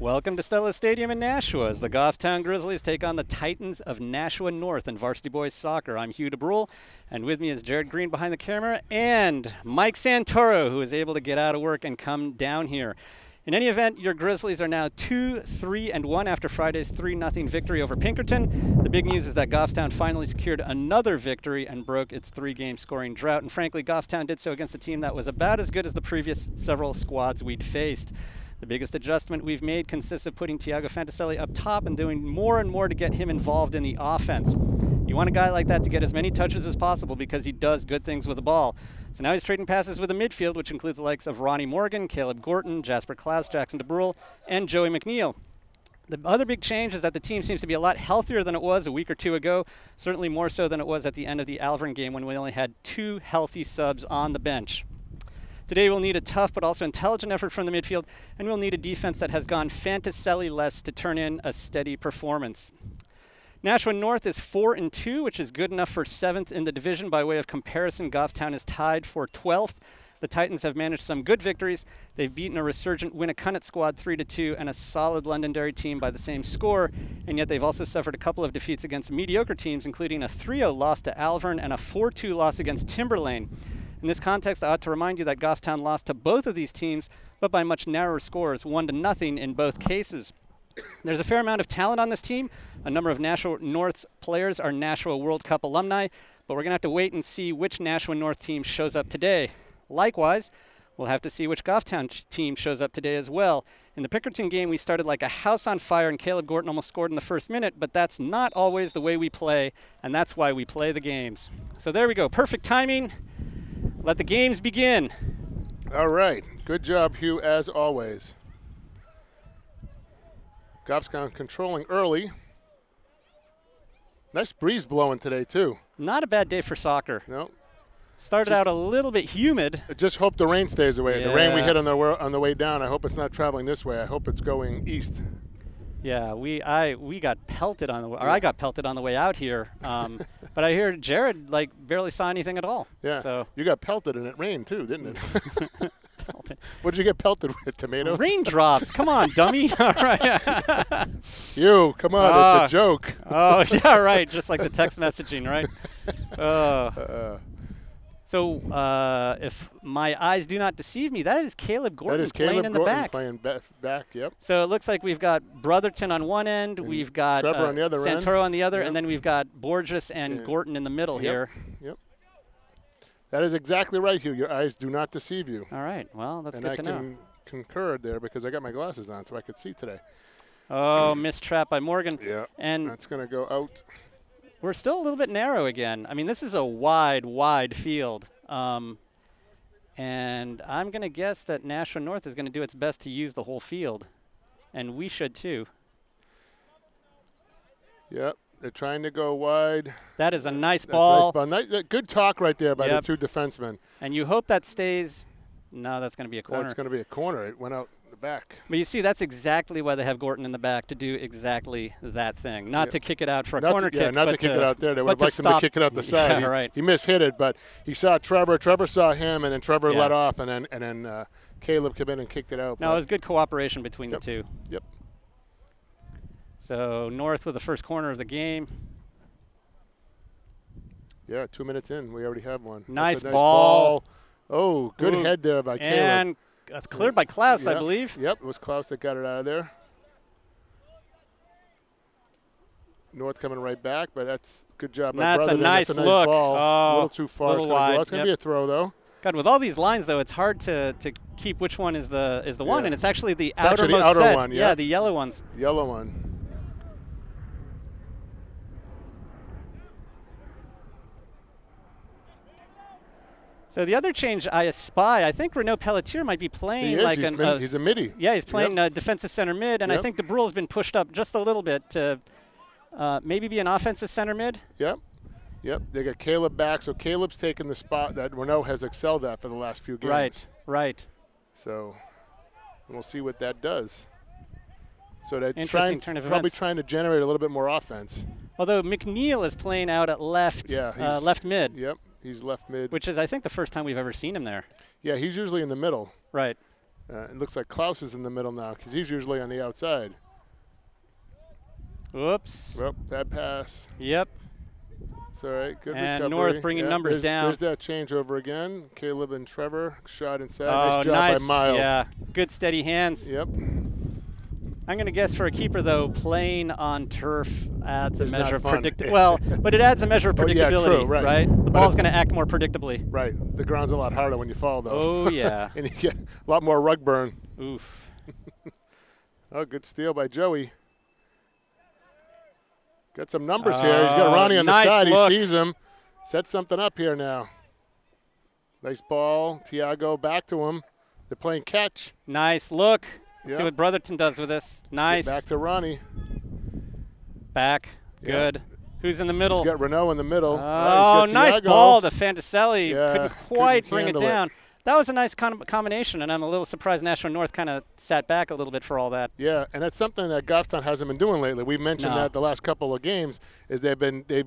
Welcome to Stella Stadium in Nashua as the Goffstown Grizzlies take on the Titans of Nashua North in varsity boys soccer. I'm Hugh DeBrule, and with me is Jared Green behind the camera and Mike Santoro, who is able to get out of work and come down here. In any event, your Grizzlies are now 2-3-1 after Friday's 3-0 victory over Pinkerton. The big news is that Goffstown finally secured another victory and broke its three-game scoring drought. And frankly, Goffstown did so against a team that was about as good as the previous several squads we'd faced. The biggest adjustment we've made consists of putting Tiago Fantaselli up top and doing more and more to get him involved in the offense. You want a guy like that to get as many touches as possible because he does good things with the ball. So now he's trading passes with the midfield, which includes the likes of Ronnie Morgan, Caleb Gorton, Jasper Klaus, Jackson DeBrule, and Joey McNeil. The other big change is that the team seems to be a lot healthier than it was a week or two ago, certainly more so than it was at the end of the Alvern game when we only had 2 healthy subs on the bench. Today we'll need a tough but also intelligent effort from the midfield, and we'll need a defense that has gone Fantaselli-less to turn in a steady performance. Nashua North is 4-2, which is good enough for 7th in the division. By way of comparison, Goffstown is tied for 12th. The Titans have managed some good victories. They've beaten a resurgent Winnacunnet squad 3-2 and a solid Londonderry team by the same score, and yet they've also suffered a couple of defeats against mediocre teams, including a 3-0 loss to Alvern and a 4-2 loss against Timberlane. In this context, I ought to remind you that Goffstown lost to both of these teams, but by much narrower scores, 1-0 in both cases. There's a fair amount of talent on this team. A number of Nashua North's players are Nashua World Cup alumni, but we're going to have to wait and see which Nashua North team shows up today. Likewise, we'll have to see which Goffstown team shows up today as well. In the Pinkerton game, we started like a house on fire, and Caleb Gorton almost scored in the first minute, but that's not always the way we play, and that's why we play the games. So there we go. Perfect timing. Let the games begin. All right. Good job, Hugh, as always. Goffstown controlling early. Nice breeze blowing today, too. Not a bad day for soccer. No. Started out a little bit humid. I just hope the rain stays away. Yeah. The rain we hit on the way down, I hope it's not traveling this way. I hope it's going east. Yeah, we got pelted on the way, or I got pelted on the way out here. But I hear Jared barely saw anything at all. Yeah. So you got pelted and it rained too, didn't it? Pelted. What did you get pelted with? Tomatoes? Raindrops. Come on, dummy. All right. You, come on, it's a joke. Oh, yeah, right. Just like the text messaging, right? So if my eyes do not deceive me, that is Caleb Gorton playing in the back. Playing back, yep. So it looks like we've got Brotherton on one end, and we've got Trevor on the other Santoro end. on the other, Yep. and then we've got Borges and Gorton in the middle here. Yep. That is exactly right, Hugh. Your eyes do not deceive you. All right. Well, that's good to know. And I concurred there because I got my glasses on so I could see today. Oh, missed trap by Morgan. Yeah, and that's going to go out. We're still a little bit narrow again. I mean, this is a wide field. And I'm going to guess that Nashua North is going to do its best to use the whole field. And we should too. Yep, they're trying to go wide. That is a nice ball. Good talk right there by the two defensemen. And you hope that stays. No, that's going to be a corner. That's going to be a corner. It went out the back. But you see, that's exactly why they have Gorton in the back, to do exactly that thing. Not to kick it out for a corner kick. Yeah, not to kick it out there. They would have liked him to kick it out the side. Yeah, right. He mishit it, but he saw Trevor. Trevor saw him, and then Trevor let off, and then Caleb came in and kicked it out. No, it was good cooperation between the two. Yep. So North with the first corner of the game. Yeah, 2 minutes in. We already have one. Nice ball. Oh, good head there by Caleb. And cleared by Klaus, I believe. Yep, it was Klaus that got it out of there. North coming right back, but that's good job. That's a nice look. Ball. Oh, a little too far. Little wide. It's going to be a throw, though. God, with all these lines, though, it's hard to keep which one is the one, and it's actually the outer set. one. Yeah, the yellow ones. Yellow one. So the other change I espy, I think Renaud Pelletier might be playing he's a midi. Yeah, he's playing defensive center mid, and I think DeBrule has been pushed up just a little bit to maybe be an offensive center mid. Yep. They got Caleb back, so Caleb's taken the spot that Renaud has excelled at for the last few games. Right. So we'll see what that does. So they're probably trying to generate a little bit more offense. Although McNeil is playing out at left, left mid. Yep. He's left mid. Which is, I think, the first time we've ever seen him there. Yeah, he's usually in the middle. Right. It looks like Klaus is in the middle now because he's usually on the outside. Whoops. Well, bad pass. Yep. It's all right. Good and recovery. North bringing numbers down. There's that changeover again. Caleb and Trevor shot inside. Oh, nice job by Miles. Yeah, good steady hands. Yep. I'm going to guess for a keeper, though, playing on turf adds a measure of predictability. Well, but it adds a measure of predictability, yeah, true, right? The ball's going to act more predictably. Right. The ground's a lot harder when you fall, though. Oh, yeah. And you get a lot more rug burn. Oof. Oh, good steal by Joey. Got some numbers here. He's got Ronnie on the side. Look. He sees him. Set something up here now. Nice ball. Tiago back to him. They're playing catch. Nice look. Yep. See what Brotherton does with this. Nice. Get back to Ronnie. Back. Good. Who's in the middle? He's got Renault in the middle. Oh, nice ball to Fantaselli. Yeah, couldn't quite bring it handle down. That was a nice combination, and I'm a little surprised Nashua North kind of sat back a little bit for all that. Yeah, and that's something that Goffstown hasn't been doing lately. We've mentioned that the last couple of games is they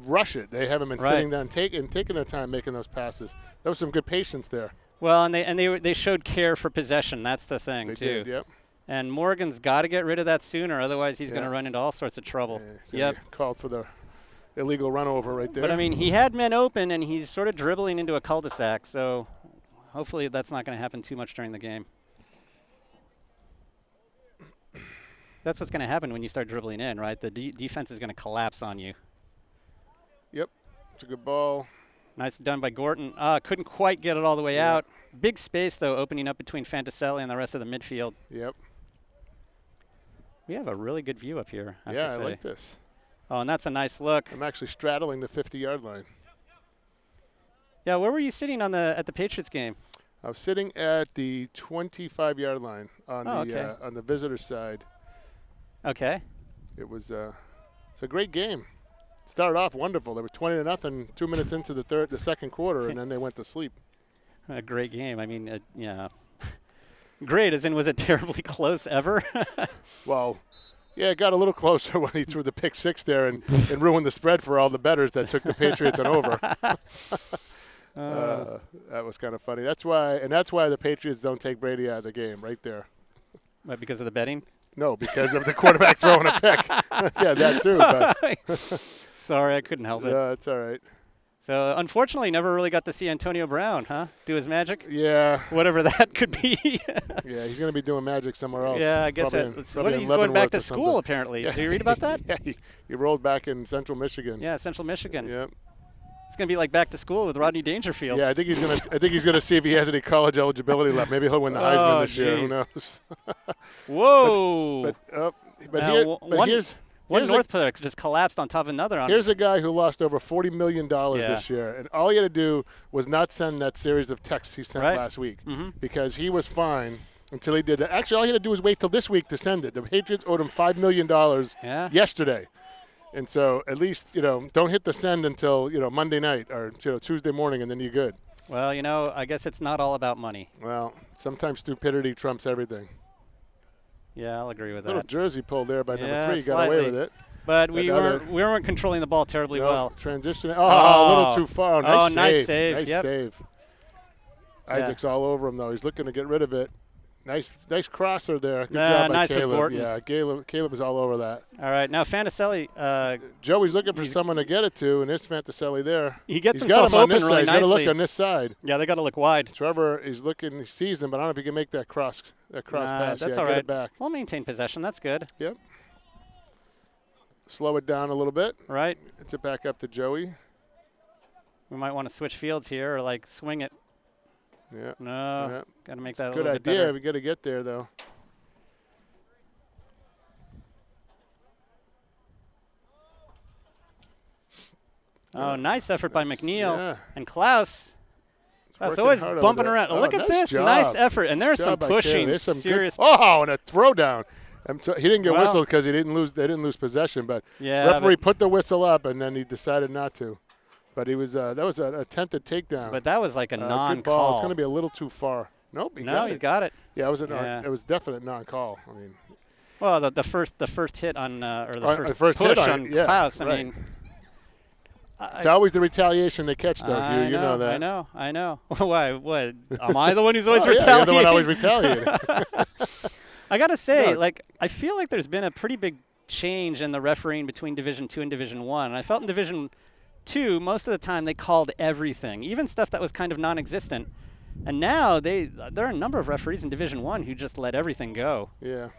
rush it. They haven't been sitting down and taking their time making those passes. There was some good patience there. Well, and they showed care for possession. That's the thing, They too. did, yep. And Morgan's got to get rid of that sooner, otherwise he's going to run into all sorts of trouble. Yep. Called for the illegal run over right there. But, I mean, he had men open, and he's sort of dribbling into a cul-de-sac, so hopefully that's not going to happen too much during the game. That's what's going to happen when you start dribbling in, right? The defense is going to collapse on you. Yep. It's a good ball. Nice done by Gorton. Couldn't quite get it all the way out. Big space, though, opening up between Fantaselli and the rest of the midfield. Yep. We have a really good view up here, I have to say. I like this. Oh, and that's a nice look. I'm actually straddling the 50-yard line. Yeah, where were you sitting at the Patriots game? I was sitting at the 25-yard line on the visitor side. Okay. It was it's a great game. Started off wonderful. They were 20-0 2 minutes into the second quarter, and then they went to sleep. A great game. I mean, yeah. Great, as in was it terribly close ever? Well, yeah, it got a little closer when he threw the pick six there and ruined the spread for all the bettors that took the Patriots on over. That was kind of funny. That's why the Patriots don't take Brady out of the game right there. What, because of the betting? No, because of the quarterback throwing a pick. Yeah, that too. But sorry, I couldn't help it. Yeah, it's all right. So, unfortunately, never really got to see Antonio Brown, huh? Do his magic? Yeah. Whatever that could be. Yeah, he's going to be doing magic somewhere else. Yeah, I guess he's going back to school, apparently. Yeah. Did you read about that? Yeah, he rolled back in Central Michigan. Yeah, Central Michigan. Yep. It's going to be like back to school with Rodney Dangerfield. Yeah, I think he's going to see if he has any college eligibility left. Maybe he'll win the Heisman this year. Who knows? Whoa. Here's one North player just collapsed on top of another. Here's a guy who lost over $40 million this year, and all he had to do was not send that series of texts he sent last week because he was fine until he did that. Actually, all he had to do was wait till this week to send it. The Patriots owed him $5 million yesterday. And so at least, don't hit the send until, Monday night or, Tuesday morning, and then you're good. Well, I guess it's not all about money. Well, sometimes stupidity trumps everything. Yeah, I'll agree with that. Little jersey pull there by number 3. Slightly. Got away with it. But we weren't controlling the ball terribly well. Transition. A little too far. Nice save. Nice save. Isaac's all over him, though. He's looking to get rid of it. Nice crosser there. Good job by Caleb. Yeah, Caleb is all over that. All right, now Fantaselli. Joey's looking for someone to get it to, and there's Fantaselli there. He gets himself open really nicely. He's got to look on this side. Yeah, they got to look wide. Trevor is looking. He sees him, but I don't know if he can make that cross pass. That's all right. Get it back. We'll maintain possession. That's good. Yep. Slow it down a little bit. Right. It's it back up to Joey. We might want to switch fields here or, swing it. Yeah. No. Got to make that a little bit better. Good idea. We got to get there, though. Oh, nice effort by McNeil. And Klaus. That's always hard bumping over around. there. Look at this. Job. Nice effort. And there's some Nice pushing. There's some serious. and a throwdown. He didn't get whistled because they didn't lose possession. But referee put the whistle up, and then he decided not to. But he was that was an attempted takedown. But that was like a non-call. Good ball. It's going to be a little too far. Nope. He's got it. Yeah, it was definite non-call. I mean. Well, the first hit on or the first push hit on Klaus. I mean. It's always the retaliation they catch, though, Hugh. You know that. I know. Why? What? Am I the one who's always retaliating? Yeah, you're the one always retaliating. I got to say, I feel like there's been a pretty big change in the refereeing between Division II and Division I. And I felt in Division II, most of the time they called everything, even stuff that was kind of non-existent. And now there are a number of referees in Division I who just let everything go. Yeah.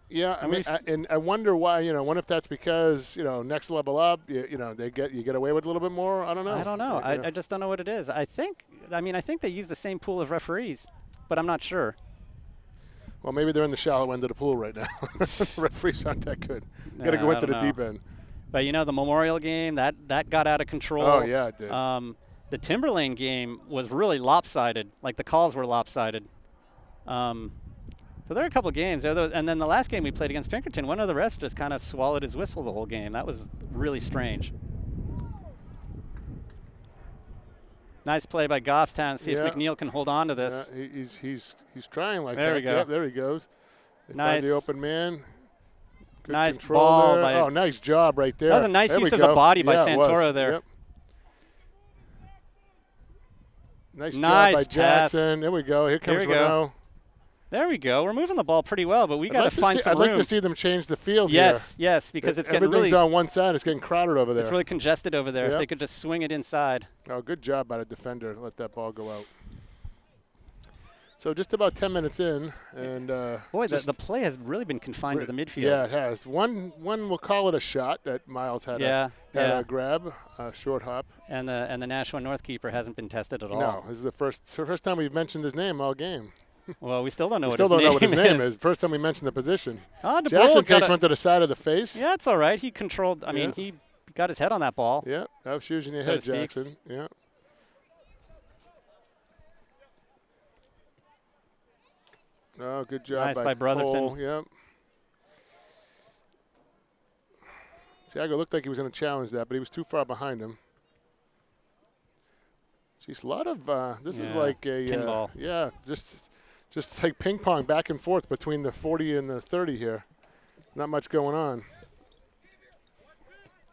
Yeah, I mean, and I wonder why. I wonder if that's because next level up, you get away with a little bit more. I don't know. I don't know. I just don't know what it is. I think they use the same pool of referees, but I'm not sure. Well, maybe they're in the shallow end of the pool right now. Referees aren't that good. You got to go into the deep end. But the Memorial game that got out of control. Oh yeah, it did. The Timberlane game was really lopsided. Like the calls were lopsided. So there are a couple of games. And then the last game we played against Pinkerton, one of the refs just kind of swallowed his whistle the whole game. That was really strange. Nice play by Goffstown. See if McNeil can hold on to this. Yeah, he's trying like there that. We go. Yep, there he goes. They nice. Find the open man. Good nice control ball there. by. Oh, nice job right there. That was a nice use of the body by Santoro there. Yep. Nice job by Jackson. There we go. Here comes Renault. There we go. We're moving the ball pretty well, but we got to find some room. I'd like to see them change the field here. Yes, because it's getting everything's on one side. It's getting crowded over there. It's really congested over there. Yep. If they could just swing it inside. Oh, good job by the defender. Let that ball go out. So just about 10 minutes in, and boy, the play has really been confined to the midfield. Yeah, it has. One we'll call it a shot that Miles had a grab, a short hop. And the Nashua North keeper hasn't been tested at all. No, this is the first time we've mentioned his name all game. Well, we still don't know what his name is. First time we mentioned the position. Jackson takes one to the side of the face. Yeah, it's all right. He controlled. I mean, he got his head on that ball. Yeah, that was using your head, Jackson. Yeah. Oh, good job by Brotherton. Cole. Yep. Thiago looked like he was going to challenge that, but he was too far behind him. Jeez, a lot of this is like a pinball. Just like ping pong back and forth between the 40 and the 30 here. Not much going on.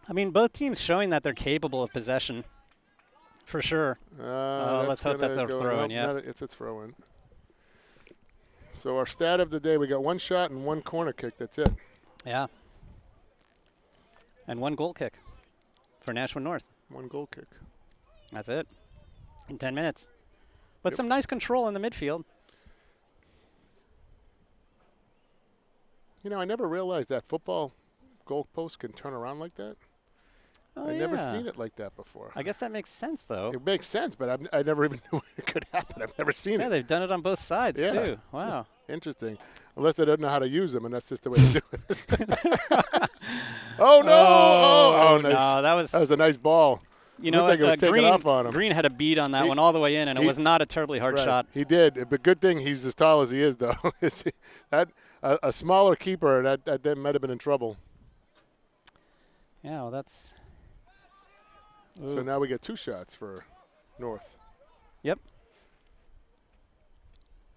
I mean, both teams showing that they're capable of possession, for sure. Let's hope that's a throw-in. Yeah, it's a throw-in. So our stat of the day: we got one shot and one corner kick. That's it. Yeah. And one goal kick for Nashua North. One goal kick. That's it. In 10 minutes. But some nice control in the midfield. I never realized that football goalposts can turn around like that. Oh, I've never seen it like that before. I guess that makes sense, though. It makes sense, but I never even knew it could happen. I've never seen it. Yeah, they've done it on both sides, too. Wow. Interesting. Unless they don't know how to use them, and that's just the way they do it. Oh, no. Oh, nice. No, that was a nice ball. Looked like it was taking off on him. Green had a beat on that one all the way in, and it was not a terribly hard shot. He did, but good thing he's as tall as he is, though. A smaller keeper, that might have been in trouble. Yeah, well, that's... Ooh. So now we get two shots for North. Yep.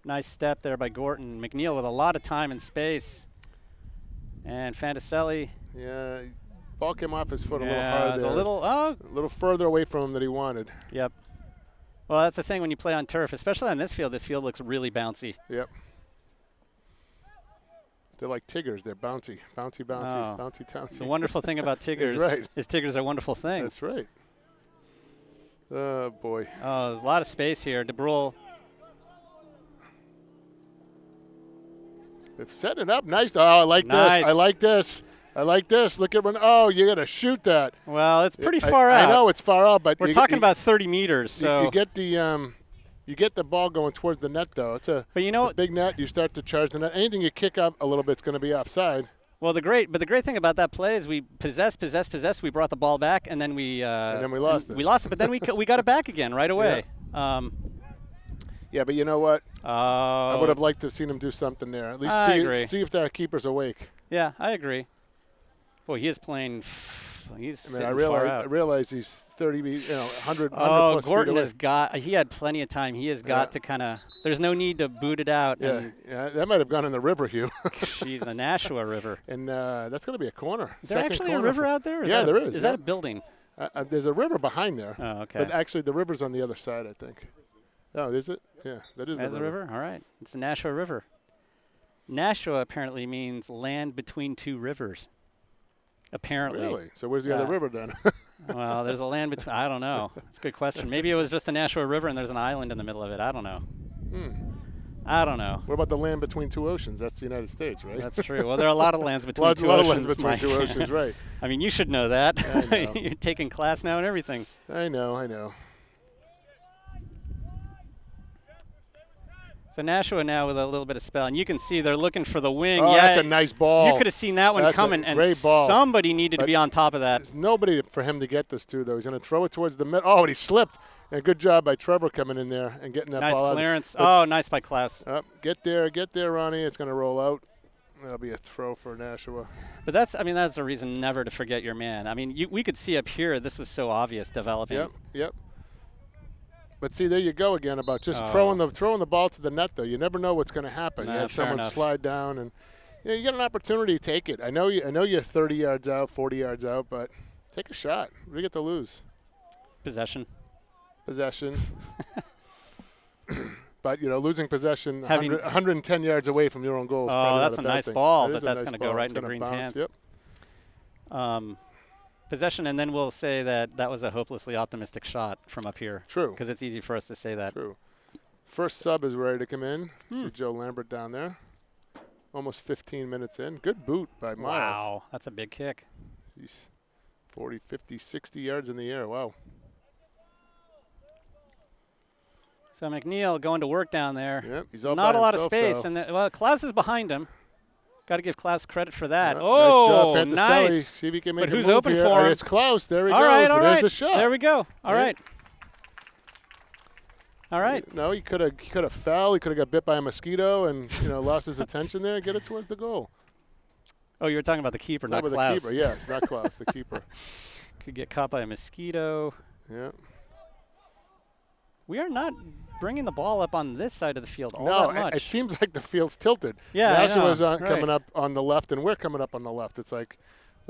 Nice step there by Gorton. McNeil with a lot of time and space. And Fantaselli. Yeah, ball came off his foot a little hard there. A little further away from him than he wanted. Yep. Well, that's the thing when you play on turf, especially on this field. This field looks really bouncy. Yep. They're like Tiggers. They're bouncy, bouncy, bouncy. The wonderful thing about Tiggers is Tiggers are wonderful things. That's right. Oh, boy. Oh, there's a lot of space here. DeBrule. They've set it up nice. Oh, I like this. I like this. I like this. Look at when. Oh, you got to shoot that. Well, it's pretty far out. I know it's far out, but we're talking about 30 meters. So you get the ball going towards the net, though. It's a big net. You start to charge the net. Anything you kick up a little bit is going to be offside. Well, the great thing about that play is we possessed. We brought the ball back, and then we lost it. We lost it, but then we got it back again right away. Yeah, but you know what? Oh. I would have liked to have seen him do something there. At least see if that keeper's awake. Yeah, I agree. Boy, he is playing He's I mean, I realize he's 30, 100 plus Gorton feet has he had plenty of time. He has got to kind of, there's no need to boot it out. Yeah, that might have gone in the river, Hugh. She's the Nashua River. And that's going to be a corner. Is there actually a river out there? Yeah, there is. Is that a building? There's a river behind there. Oh, okay. But actually, the river's on the other side, I think. Oh, is it? Yeah, that is the river. All right. It's the Nashua River. Nashua apparently means land between two rivers. Apparently. Really? So where's the other river then? Well, there's a land between. I don't know. It's a good question. Maybe it was just the Nashua River and there's an island in the middle of it. I don't know. I don't know. What about the land between two oceans? That's the United States, right? That's true. Well, there are a lot of lands between two oceans. A lot of lands between two oceans, right. I mean, you should know that. I know. You're taking class now and everything. I know. So Nashua now with a little bit of spell, and you can see they're looking for the wing. Oh, yeah, that's a nice ball. You could have seen that one that's coming, and great ball. Somebody needed to be on top of that. There's nobody for him to get this to, though. He's going to throw it towards the middle. Oh, and he slipped. And good job by Trevor coming in there and getting that ball out. Nice clearance. Oh, nice by Klaus. Get there, Ronnie. It's going to roll out. That'll be a throw for Nashua. But that's a reason never to forget your man. I mean, we could see up here, this was so obvious developing. Yep. But see, there you go again about just throwing the ball to the net, though. You never know what's going to happen. You have someone slide down, and you get an opportunity to take it. I know you're 30 yards out, 40 yards out, but take a shot. What do you get to lose? Possession. But, losing possession 110 yards away from your own goal is probably that's not a nice thing. ball, but that's going to go right into Green's hands. Yep. Possession, and then we'll say that was a hopelessly optimistic shot from up here. True. Because it's easy for us to say that. True. First sub is ready to come in. See Joe Lambert down there. Almost 15 minutes in. Good boot by Miles. Wow, that's a big kick. Jeez. 40, 50, 60 yards in the air. Wow. So McNeil going to work down there. Yep, he's all not by a lot of himself, space, though. and Klaus is behind him. Got to give Klaus credit for that. Yep, oh, nice job, nice! See if he can make but who's move open here. for him? It's Klaus. There he all goes. Right, all There's right. the shot. There we go. All right. All right. No, he could have fell. He could have got bit by a mosquito and lost his attention there and get it towards the goal. Oh, you were talking about the keeper, not Klaus. The keeper, yes, not Klaus, the keeper. Could get caught by a mosquito. Yeah. We are not bringing the ball up on this side of the field all that much. It seems like the field's tilted. Yeah, Nashua's coming up on the left, and we're coming up on the left. It's like,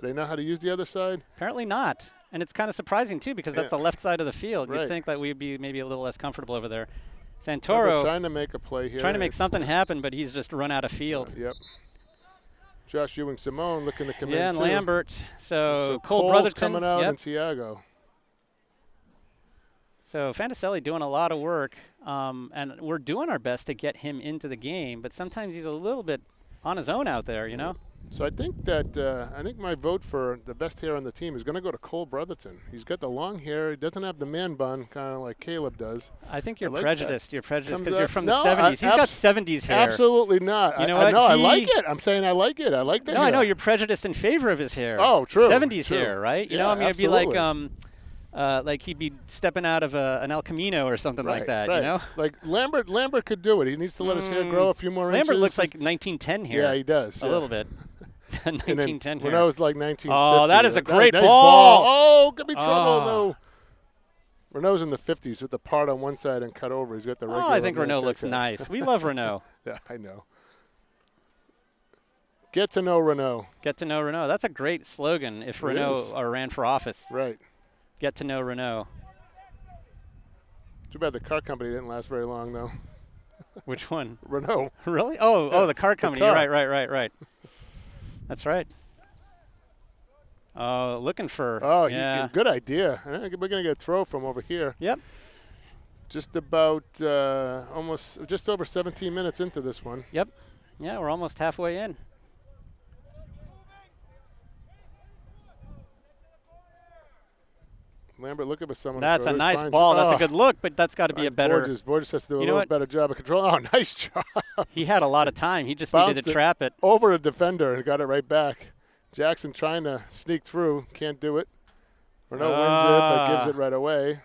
do they know how to use the other side? Apparently not. And it's kind of surprising, too, because that's the left side of the field. Right. You'd think that we'd be maybe a little less comfortable over there. Santoro trying to make a play here. Trying to make something happen, but he's just run out of field. Yep. Josh Ewing-Simone looking to come in, and too. Lambert. So Cole Cole's Brotherton. coming out, and Tiago. So Fantaselli doing a lot of work, and we're doing our best to get him into the game, but sometimes he's a little bit on his own out there, So I think that my vote for the best hair on the team is going to go to Cole Brotherton. He's got the long hair. He doesn't have the man bun, kind of like Caleb does. I think you're like prejudiced. that. You're prejudiced because Comes you're from the no, 70s. He's got 70s hair. Absolutely not. You know I what? know. I like it. I'm saying I like it. I like that. No, I know. You're prejudiced in favor of his hair. Oh, true. 70s true. hair, right? Yeah, It'd absolutely. be like he'd be stepping out of an El Camino or something like that, right. Like Lambert could do it. He needs to let his hair grow a few more inches. Lambert looks like 1910 hair. Yeah, he does. A little bit. 1910 hair. Renault's like 1950. Oh, that is a great nice ball. Oh, could be trouble. No. Renault's in the 50s with the part on one side and cut over. He's got the regular. Oh, I think Renault looks nice. We love Renault. Yeah, I know. Get to know Renault. Get to know Renault. That's a great slogan if Renault ran for office. Right. Get to know Renault. Too bad the car company didn't last very long, though. Which one? Renault. Really? Oh, the car company. Car. Right. That's right. Oh, looking for. Oh, yeah. Good idea. We're going to get a throw from over here. Yep. Just about just over 17 minutes into this one. Yep. Yeah, we're almost halfway in. Lambert looking for someone. That's a nice ball. That's a good look, but that's got to be a better. Borges has to do a little better job of control. Oh, nice job. He had a lot of time. He just needed to trap it. Over a defender and got it right back. Jackson trying to sneak through. Can't do it. Renault wins it, but gives it right away.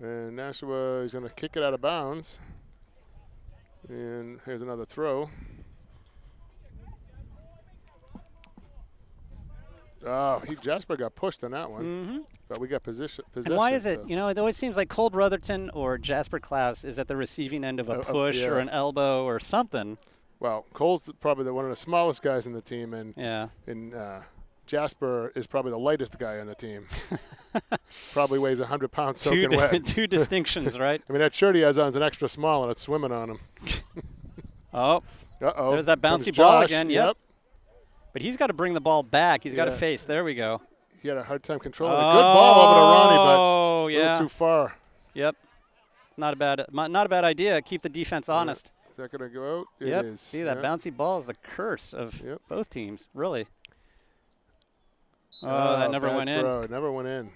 And Nashua is going to kick it out of bounds. And here's another throw. Oh, Jasper got pushed on that one. Mm-hmm. But we got possession. And why is it? So. You know, it always seems like Cole Brotherton or Jasper Klaus is at the receiving end of a push or an elbow or something. Well, Cole's probably one of the smallest guys in the team, and Jasper is probably the lightest guy on the team. Probably weighs 100 pounds soaking wet. Two distinctions, right? I mean, that shirt he has on is an extra small, and it's swimming on him. Uh-oh. There's that bouncy ball again. Yep. But he's got to bring the ball back. He's got to face. There we go. He had a hard time controlling it. Good ball over to Ronnie, but a little too far. Yep. Not a bad idea. Keep the defense honest. Is that going to go out? It is. See, that bouncy ball is the curse of both teams, really. Oh, that never went in. It never went in.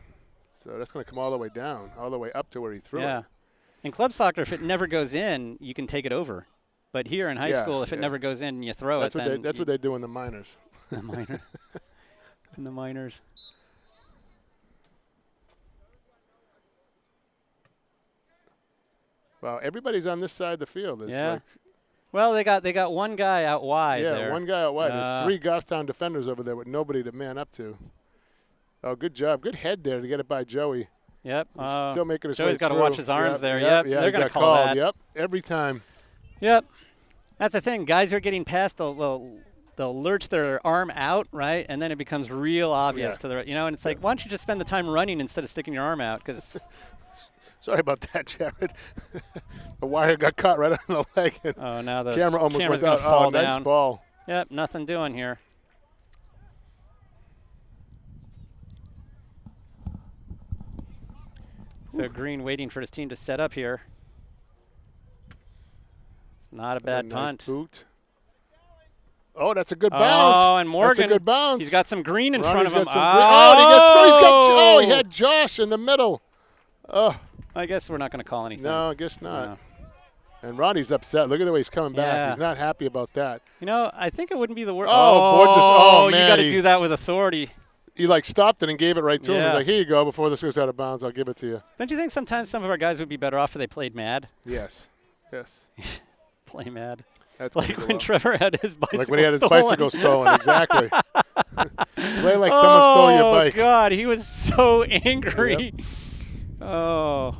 So that's going to come all the way down, all the way up to where he threw it. Yeah. In club soccer, if it never goes in, you can take it over. But here in high school, if it never goes in and you throw it, then that's what they do in the minors. The minor. In the minors. Wow, everybody's on this side of the field. It's well, they got one guy out wide there. Yeah, one guy out wide. There's 3 Goffstown defenders over there with nobody to man up to. Oh, good job. Good head there to get it by Joey. Yep. Still making his way Joey's got to watch his arms there. Yeah, they're going to call that. Yep, every time. Yep. That's the thing. Guys who are getting past, they'll lurch their arm out, right? And then it becomes real obvious to the, and it's like, why don't you just spend the time running instead of sticking your arm out? Because sorry about that, Jared. The wire got caught right on the leg. And now the camera almost camera's went out. Gonna fall down. Nice ball. Yep, nothing doing here. So Green waiting for his team to set up here. Not a bad punt. Nice boot. Oh, that's a good bounce. Oh, and Morgan. That's a good bounce. He's got some green in Ronnie's front of him. Oh, he had Josh in the middle. Oh. I guess we're not going to call anything. No, I guess not. No. And Ronnie's upset. Look at the way he's coming back. He's not happy about that. I think it wouldn't be the worst. Oh, man. You got to do that with authority. He stopped it and gave it right to him. He's like, here you go. Before this goes out of bounds, I'll give it to you. Don't you think sometimes some of our guys would be better off if they played mad? Yes. Play mad. That's like when Trevor had his bicycle stolen. Like when he had his bicycle stolen, exactly. Play like someone stole your bike. Oh, God, he was so angry. Yep. Oh.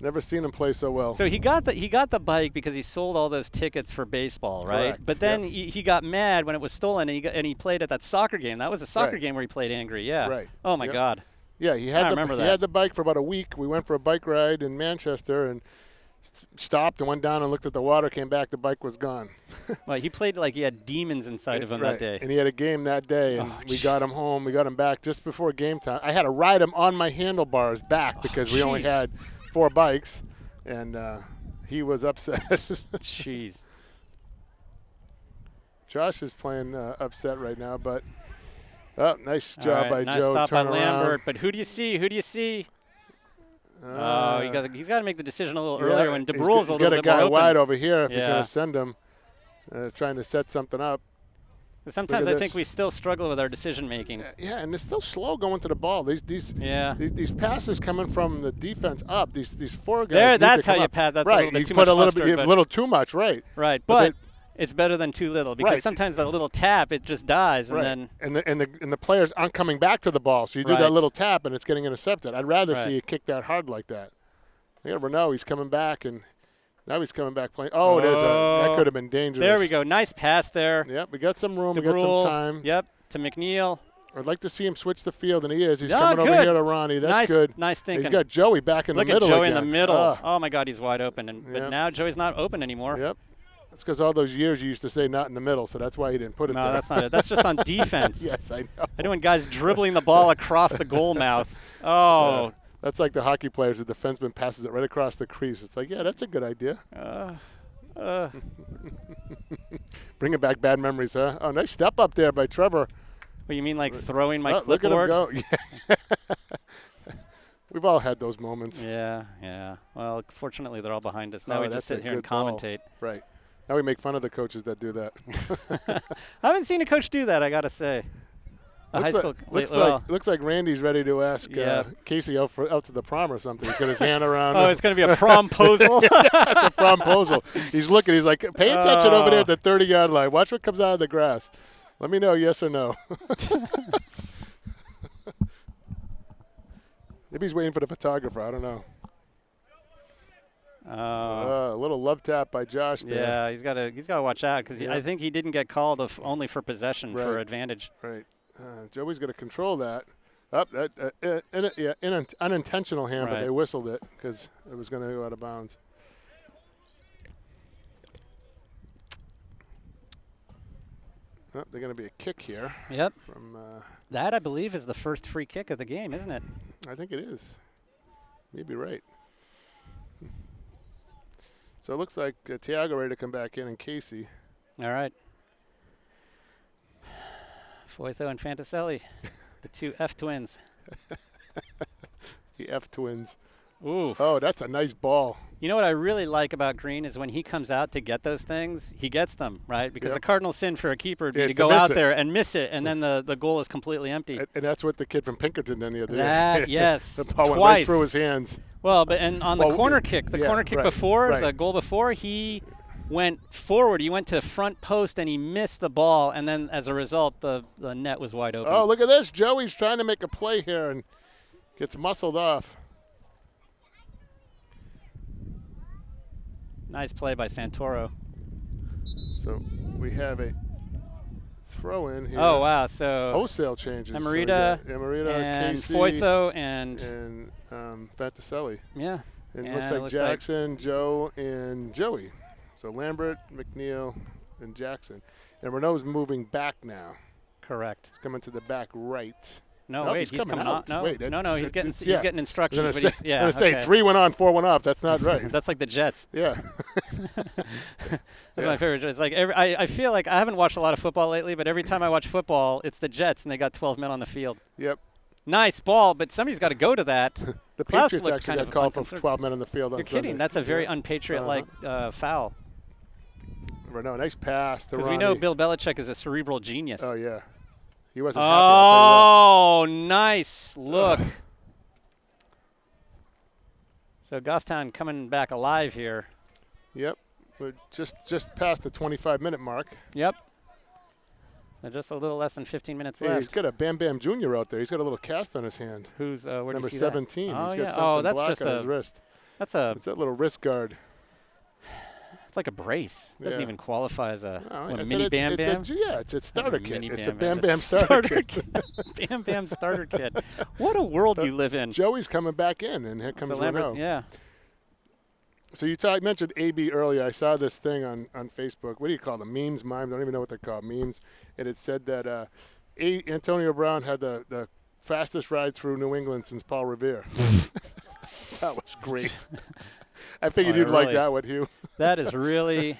Never seen him play so well. So he got the bike because he sold all those tickets for baseball, right? Correct. But then he got mad when it was stolen, and he played at that soccer game. That was a soccer game where he played angry. Yeah. Right. Oh my God. Yeah, he had the bike for about a week. We went for a bike ride in Manchester and stopped and went down and looked at the water. Came back, the bike was gone. Well, he played like he had demons inside of him that day. And he had a game that day, and we got him home. We got him back just before game time. I had to ride him on my handlebars back because we only had 4 bikes. And he was upset. Jeez. Josh is playing upset right now, but nice job by nice Joe. Nice stop by Lambert. Around. But who do you see? He's got to make the decision a little earlier when DeBrule's a little bit more open. He's got a guy wide over here if he's going to send him, trying to set something up. Sometimes I think we still struggle with our decision making. Yeah, and it's still slow going to the ball. These passes coming from the defense up. These 4 guys. That's how you pass. That's right. A little bit you too put much a little too much, right? Right, but it's better than too little because sometimes that little tap it just dies and then and the players aren't coming back to the ball. So you do that little tap and it's getting intercepted. I'd rather see you kick that hard like that. You never know. He's coming back and. Now he's coming back playing. That could have been dangerous. There we go. Nice pass there. Yep, we got some room. DeBrule, we got some time. Yep, to McNeil. I'd like to see him switch the field, and he is. He's coming over here to Ronnie. That's good. Nice thinking. He's got Joey back in the middle. Look at Joey again. in the middle. Oh, my God, he's wide open. But now Joey's not open anymore. Yep. That's because all those years you used to say not in the middle, so that's why he didn't put it there. No, that's not it. That's just on defense. Yes, I know. I know when guys dribbling the ball across the goal mouth. Oh. Yeah. That's like the hockey players. The defenseman passes it right across the crease. It's like, yeah, that's a good idea. Bringing back bad memories, huh? Oh, nice step up there by Trevor. Well, you mean like throwing my clipboard? Look at him go. Yeah. We've all had those moments. Yeah. Well, fortunately, they're all behind us. Now we just sit here and commentate. Right. Now we make fun of the coaches that do that. I haven't seen a coach do that, I got to say. Looks like Randy's ready to ask Casey out to the prom or something. He's got his hand around. It's going to be a promposal. It's a promposal. He's looking. He's like, pay attention over there at the 30-yard line. Watch what comes out of the grass. Let me know, yes or no. Maybe he's waiting for the photographer. I don't know. A little love tap by Josh there. Yeah, he's got to watch out because I think he didn't get called only for possession for advantage. Right. Joey's going to control that. Unintentional hand, but they whistled it because it was going to go out of bounds. Oh, they're going to be a kick here. Yep. From that, I believe, is the first free kick of the game, isn't it? I think it is. Maybe right. So it looks like Tiago ready to come back in and Casey. All right. Foytho and Fantaselli, the two F twins. The F twins. Ooh. Oh, that's a nice ball. You know what I really like about Green is when he comes out to get those things, he gets them, right? Because the cardinal sin for a keeper would be to go out there and miss it, and then the goal is completely empty. And that's what the kid from Pinkerton did the other day. Yes. The ball went twice. right through his hands. Well, but on the corner kick, before, the goal before, he went forward. He went to the front post, and he missed the ball, and then as a result, the net was wide open. Oh, look at this. Joey's trying to make a play here and gets muscled off. Nice play by Santoro. So we have a throw in here. Oh, wow. So wholesale changes. Amarita, so and Casey, Foytho, and Fantaselli. Yeah. And it looks like Jackson, Joe, and Joey. So Lambert, McNeil, and Jackson. And Renault's moving back now. Correct. He's coming to the back right. No, nope, he's coming out. No, wait, no, he's getting instructions. I was going to say 3 went on, 4 went off. That's not right. That's like the Jets. Yeah. That's my favorite. It's like I feel like I haven't watched a lot of football lately, but every time I watch football, it's the Jets, and they got 12 men on the field. Yep. Nice ball, but somebody's got to go to that. The Patriots actually got called for 12 men on the field on You're kidding. Sunday. That's a very unpatriot-like foul. Renault, nice pass. Because we know Bill Belichick is a cerebral genius. Oh, yeah. He wasn't happy. Oh, nice look. So Goffstown coming back alive here. Yep. We're just past the 25-minute mark. Yep. So just a little less than 15 minutes left. He's got a Bam Bam Jr. out there. He's got a little cast on his hand. Where Number do you see 17. That? He's got something that's black just on his wrist. It's It's like a brace. It doesn't even qualify as a mini Bam Bam. It's a starter kit. It's a Bam Bam starter kit. Bam Bam starter kit. What a world you live in. Joey's coming back in, and here comes Renault. Yeah. So you mentioned AB earlier. I saw this thing on Facebook. What do you call them? Memes, mimes? I don't even know what they're called. Memes. And it said that Antonio Brown had the fastest ride through New England since Paul Revere. That was great. I figured you'd like that one, Hugh. That is really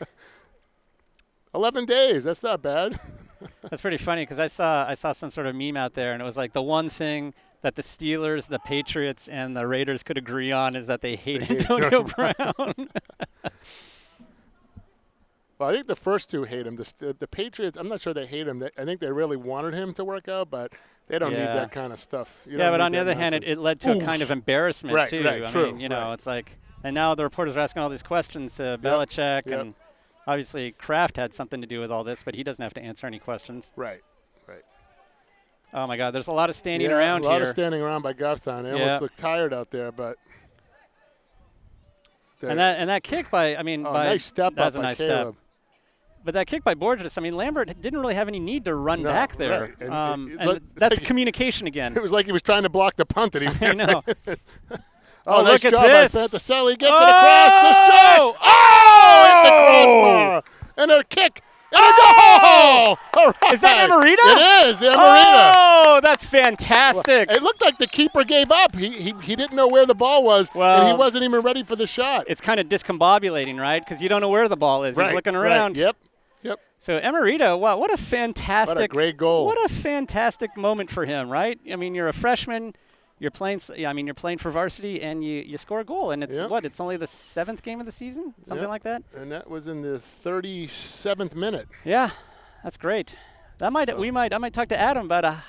11 days. That's not bad. That's pretty funny because I saw some sort of meme out there, and it was like the one thing that the Steelers, the Patriots, and the Raiders could agree on is that they hate Antonio Brown. Well, I think the first two hate him. The Patriots, I'm not sure they hate him. I think they really wanted him to work out, but they don't need that kind of stuff. But on the other hand, it led to a kind of embarrassment, too. Right, true. I mean, it's like, and now the reporters are asking all these questions to Belichick, and obviously Kraft had something to do with all this, but he doesn't have to answer any questions. Right. Oh, my God, there's a lot of standing around here. A lot of standing around by Goffstown. They almost look tired out there, but. And that kick by nice step that's up a nice by Caleb. step. But that kick by Borges, Lambert didn't really have any need to run back there. Right. And that's like communication again. It was like he was trying to block the punt that he I know. Oh, nice look job at this. by Fantaselli. Gets it across. This Josh. Hit the crossbar. And a kick. And a goal! Right. Is that Amarita? It is, Amarita. Oh, that's fantastic. Well, it looked like the keeper gave up. He didn't know where the ball was, and he wasn't even ready for the shot. It's kind of discombobulating, right? Because you don't know where the ball is. He's looking around. Yep. So Amarita, wow, what a fantastic. What a great goal. What a fantastic moment for him, right? I mean, you're a freshman. You're playing. You're playing for varsity, and you score a goal, and it's It's only the 7th game of the season, something like that. And that was in the 37th minute. Yeah, that's great. I might talk to Adam about a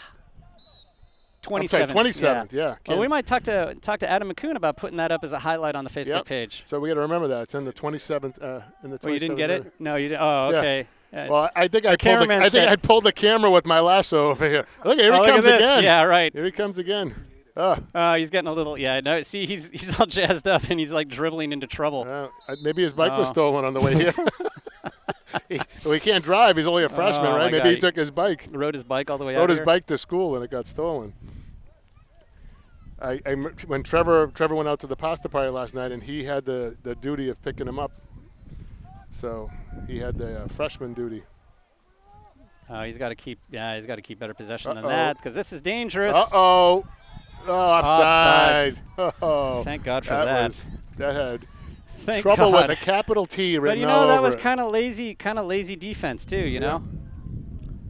27th. 27th, yeah. Well, we might talk to Adam McCoon about putting that up as a highlight on the Facebook page. So we got to remember that it's in the 27th. Oh, you didn't get it? No, you didn't. Oh, okay. Well, I think I pulled the camera with my lasso over here. Look, here he comes again. Yeah, right. Here he comes again. He's getting a little. Yeah, no. See, he's all jazzed up and he's like dribbling into trouble. Maybe his bike was stolen on the way here. He can't drive. He's only a freshman, right? Maybe he took his bike. Rode his bike all the way out. Rode his bike to school and it got stolen. When Trevor went out to the pasta party last night, and he had the duty of picking him up. So he had the freshman duty. He's got to keep better possession than that, because this is dangerous. Oh, offside. Oh, thank God for that. That had Thank trouble God. with a capital T written all over it. But you know that was kind of lazy defense too. You know.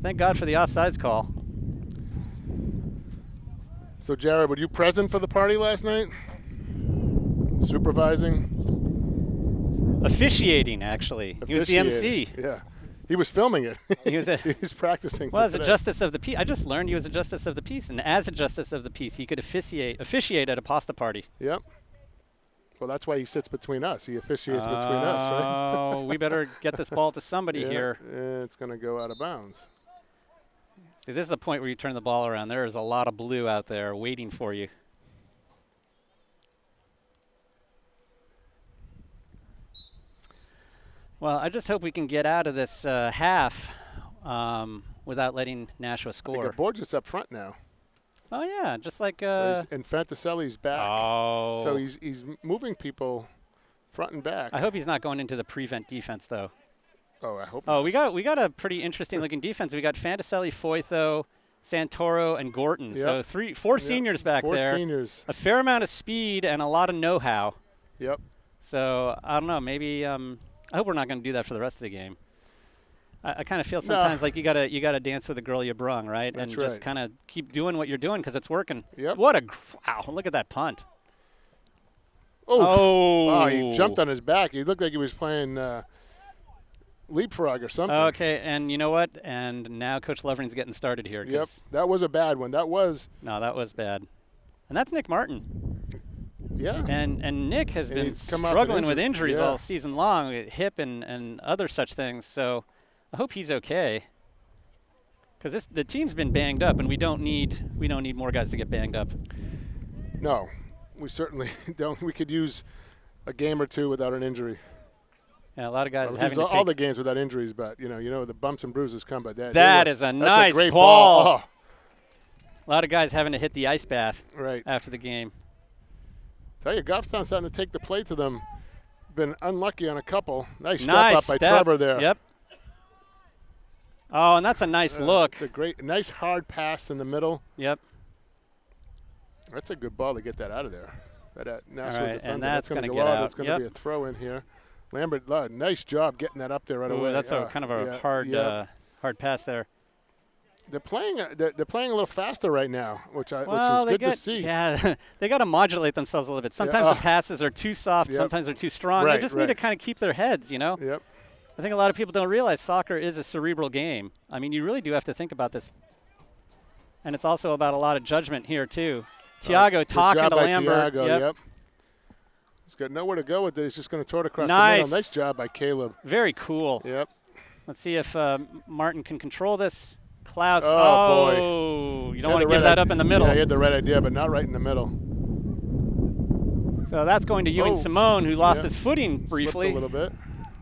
Thank God for the offsides call. So Jared, were you present for the party last night? Supervising? Officiating, actually. He was the MC. Yeah. He was filming it. He was practicing. Well, as a justice of the peace, I just learned he was a justice of the peace, and as a justice of the peace, he could officiate at a pasta party. Yep. Well, that's why he sits between us. He officiates between us, right? Oh, we better get this ball to somebody here. It's going to go out of bounds. See, this is the point where you turn the ball around. There is a lot of blue out there waiting for you. Well, I just hope we can get out of this half without letting Nashua score. I think Borges up front now. Oh, yeah, just like and Fantaselli's back. Oh. So he's moving people front and back. I hope he's not going into the prevent defense, though. Oh, I hope. Oh, we got a pretty interesting looking defense. We got Fantaselli, Foytho, Santoro, and Gorton. Yep. So four seniors back there. 4 seniors. A fair amount of speed and a lot of know-how. Yep. So I don't know. Maybe I hope we're not going to do that for the rest of the game. I kind of feel sometimes like you gotta dance with the girl you brung, right? That's and just kind of keep doing what you're doing because it's working. Yep. Wow! Look at that punt. Oh, he jumped on his back. He looked like he was playing leapfrog or something. Okay, and you know what? And now Coach Lovering's getting started here. Yep, that was a bad one. That was bad. And that's Nick Martin. Yeah. And Nick has been struggling with injuries all season long, hip and other such things. So I hope he's okay. Because the team's been banged up, and we don't need more guys to get banged up. No, we certainly don't. We could use a game or two without an injury. Yeah, a lot of guys having to take all the games without injuries, but you know the bumps and bruises come. But that is a nice great ball. Oh. A lot of guys having to hit the ice bath right after the game. Tell you, Goffstown's starting to take the play to them. Been unlucky on a couple. Nice step up by Trevor there. Yep. Oh, and that's a nice look. It's a nice hard pass in the middle. Yep. That's a good ball to get that out of there. All right, and that's going to go out. It's going to be a throw in here. Lambert, nice job getting that up there right away. That's kind of a hard pass there. They're playing a little faster right now, which is good to see. Yeah, they got to modulate themselves a little bit. Sometimes the passes are too soft. Sometimes they're too strong. They just need to kind of keep their heads, you know. Yep. I think a lot of people don't realize soccer is a cerebral game. I mean, you really do have to think about this. And it's also about a lot of judgment here, too. Tiago talking to Lambert. Tiago, yep. He's got nowhere to go with it. He's just going to throw it across the middle. Nice job by Caleb. Very cool. Yep. Let's see if Martin can control this. Klaus. Boy. You don't want to give that up in the middle. Yeah, he had the right idea, but not right in the middle. So that's going to Ewing Simone, who lost his footing briefly. Slipped a little bit.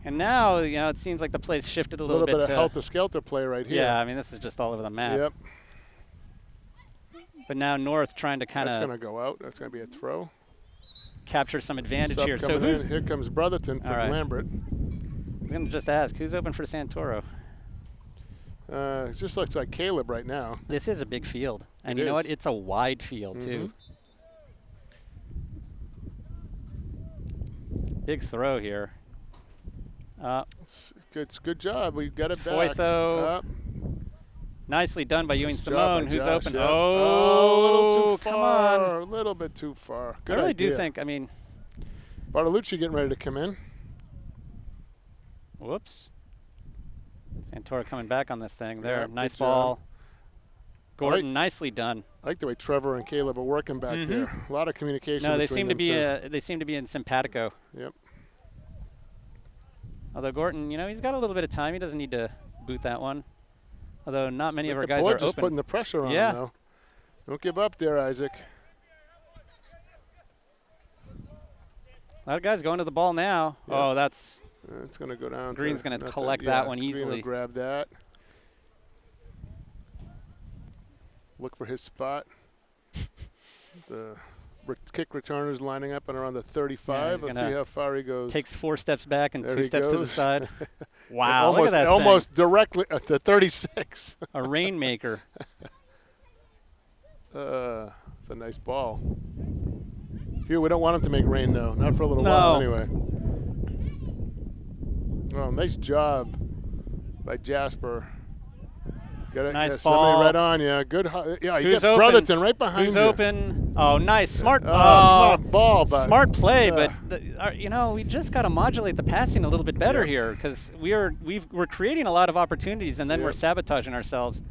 And now, it seems like the play's shifted a little bit. A little bit of helter-skelter play right here. Yeah, I mean, this is just all over the map. Yep. But now North trying to kind of. That's going to go out. That's going to be a throw. Capture some advantage here. So here comes Brotherton from Lambert. I was going to just ask, who's open for Santoro? It just looks like Caleb right now. This is a big field. And you know what? It's a wide field, too. Big throw here. It's good job. We got it back. Foytho. Nicely done by Ewing Simone, who's open. Yep. Oh, a little too far. Come on. A little bit too far. Good I really idea. do think, Bartolucci getting ready to come in. Whoops. Santoro coming back on this thing there. Yeah, nice ball. Job. Gordon, nicely done. I like the way Trevor and Caleb are working back there. A lot of communication. No, they seem to be in simpatico. Yep. Although Gordon, he's got a little bit of time. He doesn't need to boot that one. Although not many of our The guys board are just open. putting the pressure on him, though. Don't give up there, Isaac. A lot of guys going to the ball now. Yeah. Oh, that's It's going to go down. Green's going to collect that one easily. Green will grab that. Look for his spot. The kick returners lining up and around the 35. Let's see how far he goes. Takes 4 steps back and there 2 steps to the side. Wow, almost, look at that almost thing. directly at the 36. A rainmaker. It's a nice ball. Here, we don't want him to make rain, though. Not for a little while, anyway. Oh, nice job by Jasper. Nice ball. Somebody right on you. Good. Yeah, you Who's get open? Brotherton right behind Who's you. open? Oh, nice. Smart. Smart ball. But, smart play, but we just got to modulate the passing a little bit better here because we're creating a lot of opportunities and then we're sabotaging ourselves.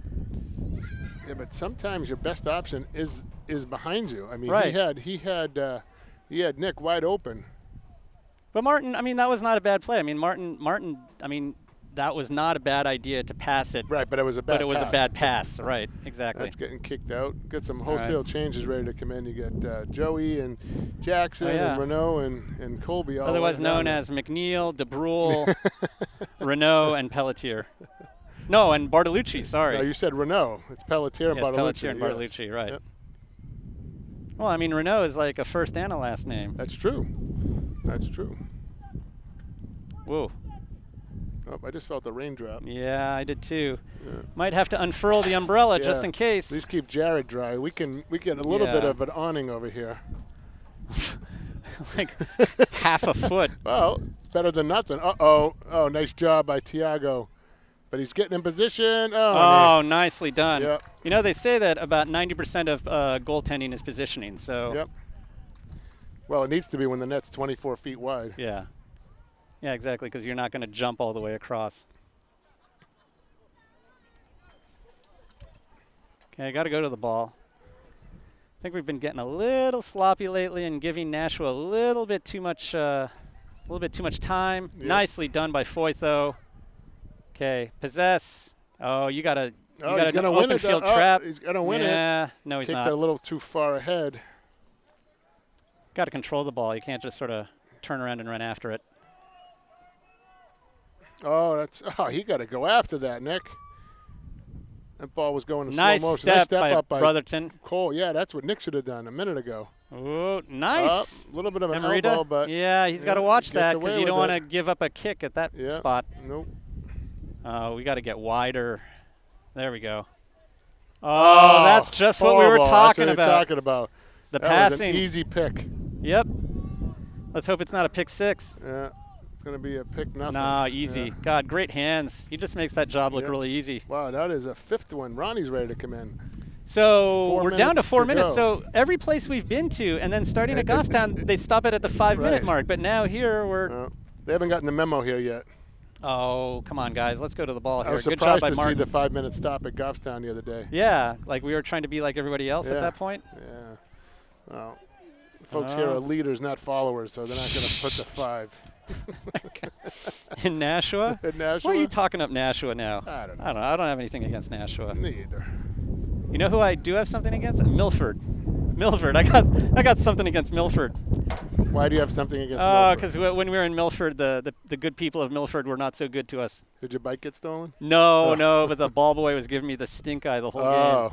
Yeah, but sometimes your best option is behind you. I mean, he had Nick wide open. But Martin, I mean, that was not a bad play. I mean, Martin, I mean, that was not a bad idea to pass it. Right, but it was a bad pass. But it was a bad pass, right, exactly. That's getting kicked out. Got some wholesale changes ready to come in. You get Joey and Jackson and Renault and Colby. Otherwise known as McNeil, DeBrule, Renault, and Pelletier. No, and Bartolucci, sorry. No, you said Renault. It's Pelletier and Bartolucci. It's Pelletier and Bartolucci, right. Yep. Well, I mean, Renault is like a first and a last name. That's true. That's true. Whoa. Oh, I just felt the raindrop. Yeah, I did too. Yeah. Might have to unfurl the umbrella just in case. Please keep Jared dry. We get a little bit of an awning over here. Like half a foot. Well, better than nothing. Uh-oh. Oh, nice job by Tiago. But he's getting in position. Oh, nicely done. Yep. You know, they say that about 90% of goaltending is positioning. So. Yep. Well, it needs to be when the net's 24 feet wide. Yeah. Yeah, exactly, because you're not going to jump all the way across. Okay, I got to go to the ball. I think we've been getting a little sloppy lately and giving Nashua a little bit too much time. Yep. Nicely done by Foyth, though. Okay, possess. Oh, you got an open field trap. He's going to win it. Yeah, no, he's not. Kicked it a little too far ahead. Got to control the ball. You can't just sort of turn around and run after it. Oh, he got to go after that, Nick. That ball was going in slow motion. Nice step up by Brotherton. Cole, yeah, that's what Nick should have done a minute ago. Oh, nice. A little bit of an elbow, but yeah, he's got to watch that because you don't want to give up a kick at that spot. Nope. We got to get wider. There we go. Oh, that's just what we were talking about. The passing. Was an easy pick. Yep. Let's hope it's not a pick 6. Yeah. It's going to be a pick nothing. Nah, easy. Yeah. God, great hands. He just makes that job look really easy. Wow, that is a 5th one. Ronnie's ready to come in. So we're down to 4 minutes. So every place we've been to, and then starting at Goffstown, they stop it at the 5-minute mark. But now here we're. They haven't gotten the memo here yet. Oh, come on, guys. Let's go to the ball here. I was Good job surprised by to see Martin. the 5-minute stop at Goffstown the other day. Yeah, like we were trying to be like everybody else at that point. Yeah. Well, folks here are leaders, not followers, so they're not going to put the 5. In Nashua? In Nashua? Why are you talking up Nashua now? I don't know. I don't have anything against Nashua. Me either. You know who I do have something against? Milford. I got something against Milford. Why do you have something against Milford? Because when we were in Milford, the good people of Milford were not so good to us. Did your bike get stolen? No, but the ball boy was giving me the stink eye the whole game.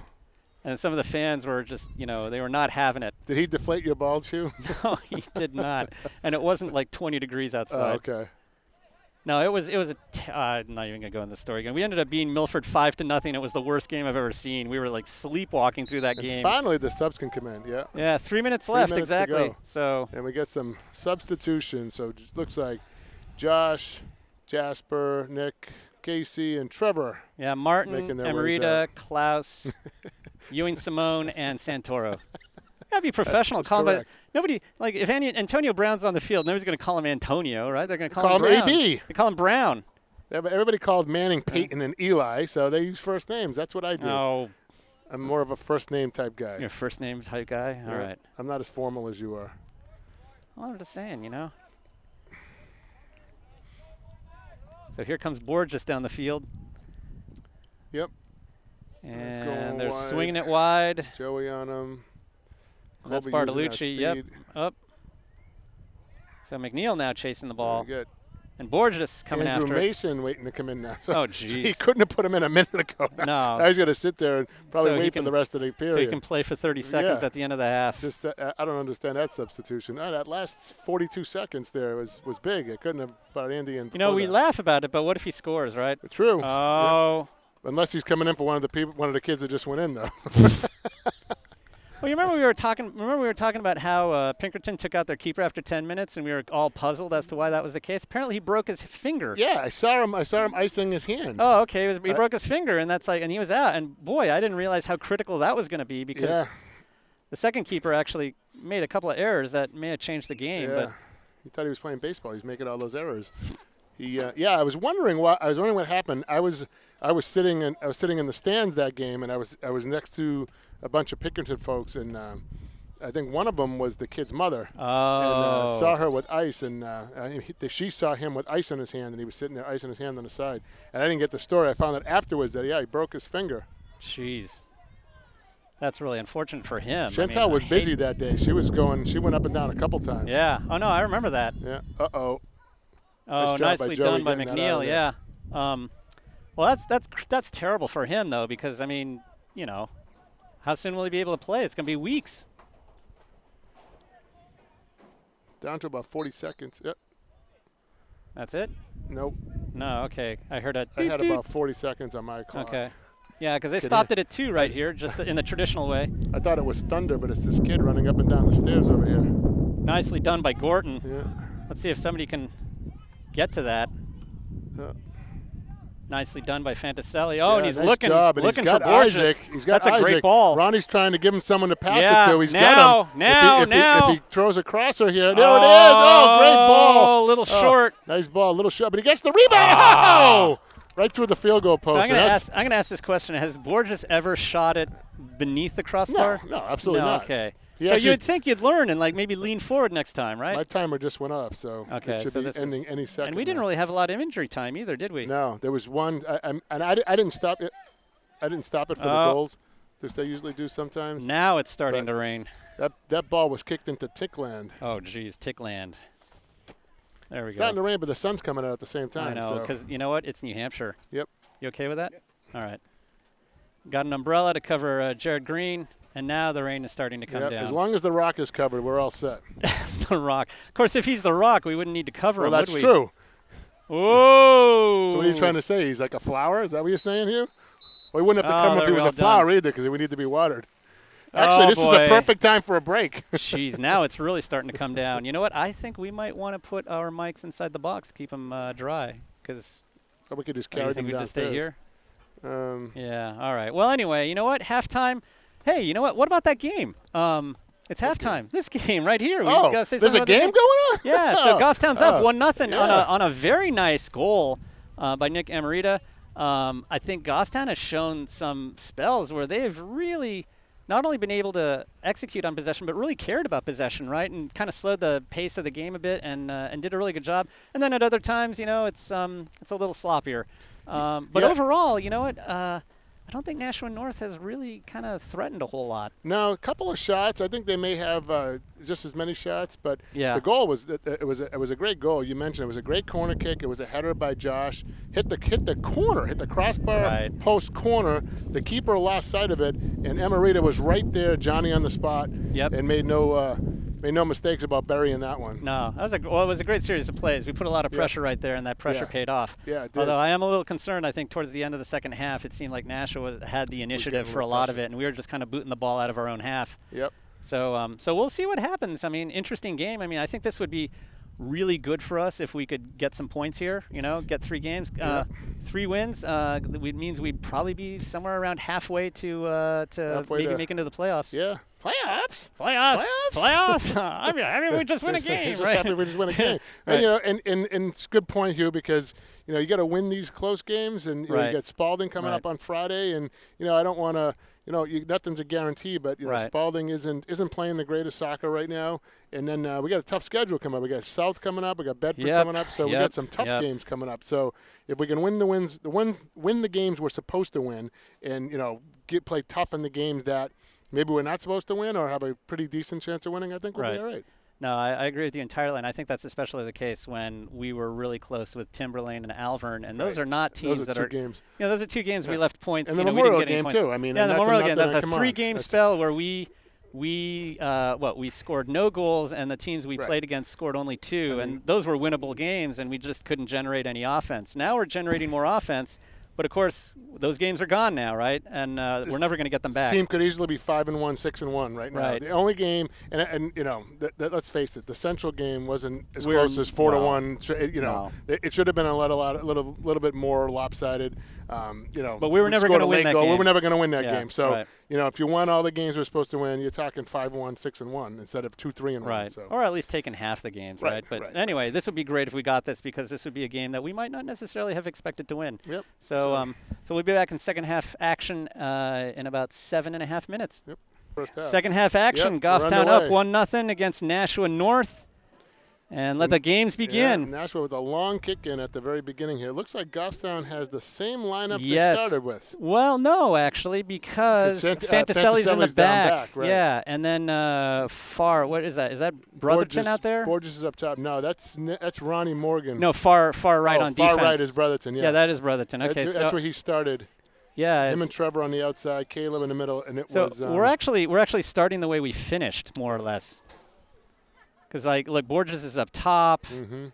And some of the fans were just, they were not having it. Did he deflate your ball shoe? No, he did not. And it wasn't like 20 degrees outside. Oh, okay. No, it was I'm not even going to go in the story again. We ended up beating Milford 5-0. It was the worst game I've ever seen. We were like sleepwalking through that game. Finally, the subs can come in, Yeah, 3 minutes left, 3 minutes exactly. to go. So. And we get some substitutions. So it looks like Josh, Jasper, Nick, Casey, and Trevor. Yeah, Martin, Emerita, Klaus, Ewing Simone, and Santoro. Gotta be professional. Nobody, like, if Antonio Brown's on the field, nobody's going to call him Antonio, right? They're going to call him Brown. AB. They call him Brown. Yeah, but everybody called Manning, Peyton, and Eli, so they use first names. That's what I do. Oh. I'm more of a first name type guy. You're a first name type guy? All right. I'm not as formal as you are. Well, I'm just saying, So here comes Borges down the field. Yep. And they're wide. swinging it wide. Joey on him. And that's Colby using that Bartolucci. Yep. speed. Up. So McNeil now chasing the ball. Very good. And Borges coming Andrew after it. Mason waiting to come in now. Oh, He jeez. couldn't have put him in a minute ago. No. Now he's going to sit there and probably So he wait can- for the rest of the period. So he can play for 30 seconds Yeah. at the end of the half. Just I don't understand that substitution. That last 42 seconds there was big. It couldn't have brought Andy in. You know, we before laugh about it, but what if he scores, right? that. True. Oh. Yeah. Unless he's coming in for one of the kids that just went in though. Well, you remember we were talking about how Pinkerton took out their keeper after 10 minutes, and we were all puzzled as to why that was the case. Apparently, he broke his finger. Yeah, I saw him icing his hand. Oh, okay. He broke his finger, and and he was out. And boy, I didn't realize how critical that was going to be because the second keeper actually made a couple of errors that may have changed the game. Yeah. But He thought he was playing baseball. He's making all those errors. I was wondering what happened. I was sitting in the stands that game, and I was next to a bunch of Pinkerton folks, and I think one of them was the kid's mother. Oh. And saw her with ice, and she saw him with ice on his hand, and he was sitting there icing his hand on the side. And I didn't get the story. I found out afterwards that he broke his finger. Jeez. That's really unfortunate for him. Chantal was busy that day. She went up and down a couple times. Yeah. Oh no, I remember that. Yeah. Uh-oh. Oh, Nice job by nicely Joey done by getting that out of McNeil. there. Yeah. Well, that's terrible for him though, because how soon will he be able to play? It's going to be weeks. Down to about 40 seconds. Yep. That's it? Nope. No. Okay. I heard a. I had about 40 seconds on my clock. Okay. Yeah, because they stopped it at 2 right here, just in the traditional way. I thought it was thunder, but it's this kid running up and down the stairs over here. Nicely done by Gorton. Yeah. Let's see if somebody can get to that. Nicely done by Fantaselli. Oh, and he's nice looking job. And looking he's got for Borges. Isaac. He's got That's a great Isaac. ball. Ronnie's trying to give him someone to pass Yeah, it to. He's now, got him. now. If he throws a crosser here. There it is. Oh, great ball. Oh, a little short. Nice ball. A little short. But he gets the rebound. Oh! Right through the field goal post. So I'm going to ask this question. Has Borges ever shot it beneath the crossbar? No, absolutely not. Okay. He So actually- you would think you'd learn and maybe lean forward next time, right? My timer just went off, so Okay, it should so be this ending is- any second. And we didn't now. really have a lot of injury time either, did we? No, there was one. I didn't stop it. I didn't stop it for the goals, which they usually do sometimes. Now it's starting to rain. That ball was kicked into Tickland. Oh, geez, Tickland. There we It's go. starting to rain, but the sun's coming out at the same time. I know, so. because you know what? It's New Hampshire. Yep. You okay with that? Yep. All right. Got an umbrella to cover Jared Green, and now the rain is starting to come Yep. down. As long as the rock is covered, we're all set. The Rock. Of course, if he's the Rock, we wouldn't need to cover Well, him, that's would we? true. Whoa! So what are you trying to say? He's like a flower? Is that what you're saying here? Well, he wouldn't have to come if they're he was well a flower done. either, because he would need to be watered. Actually, Oh, this is boy. a perfect time for a break. Jeez, now it's really starting to come down. You know what? I think we might want to put our mics inside the box, keep them dry, because Or we could just you carry think them we just stay downstairs. here? Yeah. All right. Well, anyway, you know what? Halftime. Hey, you know what? What about that game? It's halftime. This game right here. We gotta say there's something a about this game going on? Yeah. So Goffstown's up 1-0 yeah. on a very nice goal by Nick Amarita. I think Goffstown has shown some spells where they've really not only been able to execute on possession, but really cared about possession, right? And kind of slowed the pace of the game a bit and did a really good job. And then at other times, you know, it's a little sloppier. But overall, you know what? I don't think Nashua North has really kind of threatened a whole lot. No, a couple of shots. I think they may have just as many shots, but Yeah. the goal was it was a great goal. You mentioned it was a great corner kick. It was a header by Josh. Hit the corner, hit the crossbar Right. post corner. The keeper lost sight of it, and Emerita was right there, Johnny on the spot, Yep. and made no mistakes about burying that one. No, it was a great series of plays. We put a lot of pressure right there, and that pressure Yeah. paid off. Yeah, it did. Although I am a little concerned, I think towards the end of the second half, it seemed like Nashua had the initiative getting a for a little lot of pressure. it, and we were just kind of booting the ball out of our own half. Yep. So we'll see what happens. I mean, interesting game. I mean, I think this would be really good for us if we could get some points here. You know, get 3 games, 3 wins. Means we'd probably be somewhere around halfway to Halfway maybe to- making to the playoffs. Yeah, Playoffs. I'm happy we just win a game. He's just happy we just win a game. And, you know, and it's a good point, Hugh, because, you know, you got to win these close games, and you know, you got Spalding coming up on Friday, and, you know, I don't want to, you know, nothing's a guarantee, but, you know, Spalding isn't playing the greatest soccer right now. And then we got a tough schedule coming up. We got South coming up. We got Bedford coming up. So we got some tough games coming up. So if we can win the games we're supposed to win, and, you know, play tough in the games that maybe we're not supposed to win or have a pretty decent chance of winning, I think we'll be all right. No, I agree with you entirely, and I think that's especially the case when we were really close with Timberlane and Alvern, and those are not teams that are games. You know, those are 2 games we left points. And the you know, Memorial we didn't get game any points. too. I mean, the Memorial game. That's a 3-game spell where we scored no goals, and the teams we played against scored only 2, and those were winnable games, and we just couldn't generate any offense. Now we're generating more offense. But, of course, those games are gone now, right? And we're never going to get them back. The team could easily be 5-1, 6-1 right now. Right. The only game, and you know, let's face it, the Central game wasn't as close as 4-1. You know, it should have been a little bit more lopsided. You know, but we were never going to win that game. We were never going to win that game. So, you know, if you won all the games we're supposed to win, you're talking 5-1, 6-1 instead of 2-3-1. Right. So. Or at least taking half the games, right? But anyway, this would be great if we got this, because this would be a game that we might not necessarily have expected to win. Yep. So we'll be back in second half action in about 7.5 minutes. Yep. First half. Second half action. Goffstown up 1-0 against Nashua North. And let the games begin. Yeah, Nashua with a long kick in at the very beginning here. Looks like Goffstown has the same lineup they started with. Well, no, actually, because Fantaselli's in the back. Right. Yeah, and then what is that? Is that Brotherton out there? Borges is up top. No, that's Ronnie Morgan. No, far right on defense. Far right is Brotherton, Yeah, that is Brotherton. Okay, that's where he started. Yeah, him and Trevor on the outside, Caleb in the middle, and we're actually starting the way we finished, more or less. Because, look, Borges is up top.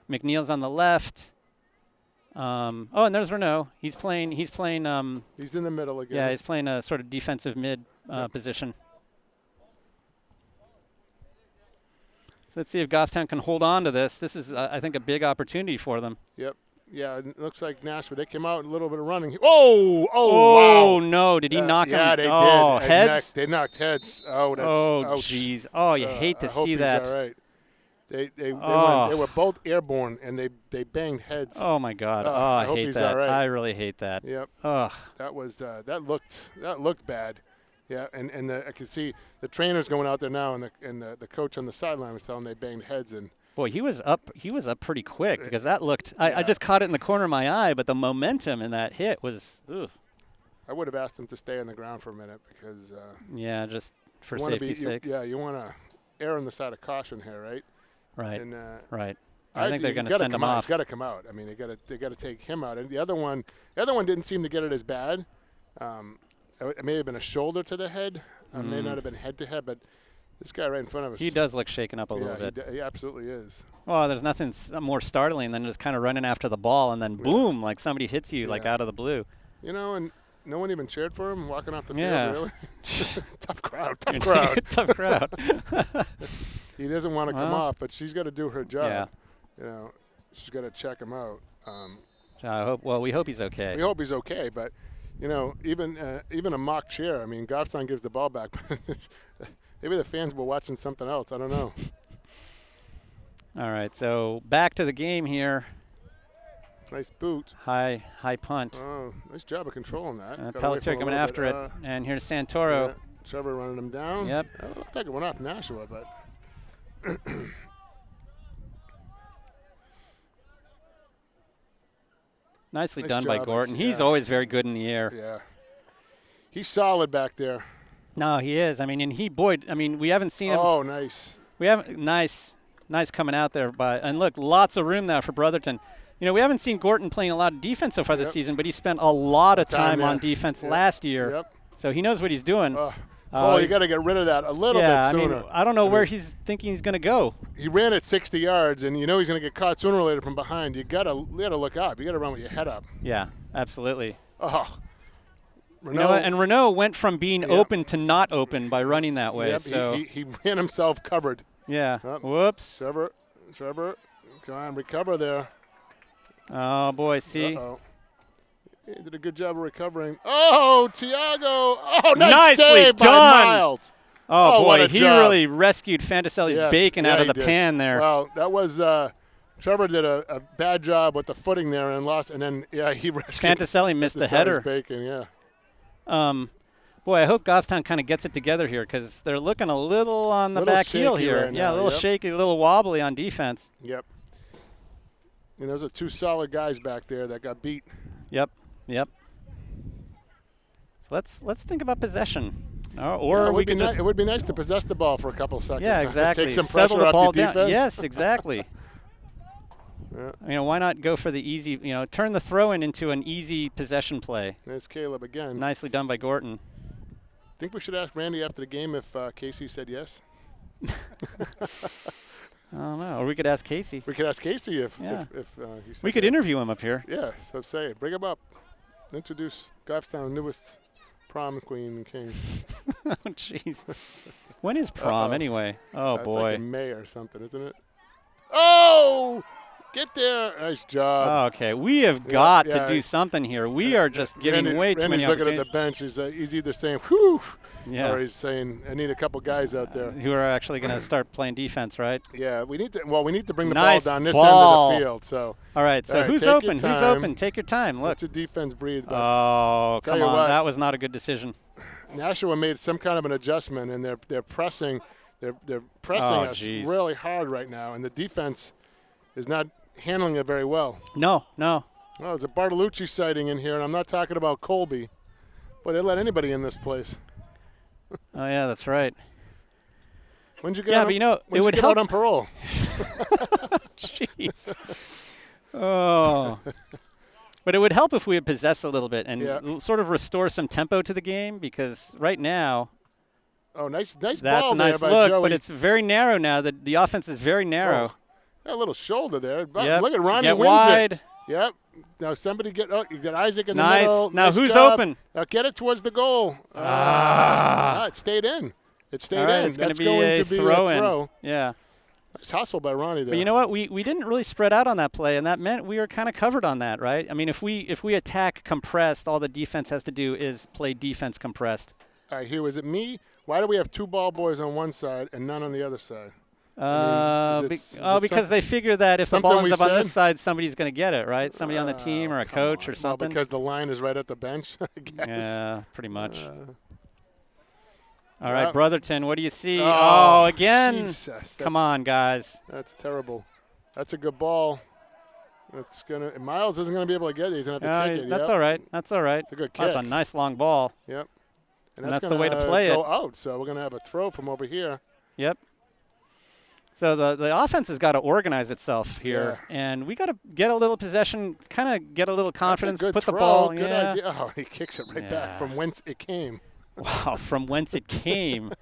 McNeil's on the left. And there's Renault. He's playing. He's in the middle again. Yeah, he's playing a sort of defensive mid position. So let's see if Goffstown can hold on to this. This is, I think, a big opportunity for them. Yep. Yeah, it looks like Nashua. They came out a little bit of running. Oh, wow. No. Did he knock him? Yeah, they did. Heads? They knocked heads. Oh, that's jeez. Oh, you hate to see that. All right. They were both airborne, and they banged heads. Oh my God! I hate that. Right. I really hate that. Yep. That was that looked bad. Yeah, and I could see the trainers going out there now, and the coach on the sideline was telling them they banged heads. And boy, he was up pretty quick, because that looked. I just caught it in the corner of my eye, but the momentum in that hit was. Ugh. I would have asked him to stay on the ground for a minute, because. Just for safety's sake. You want to err on the side of caution here, right? Right. And, right. I think they're going to send him off. He's got to come out. I mean, they got to take him out. And the other one didn't seem to get it as bad. It may have been a shoulder to the head. It may not have been head to head, but this guy right in front of us. He does look shaken up a little bit. He absolutely is. Well, there's nothing more startling than just kind of running after the ball and then boom, like somebody hits you like out of the blue. You know, and no one even cheered for him walking off the field. Really. Tough crowd. Tough crowd. He doesn't want to come off, but she's got to do her job. Yeah. You know, she's got to check him out. We hope he's okay. We hope he's okay, but you know, even a mock cheer. I mean, Goffstown gives the ball back. Maybe the fans were watching something else. I don't know. All right, so back to the game here. Nice boot. High punt. Oh, nice job of controlling that. Pelletier coming after it, and here's Santoro. Yeah, Trevor running him down. Yep. I think it went off Nashua, but. Nicely done by Gorton. He's always very good in the air. Yeah. He's solid back there. No, he is. I mean, we haven't seen him. Oh, nice. We haven't nice coming out there, and look, lots of room now for Brotherton. You know, we haven't seen Gorton playing a lot of defense so far this season, but he spent a lot of time on defense last year. Yep. So he knows what he's doing. You got to get rid of that a little bit sooner. I don't know where he's thinking he's going to go. He ran at 60 yards, and you know he's going to get caught sooner or later from behind. You got to look up. You got to run with your head up. Yeah, absolutely. Oh. Renault went from being open to not open by running that way. Yep, so he ran himself covered. Yeah. Whoops. Trevor, come on, recover there. Oh, boy, see? Uh-oh. He did a good job of recovering. Oh, Tiago. Oh, nice Nicely save done. by Miles. Oh, what boy, a he job. really rescued Fantaselli's bacon out of the pan there. Well, that was Trevor did a bad job with the footing there and lost, and then he rescued. Fantaselli missed the header. Bacon, yeah. Boy, I hope Goffstown kind of gets it together here because they're looking a little on the back heel here. Right yeah, now, a little shaky, a little wobbly on defense. Yep. And those are two solid guys back there that got beat. Yep. Let's think about possession. It would be nice to possess the ball for a couple seconds. Yeah, exactly. Take some Settle pressure the ball off your down. defense. Yes, exactly. Yeah. Why not go for the easy? Turn the throw-in into an easy possession play. There's Caleb again. Nicely done by Gorton. Think we should ask Randy after the game if Casey said yes. I don't know. Or we could ask Casey. We could ask Casey if he said we could yes. interview him up here. Yeah, so say it. Bring him up. Introduce Goffstown's newest prom queen and king. Oh, jeez. When is prom anyway? Oh, That's boy. like in May or something, isn't it? Oh! Get there. Nice job. Okay, we have got to do something here. We are just giving way too many Randy's looking at the bench. He's either saying, whew, or he's saying, I need a couple guys out there. Who are actually going to start playing defense, right? Yeah, we need to bring the Nice ball down this ball. end of the field. So. All right, so who's open? Who's open? Take your time. Look. Let your defense breathe. Oh, come on. That was not a good decision. Nashua made some kind of an adjustment, and they're pressing. They're pressing us really hard right now, and the defense is not handling it very well. No. Well, there's a Bartolucci sighting in here, and I'm not talking about Colby, but they let anybody in this place. Oh, yeah, that's right. When'd you get out on parole? Jeez. Oh. But it would help if we would possess a little bit and sort of restore some tempo to the game because right now. Oh, nice that's ball a nice there by look, Joey. but it's very narrow now. The offense is very narrow. Oh. A little shoulder there. Yep. Look at Ronnie Get wins wide. It. Yep. Now somebody you got Isaac in the nice. middle. Now nice who's job. open? Now get it towards the goal. It stayed in. It stayed All right, in. it's That's going to be a throw. In. Yeah. Nice hustle by Ronnie there. But you know what? We didn't really spread out on that play, and that meant we were kind of covered on that, right? I mean, if we attack compressed, all the defense has to do is play defense compressed. All right, here, is it me? Why do we have two ball boys on one side and none on the other side? Because they figure that if the ball ends up on this side, somebody's going to get it, right? Somebody on the team or a coach or something. Well, because the line is right at the bench, I guess. Yeah, pretty much. All right, Brotherton, what do you see? Oh, again. Jesus, come on, guys. That's terrible. That's a good ball. Miles isn't going to be able to get it. He's going to have to kick it. That's all right. That's all right. It's a good kick. That's a nice long ball. Yep. And that's the way to play it. Go out, so we're going to have a throw from over here. Yep. So the offense has got to organize itself here, and we got to get a little possession, kind of get a little confidence, put the ball. Good idea. Oh, he kicks it right back from whence it came. Wow, from whence it came.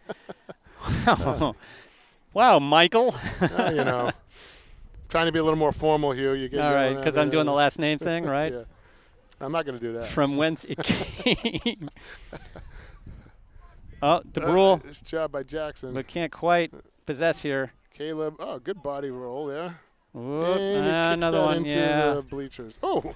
Wow, Michael. Trying to be a little more formal here. You get all right, because I'm doing the last name thing, right? Yeah. I'm not going to do that. From whence it came. Oh, DeBrule. Nice job by Jackson. But can't quite possess here. Caleb, good body roll there. Whoop, and he kicks another that one, into the bleachers. Oh.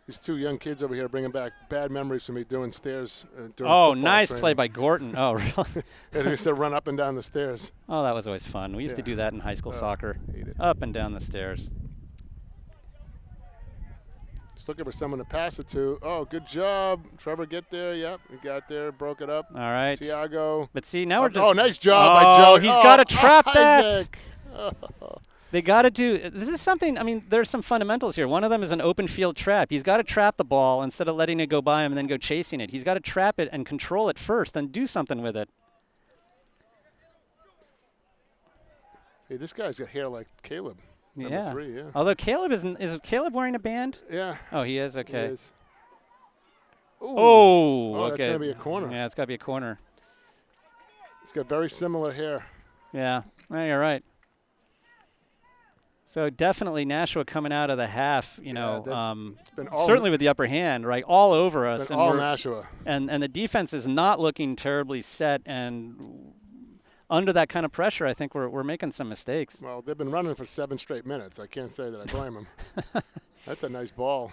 These two young kids over here bringing back bad memories for me doing stairs during nice training. play by Gorton. Oh, really? They used to run up and down the stairs. Oh, that was always fun. We used to do that in high school soccer. Hate it. Up and down the stairs. Just looking for someone to pass it to. Oh, good job. Trevor, get there. Yep, he got there, broke it up. All right. Tiago. But see, now we're just. Oh, nice job by Joe. Oh, he's got to trap that. Isaac. They got to do – this is something – I mean, there's some fundamentals here. One of them is an open field trap. He's got to trap the ball instead of letting it go by him and then go chasing it. He's got to trap it and control it first and do something with it. Hey, this guy's got hair like Caleb. Yeah. 3, yeah. Although Caleb is Caleb wearing a band? Yeah. Oh, he is? Okay. He is. Okay. That's going to be a corner. Yeah, it's got to be a corner. He's got very similar hair. Yeah. Well, you're right. So definitely Nashua coming out of the half, certainly with the upper hand, right, all over us. And all Nashua. And the defense is not looking terribly set, and under that kind of pressure, I think we're making some mistakes. Well, they've been running for 7 straight minutes. I can't say that I blame them. That's a nice ball.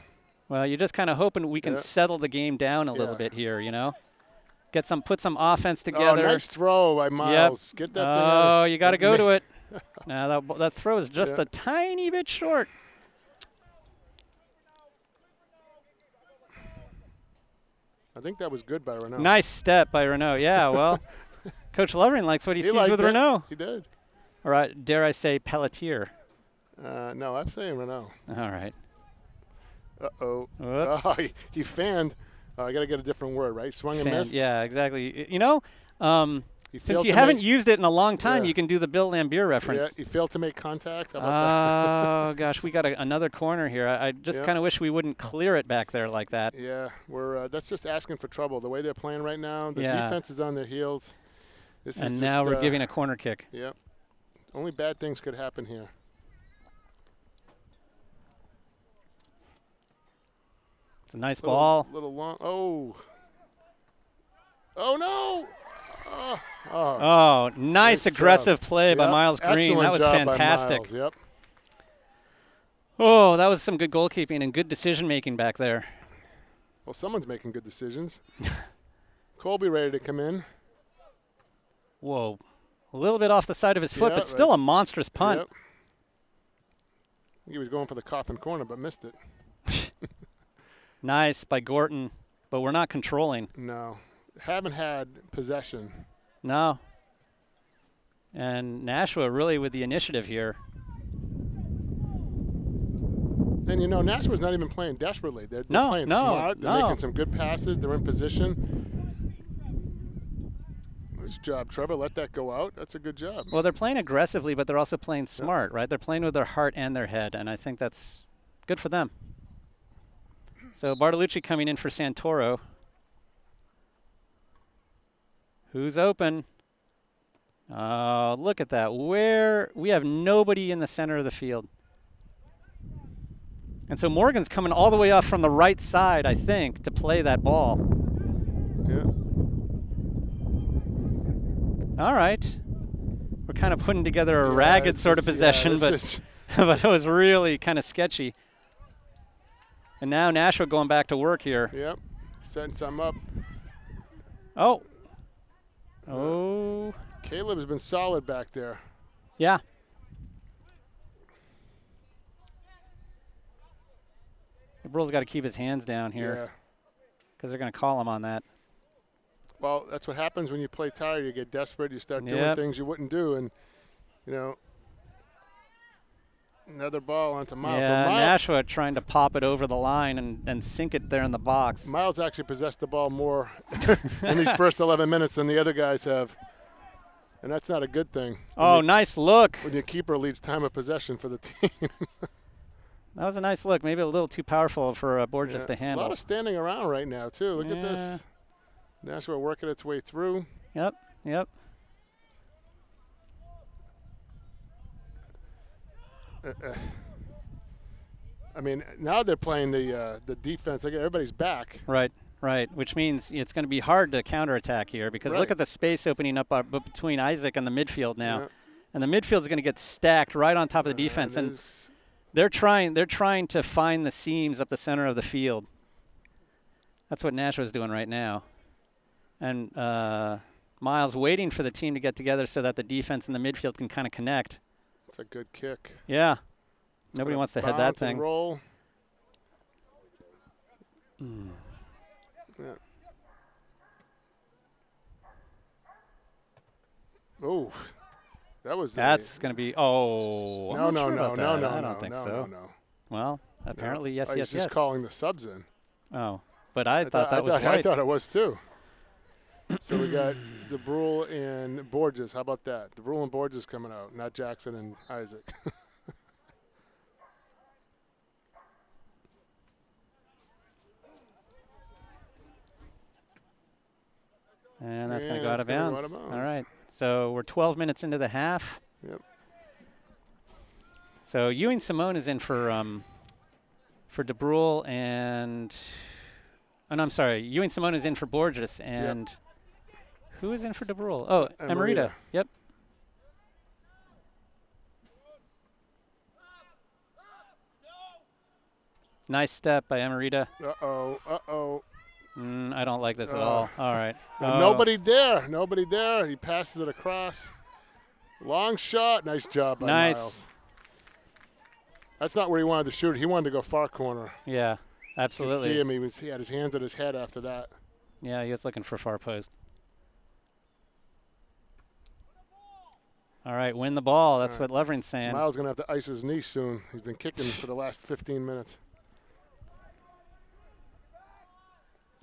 Well, you're just kind of hoping we can settle the game down a little bit here, you know? Put some offense together. Oh, nice throw by Miles. Yep. Get that thing out. Oh, you got to go to it. Now that throw is just a tiny bit short. I think that was good by Renault. Nice step by Renault. Yeah, well, Coach Lovering likes what he sees with Renault. He did. Or dare I say Pelletier? No, I'm saying Renault. All right. Uh-oh. Whoops. Oh, he fanned. I got to get a different word, right? Swung and missed? Yeah, exactly. You know, since you to haven't used it in a long time, Yeah. you can do the Bill Lambier reference. Yeah, he failed to make contact. How about Oh, gosh, we got another corner here. I just kind of wish we wouldn't clear it back there like that. Yeah, that's just asking for trouble. The way they're playing right now, the defense is on their heels. And now we're giving a corner kick. Yep. Only bad things could happen here. It's a nice ball. Little long. Oh. Oh, no. Oh, nice aggressive play by Miles Green. Excellent that was job fantastic. By Miles. Yep. Oh, that was some good goalkeeping and good decision-making back there. Well, someone's making good decisions. Colby ready to come in. Whoa. A little bit off the side of his foot, but still a monstrous punt. Yep. He was going for the coffin corner, but missed it. Nice by Gorton, but we're not controlling. No. Haven't had possession. No. And Nashua really with the initiative here. And, you know, Nashua's not even playing desperately. They're playing smart. They're making some good passes. They're in position. Nice job, Trevor. Let that go out. That's a good job. Well, they're playing aggressively, but they're also playing smart, right? They're playing with their heart and their head, and I think that's good for them. So Bartolucci coming in for Santoro. Who's open? Look at that. We have nobody in the center of the field. And so Morgan's coming all the way off from the right side, I think, to play that ball. Yeah. All right. We're kind of putting together a ragged sort of possession, but but it was really kind of sketchy. And now Nashua going back to work here. Yep. Setting some up. Oh. Oh. Caleb's been solid back there. Yeah. Brill's got to keep his hands down here because they're going to call him on that. Well, that's what happens when you play tired. You get desperate. You start doing things you wouldn't do. And, you know, another ball onto Miles. Yeah, so Nashua trying to pop it over the line and sink it there in the box. Miles actually possessed the ball more in these first 11 minutes than the other guys have. And that's not a good thing. Oh, nice look. When your keeper leads time of possession for the team. That was a nice look. Maybe a little too powerful for Borges to handle. A lot of standing around right now, too. Look at this. Nashua working its way through. Yep. I mean, now they're playing the defense. Everybody's back. Right. Which means it's going to be hard to counterattack here because look at the space opening up between Isaac and the midfield now. Yeah. And the midfield is going to get stacked right on top of the defense. And they're trying to find the seams up the center of the field. That's what Nashua's doing right now. And Miles waiting for the team to get together so that the defense and the midfield can kind of connect. It's a good kick. Yeah. Nobody wants to head that thing. Roll. Yeah. Oh, that's going to be. Oh, no. I don't think so. No. Well, apparently, yes. He's just calling the subs in. Oh, but I thought that was right. I thought it was too. So we got DeBrule and Borges. How about that? DeBrule and Borges coming out, not Jackson and Isaac. And that's going to go out of bounds. All right. So we're 12 minutes into the half. Yep. So Ewing Simone is in for DeBrule and I'm sorry. Ewing Simone is in for Borges and who is in for DeBrule? Oh, Emerita. Yep. Nice step by Emerita. Uh-oh, uh-oh. I don't like this at all. All right. Nobody there. Nobody there. He passes it across. Long shot. Nice job by Miles. That's not where he wanted to shoot. He wanted to go far corner. Yeah, absolutely. You can see him. He had his hands at his head after that. Yeah, he was looking for far post. All right, win the ball. That's what Lovering's saying. Miles going to have to ice his knee soon. He's been kicking for the last 15 minutes.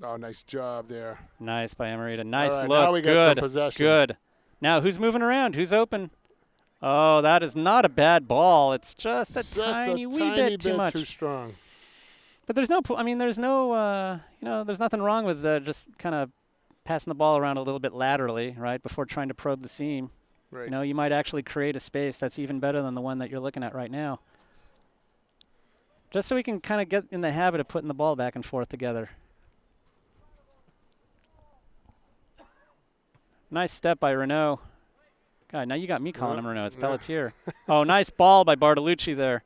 Oh, nice job there. Nice by Emerita. Nice right, look. now we got some possession. Good. Now who's moving around? Who's open? Oh, that is not a bad ball. It's just a tiny bit too much. Too strong. But there's no. There's no. There's nothing wrong with just kind of passing the ball around a little bit laterally, right, before trying to probe the seam. Right. You might actually create a space that's even better than the one that you're looking at right now. Just so we can kind of get in the habit of putting the ball back and forth together. Nice step by Renault. God, now you got me calling him Renault. It's Pelletier. Oh, nice ball by Bartolucci there.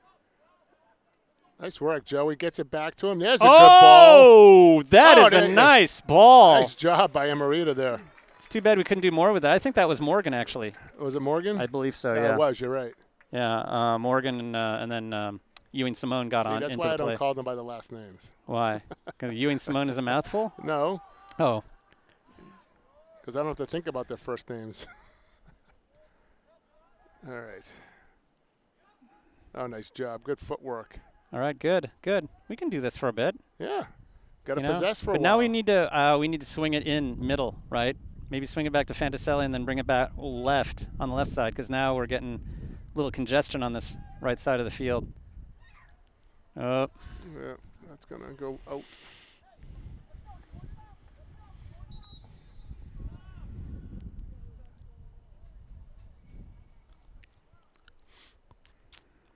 Nice work, Joey. Gets it back to him. There's a good ball. Oh, that is a nice ball. Nice job by Emerita there. It's too bad we couldn't do more with that. I think that was Morgan, actually. Was it Morgan? I believe so, yeah. It was. You're right. Yeah, Morgan and then Ewing Simone got into the play. That's why I don't call them by the last names. Why? Because Ewing Simone is a mouthful? No. Oh. Because I don't have to think about their first names. All right. Oh, nice job. Good footwork. All right, good. We can do this for a bit. Yeah. Got to possess for a while. But now we need to swing it in middle, right? Maybe swing it back to Fantaselli and then bring it back left on the left side, because now we're getting a little congestion on this right side of the field. Oh. Yeah, that's going to go out.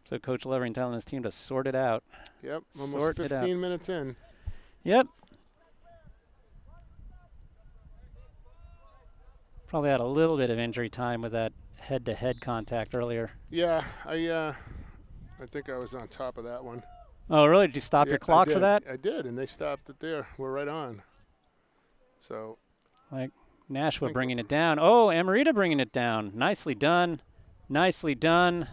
So Coach Levering telling his team to sort it out. Yep, almost 15 minutes in. Yep. Probably had a little bit of injury time with that head-to-head contact earlier. Yeah, I think I was on top of that one. Oh, really? Did you stop your clock for that? I did, and they stopped it there. We're right on. So. Like Nashua bringing it down. Oh, Emerita bringing it down. Nicely done. Nicely done.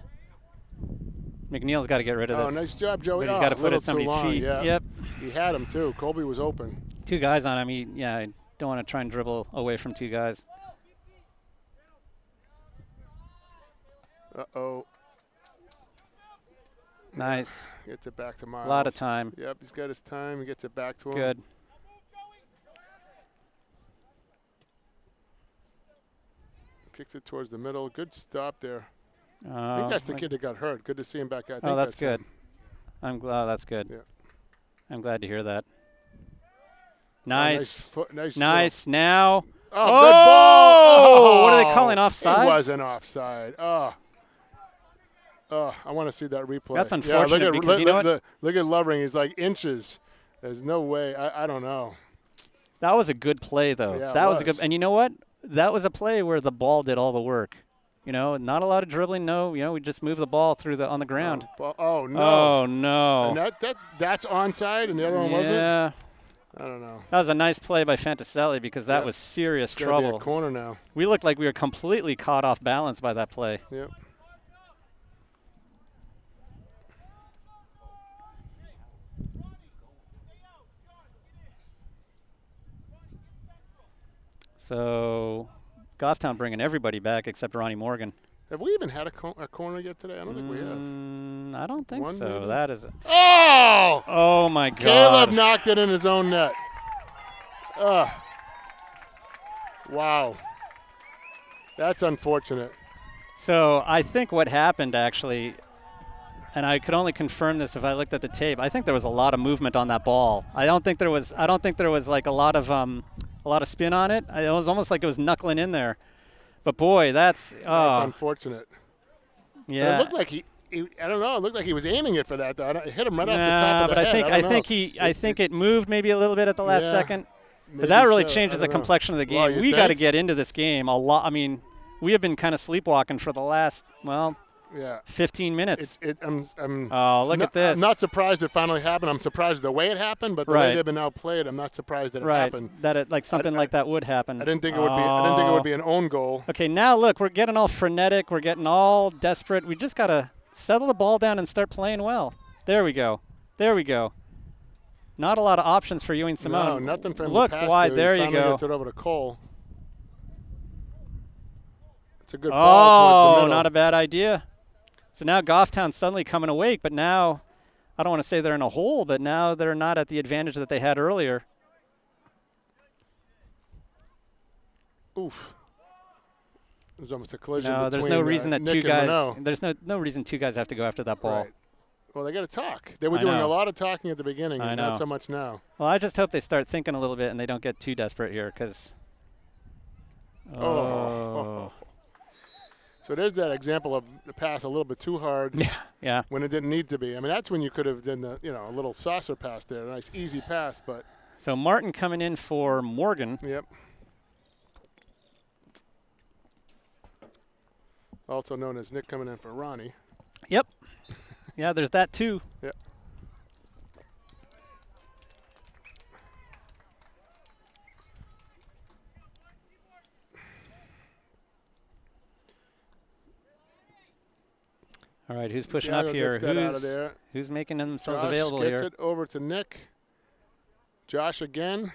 McNeil's got to get rid of this. Oh, nice job, Joey. But he's got to put it at somebody's feet. Yeah. Yep. He had him, too. Colby was open. Two guys on him. I don't want to try and dribble away from two guys. Uh-oh. Nice. Gets it back to Miles. A lot of time. Yep, he's got his time. He gets it back to him. Good. Kicks it towards the middle. Good stop there. I think that's the kid that got hurt. Good to see him back. Oh, that's good. That's good. Yeah. I'm glad to hear that. Nice. Nice. Now. Oh, good ball. Oh, what are they calling, offside? It wasn't offside. Oh, I want to see that replay. That's unfortunate because you know what? Look at Lovering. He's like inches. There's no way. I don't know. That was a good play, though. Yeah, that was a good. And you know what? That was a play where the ball did all the work. Not a lot of dribbling. No, we just moved the ball through on the ground. Oh no! Oh no! And that's onside, and the other one wasn't. Yeah. I don't know. That was a nice play by Fantaselli because that was serious trouble. Be a corner now. We looked like we were completely caught off balance by that play. Yep. So, Goffstown bringing everybody back except Ronnie Morgan. Have we even had a corner yet today? I don't think we have. I don't think One so. maybe? That is. Oh my God! Caleb knocked it in his own net. Wow. That's unfortunate. So I think what happened actually, and I could only confirm this if I looked at the tape. I think there was a lot of movement on that ball. I don't think there was like a lot of spin on it. It was almost like it was knuckling in there. But boy, that's unfortunate. Yeah. But it looked like he I don't know. It looked like he was aiming it for that. Though. It hit him right off the top of the head. I think it moved maybe a little bit at the last second. Maybe but that really changes the complexion of the game. Well, we got to get into this game a lot. I mean, we have been kind of sleepwalking for the last Yeah. 15 minutes. Oh, look at this. I'm not surprised it finally happened. I'm surprised the way it happened, but the way they've been outplayed, I'm not surprised that it happened. That something like that would happen. I didn't think it would be. I didn't think it would be an own goal. Okay, now look, we're getting all frenetic. We're getting all desperate. We just gotta settle the ball down and start playing well. There we go. There we go. Not a lot of options for Ewing Simone. No, nothing for him Look to pass wide. to. There he you finally go. Gets it over to Cole. It's a good ball towards the middle. Not a bad idea. So now Goffstown's suddenly coming awake, but now I don't want to say they're in a hole, but now they're not at the advantage that they had earlier. Oof. There's almost a collision No, between there's no reason that Nick two and guys. Renault. There's no reason two guys have to go after that ball. Right. Well, they got to talk. They were doing a lot of talking at the beginning, and not so much now. Well, I just hope they start thinking a little bit and they don't get too desperate here, because. Oh. So there's that example of the pass a little bit too hard. Yeah. When it didn't need to be. I mean, that's when you could have done a little saucer pass there, a nice easy pass, but. So Martin coming in for Morgan. Yep. Also known as Nick coming in for Ronnie. Yep. Yeah, there's that too. Yep. All right, who's pushing up here? Who's making themselves available here? Josh gets it over to Nick. Josh again,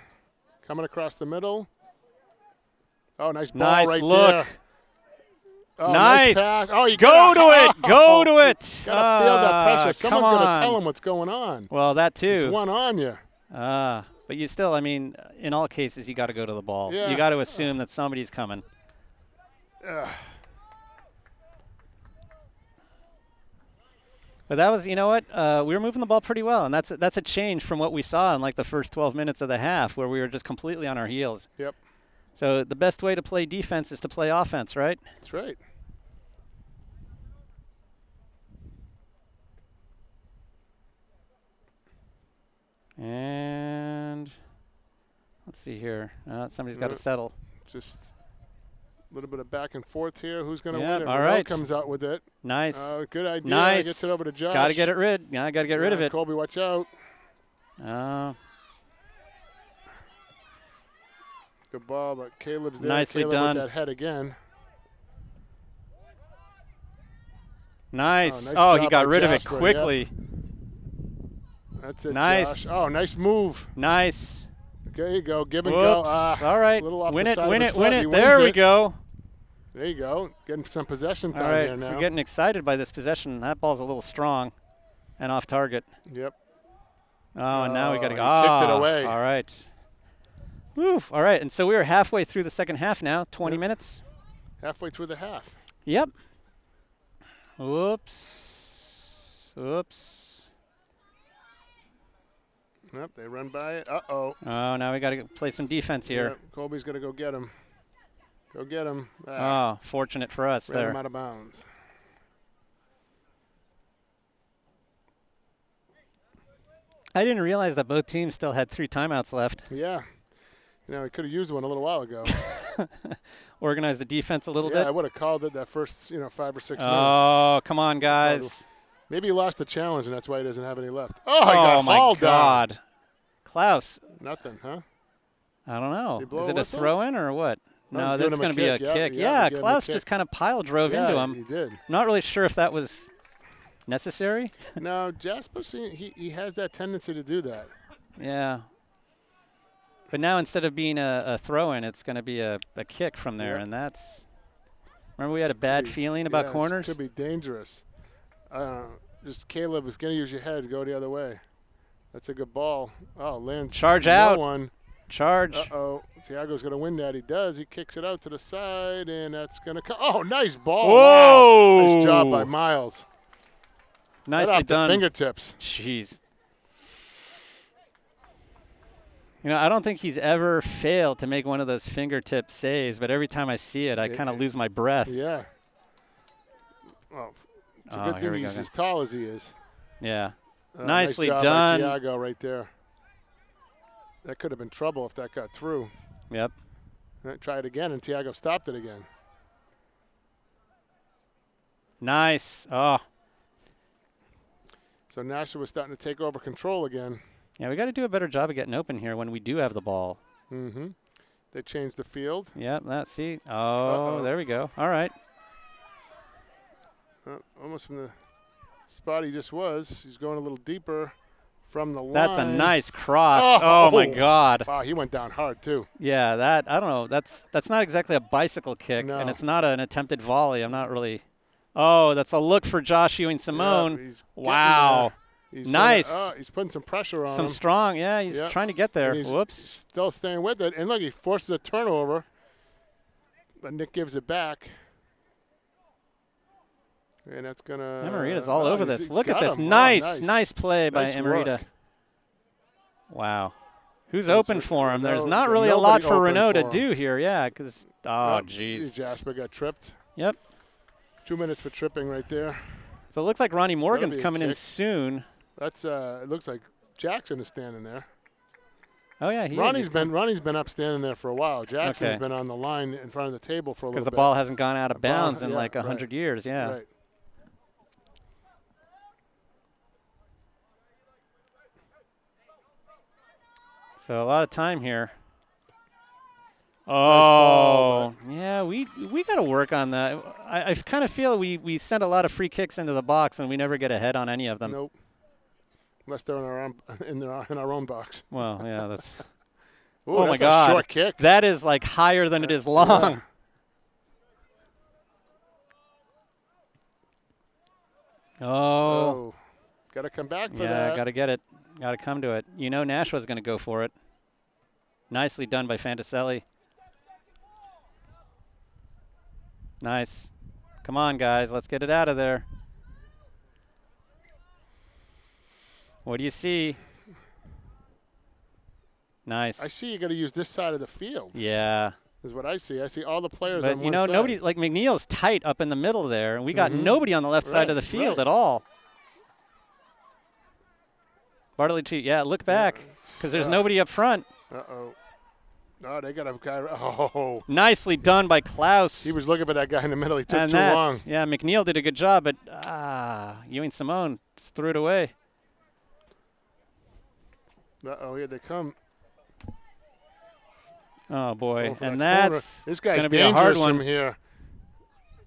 coming across the middle. Oh, nice ball right there. Oh, nice. Pass. Oh, you go to it. Go to it. Gotta feel that pressure. Someone's gonna tell him what's going on. Well, that too. There's one on you. But you still, I mean, in all cases, you got to go to the ball. Yeah. You got to assume that somebody's coming. But that was, you know what? We were moving the ball pretty well, and that's a change from what we saw in like the first 12 minutes of the half, where we were just completely on our heels. Yep. So the best way to play defense is to play offense, right? That's right. And let's see here. Somebody's got to settle. Just a little bit of back and forth here. Who's going to win it? All right. comes out with it. Nice. Good idea. Nice. Gets it over to Josh. Got to get it rid. Yeah, got to get rid of it. Colby, watch out. Good ball, but Caleb's there. Nicely Caleb done. With that head again. Nice. Nice He got rid Jasper, of it quickly. Yep. That's it, nice. Josh. Oh, nice move. Nice. There you go. Give and Whoops. go. All right. Win it. Win it. There we go. There you go. Getting some possession time here now. We're getting excited by this possession. That ball's a little strong and off target. Yep. Oh, and now we got to go. Kicked it away. All right. Woof. All right. And so we are halfway through the second half now. 20 minutes. Halfway through the half. Yep. Oops. Yep, they run by it. Uh-oh. Oh, now we got to play some defense here. Yep, Colby's going to go get him. Go get him. Oh, fortunate for us ran there. him out of bounds. I didn't realize that both teams still had 3 timeouts left. Yeah. We could have used one a little while ago. Organize the defense a little bit. Yeah, I would have called it that first, 5 or 6 minutes. Oh, come on, guys. Maybe he lost the challenge, and that's why he doesn't have any left. Oh, he got hauled down. God. Klaus. Nothing, huh? I don't know. Is it a whistle? throw-in or what? No, that's that's going to be a kick. Yeah, Klaus just kind of pile drove into him. He did. Not really sure if that was necessary. No, Jasper, he has that tendency to do that. Yeah. But now instead of being a throw-in, it's going to be a kick from there, and that's – remember we had a bad feeling about corners? It could be dangerous. Just Caleb, if you're going to use your head, go the other way. That's a good ball. Oh, lands. Charge out. One. Charge. Uh-oh. Thiago's going to win that. He does. He kicks it out to the side, and that's going to come. Oh, nice ball. Whoa. Wow. Nice job by Miles. Nicely right off done. The fingertips. Jeez. I don't think he's ever failed to make one of those fingertip saves, but every time I see it, I kind of lose my breath. Yeah. Well, it's a good thing he's as tall as he is. Yeah. Nicely nice job done. By Thiago right there. That could have been trouble if that got through. Yep. Try it again, and Thiago stopped it again. Nice. Oh. So Nashua was starting to take over control again. Yeah, we got to do a better job of getting open here when we do have the ball. Mm-hmm. They changed the field. Yep, let's see. Oh, there we go. All right. Almost from the spot he just was. He's going a little deeper from the line. That's a nice cross. Oh my God. Wow, he went down hard too. Yeah, that, I don't know. That's not exactly a bicycle kick, and it's not an attempted volley. I'm not really. Oh, that's a look for Josh Ewing-Simone. Yeah, wow. Nice. He's putting some pressure on him. Some strong. Yeah, he's trying to get there. Whoops. Still staying with it. And look, he forces a turnover. But Nick gives it back. And that's going to. Emerita's all over this. Look at this. Nice play by Emerita. Wow. Who's open for him? There's not really a lot for Renault to do here. Yeah, because, oh, jeez. Jasper got tripped. Yep. 2 minutes for tripping right there. So it looks like Ronnie Morgan's coming in soon. That's it looks like Jackson is standing there. Oh yeah, Ronnie's been up standing there for a while. Jackson's been on the line in front of the table for a little bit. Because the ball hasn't gone out of bounds in like 100 years. Yeah. Right. So a lot of time here. Oh, nice ball, yeah, we got to work on that. I kind of feel we send a lot of free kicks into the box and we never get ahead on any of them. Nope. Unless they're in our own box. Well, yeah, that's. Ooh, oh that's my God, a short kick. That is like higher than it is long. Yeah. Oh. Got to come back for that. Yeah, got to get it. Got to come to it. You know Nashua's going to go for it. Nicely done by Fantaselli. Nice. Come on, guys. Let's get it out of there. What do you see? Nice. I see you got to use this side of the field. Yeah. Is what I see. I see all the players but on one you know, side. nobody, like McNeil's tight up in the middle there, and we got nobody on the left side of the field at all. Bartolucci, yeah, look back, because there's nobody up front. Uh-oh. Oh, they got a guy. Oh. Nicely done by Klaus. He was looking for that guy in the middle. He took too long. Yeah, McNeil did a good job, but Ewing-Simone just threw it away. Uh-oh, here they come. Oh, boy. And that's going to be a hard one. From here.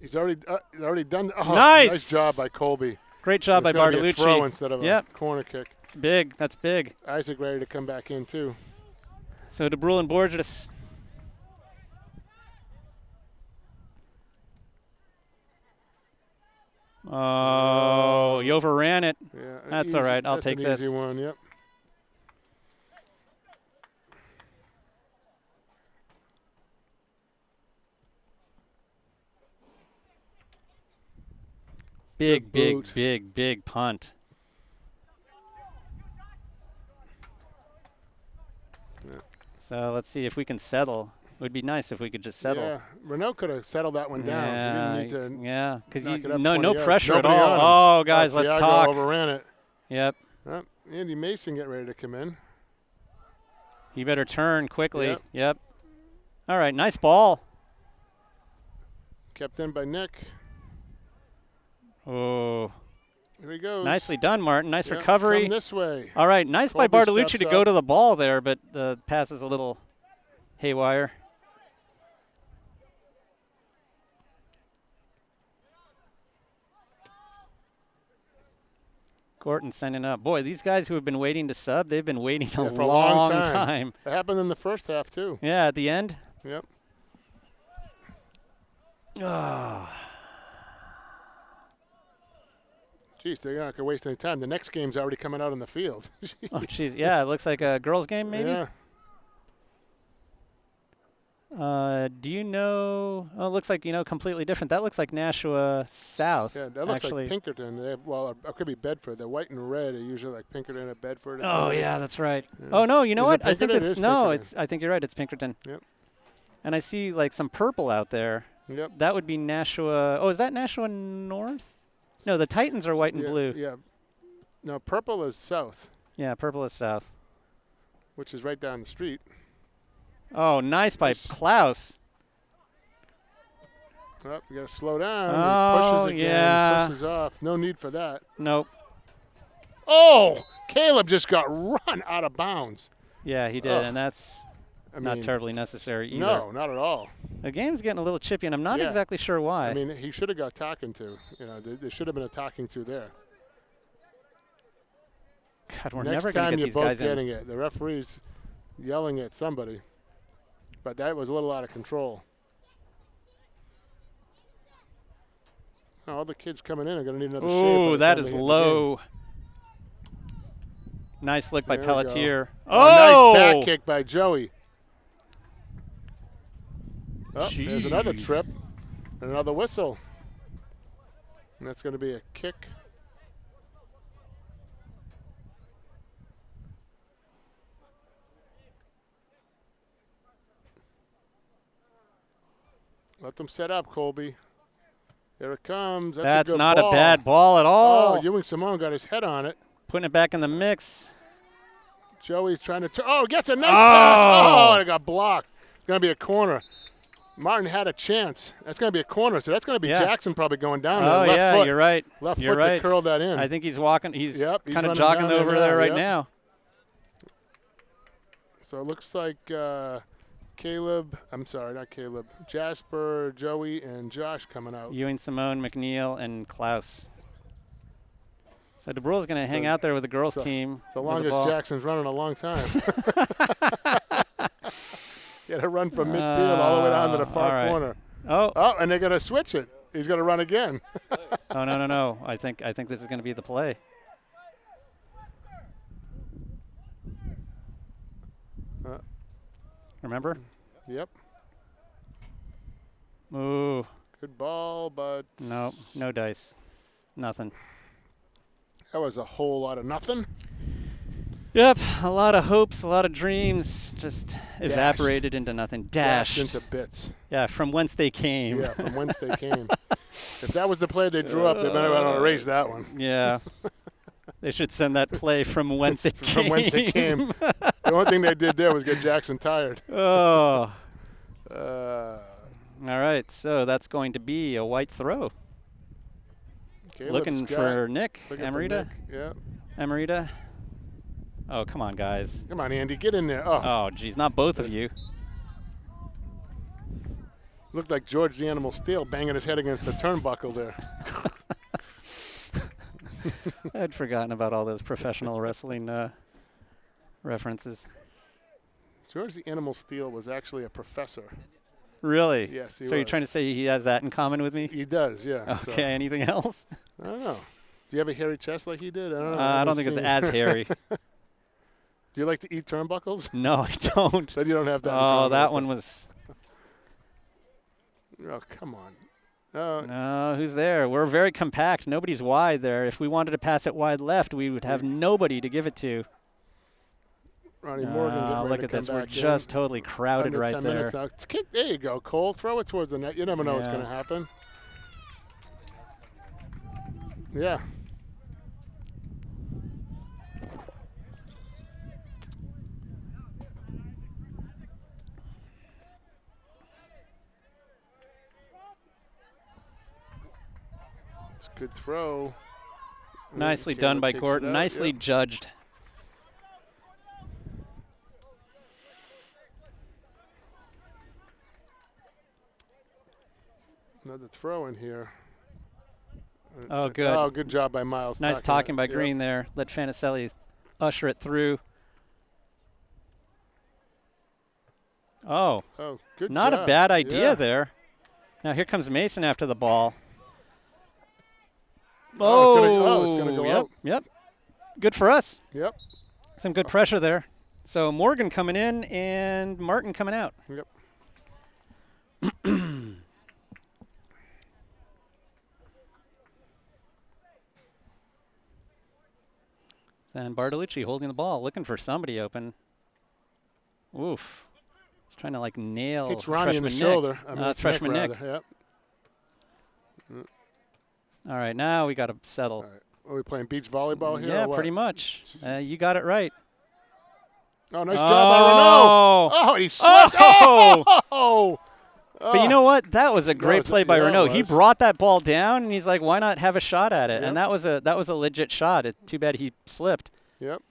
He's already done. Oh, nice. Nice job by Colby. Great job by Bartolucci. Be a throw instead of a corner kick. It's big. That's big. Isaac ready to come back in, too. So De Bruyne and Borges. Oh, you overran it. Yeah, that's all right. I'll take this. That's an easy one, yep. Big punt. Yeah. So let's see if we can settle. It would be nice if we could just settle. Yeah, Renault could have settled that one down. Yeah, because no pressure at all. Oh, guys, let's talk. Overran it. Yep. Andy Mason getting ready to come in. He better turn quickly. Yep. All right, nice ball. Kept in by Nick. Oh. Here he goes. Nicely done, Martin. Nice recovery. Come this way. All right, nice by Bartolucci to go to the ball there, but the pass is a little haywire. Gorton sending up. Boy, these guys who have been waiting to sub, they've been waiting for a long time. It happened in the first half, too. Yeah, at the end? Yep. Oh. Jeez, they're not going to waste any time. The next game's already coming out in the field. Oh, jeez. Yeah, it looks like a girls' game, maybe? Yeah. Do you know? Oh, it looks like, completely different. That looks like Nashua South. Yeah, that looks like Pinkerton. It could be Bedford. They're white and red. They're usually like Pinkerton at Bedford. Oh, yeah, that's right. Yeah. Oh, no, you know what? I think I think you're right. It's Pinkerton. Yep. And I see like some purple out there. Yep. That would be Nashua. Oh, is that Nashua North? No, the Titans are white and blue. Yeah. No, purple is south. Yeah, purple is south. Which is right down the street. Oh, nice by Klaus. Oh, you got to slow down. He pushes again. Yeah. Pushes off. No need for that. Nope. Oh, Caleb just got run out of bounds. Yeah, he did, and that's not terribly necessary either. No, not at all. The game's getting a little chippy, and I'm not exactly sure why. I mean, he should have got talking to. You know, there should have been a talking to there. God, we're never going to get these guys in. Next time you're both getting it. The referee's yelling at somebody. But that was a little out of control. All the kids coming in are going to need another shave. Oh, that is low. Nice look by Pelletier. Oh, nice back kick by Joey. Oh, there's another trip and another whistle. And that's going to be a kick. Let them set up, Colby. There it comes. That's a good not ball. A bad ball at all. Oh, Ewing Simone got his head on it. Putting it back in the mix. Joey's trying to he gets a nice pass. Oh, and it got blocked. It's going to be a corner. Martin had a chance. That's going to be a corner, so that's going to be Jackson probably going down there. Left foot. You're right. Left foot to curl that in. I think he's walking. He's kind of running jogging over there right now. So it looks like Caleb, I'm sorry, not Caleb, Jasper, Joey, and Josh coming out. Ewing, Simone, McNeil, and Klaus. So DeBrule's going to hang out there with the girls' team. So long as Jackson's running a long time. Got to run from midfield all the way down to the far corner. Oh, and they're going to switch it. He's going to run again. Oh, no. I think this is going to be the play. Remember? Yep. Ooh. Good ball, but no dice. Nothing. That was a whole lot of nothing. Yep, a lot of hopes, a lot of dreams just evaporated into nothing. Dashed into bits. Yeah, from whence they came. Yeah, from whence they came. If that was the play they drew up, they better not erase that one. Yeah. They should send that play from whence it came. From whence it came. The only thing they did there was get Jackson tired. Oh. All right, so that's going to be a white throw. Looking for Nick. Amarita. Yeah. Amarita. Oh, come on, guys. Come on, Andy. Get in there. Oh, geez. Not both of you. Looked like George the Animal Steel banging his head against the turnbuckle there. I had forgotten about all those professional wrestling references. George the Animal Steel was actually a professor. Really? Yes, he was. So you're trying to say he has that in common with me? He does, yeah. Okay, so. Anything else? I don't know. Do you have a hairy chest like he did? I don't know. I don't think it's as hairy. Do you like to eat turnbuckles? No, I don't. Then you don't have that. Oh, that one was. Oh, come on. No, who's there? We're very compact. Nobody's wide there. If we wanted to pass it wide left, we would have nobody to give it to. Ronnie Morgan, look at this. We're just totally crowded right there. 10 minutes now. Kick, there you go, Cole. Throw it towards the net. You never know what's going to happen. Yeah. It's a good throw. Nicely done by Gordon. Nicely judged. Another throw in here. Oh, good. Oh, good job by Miles. Nice talking by Green there. Let Fanicelli usher it through. Oh, good not job. A bad idea there. Now here comes Mason after the ball. It's going to go out. Yep. Good for us. Yep. Some good pressure there. So Morgan coming in and Martin coming out. Yep. And Bartolucci holding the ball, looking for somebody open. Oof. He's trying to, like, nail It's Ronnie in the Nick. shoulder. It's freshman Nick. Yep. All right, now we got to settle. All right. Are we playing beach volleyball here? Yeah, pretty much. You got it right. Oh, nice job by Renault. Oh, he slipped. But you know what? That was a great play by Renault. He was. brought that ball down, and he's like, "Why not have a shot at it?" Yep. And that was a legit shot. It's too bad he slipped. Yep.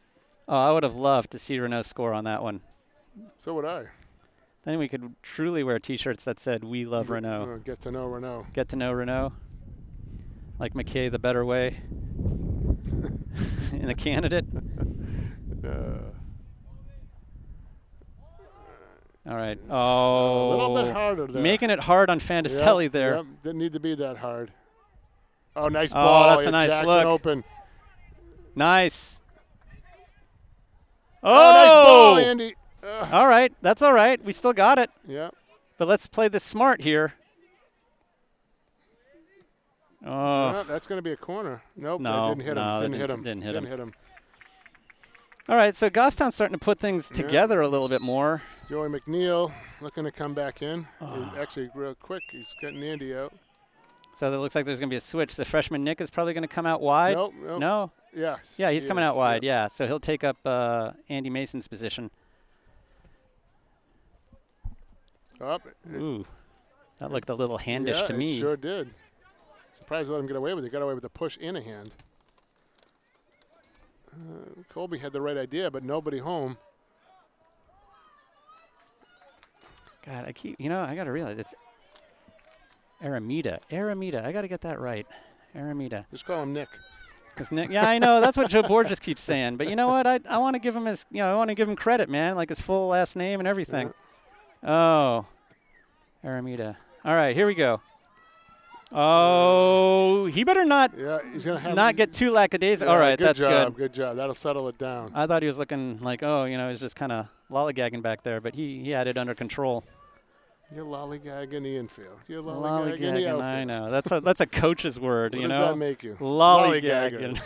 Oh, I would have loved to see Renault score on that one. So would I. Then we could truly wear T-shirts that said "We love Renault." Get to know Renault. Get to know Renault. Like McKay, the better way. In the candidate. All right. Oh. A little bit harder there. Making it hard on Fantaselli there. Yep. Didn't need to be that hard. Oh, nice ball. Oh, that's a nice Jackson look. Open. Nice. Oh, nice ball, Andy. All right. That's all right. We still got it. Yeah. But let's play this smart here. Oh. Yeah, that's going to be a corner. Nope. No, didn't hit him. no, Didn't hit him. Didn't hit him. All right. So Goffstown's starting to put things together a little bit more. Joey McNeil looking to come back in. He's actually real quick. He's getting Andy out. So it looks like there's going to be a switch. The freshman Nick is probably going to come out wide. Nope. No? Yes. Yeah, he's coming out wide. Yep. Yeah, so he'll take up Andy Mason's position. Ooh, that looked a little handish to me. It sure did. Surprised to let him get away with it. He got away with a push and a hand. Colby had the right idea, but nobody home. God, I got to realize it's Aramita. I got to get that right. Aramita. Just call him Nick. Nick, yeah, I know. That's what Joe Borges keeps saying. But you know what? I want to give him I want to give him credit, man, like his full last name and everything. Yeah. Oh, Aramita. All right, here we go. Oh, he better not. Yeah, he's gonna have not get too lackadaisical. All right, that's good. Good job. That'll settle it down. I thought he was looking like, he's just kind of lollygagging back there, but he had it under control. You're lollygagging in the infield. You're lollygagging in the outfield. I know. That's a coach's word, what you know. What does that make you? Lollygagging.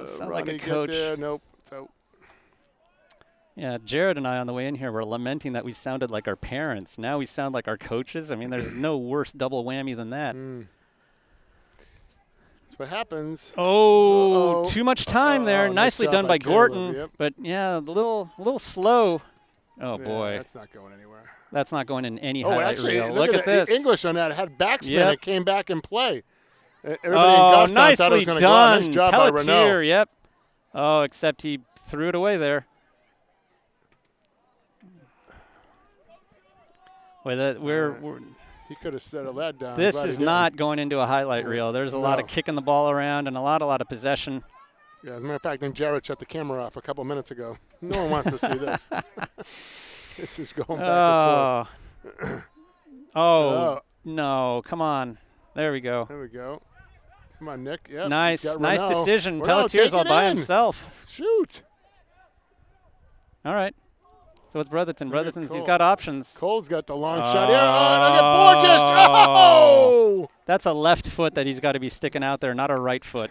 Sound like a coach. There. Nope. It's out. Yeah, Jared and I on the way in here were lamenting that we sounded like our parents. Now we sound like our coaches. I mean, there's no worse double whammy than that. That's what happens. Oh, too much time there. Nicely done by Gorton. Yep. But, yeah, a little slow. Oh, boy. That's not going anywhere. That's not going in any highlight reel. Look at this. English on that. It had backspin. Yep. It came back in play. Everybody in Goffstown thought it was going to go on. Nice job by Renault. Yep. Oh, except he threw it away there. He could have settled that down. This is not going into a highlight reel. There's a lot of kicking the ball around and a lot of possession. Yeah, as a matter of fact, then Jared shut the camera off a couple minutes ago. No one wants to see this. It's just going back and forth. No, come on. There we go. There we go. Come on, Nick. Yep, nice decision. Renault, Pelletier's all by himself. Shoot. All right. So it's Brotherton. He's got options. Cole's got the long shot here. Oh, look at Borges. Oh! That's a left foot that he's got to be sticking out there, not a right foot.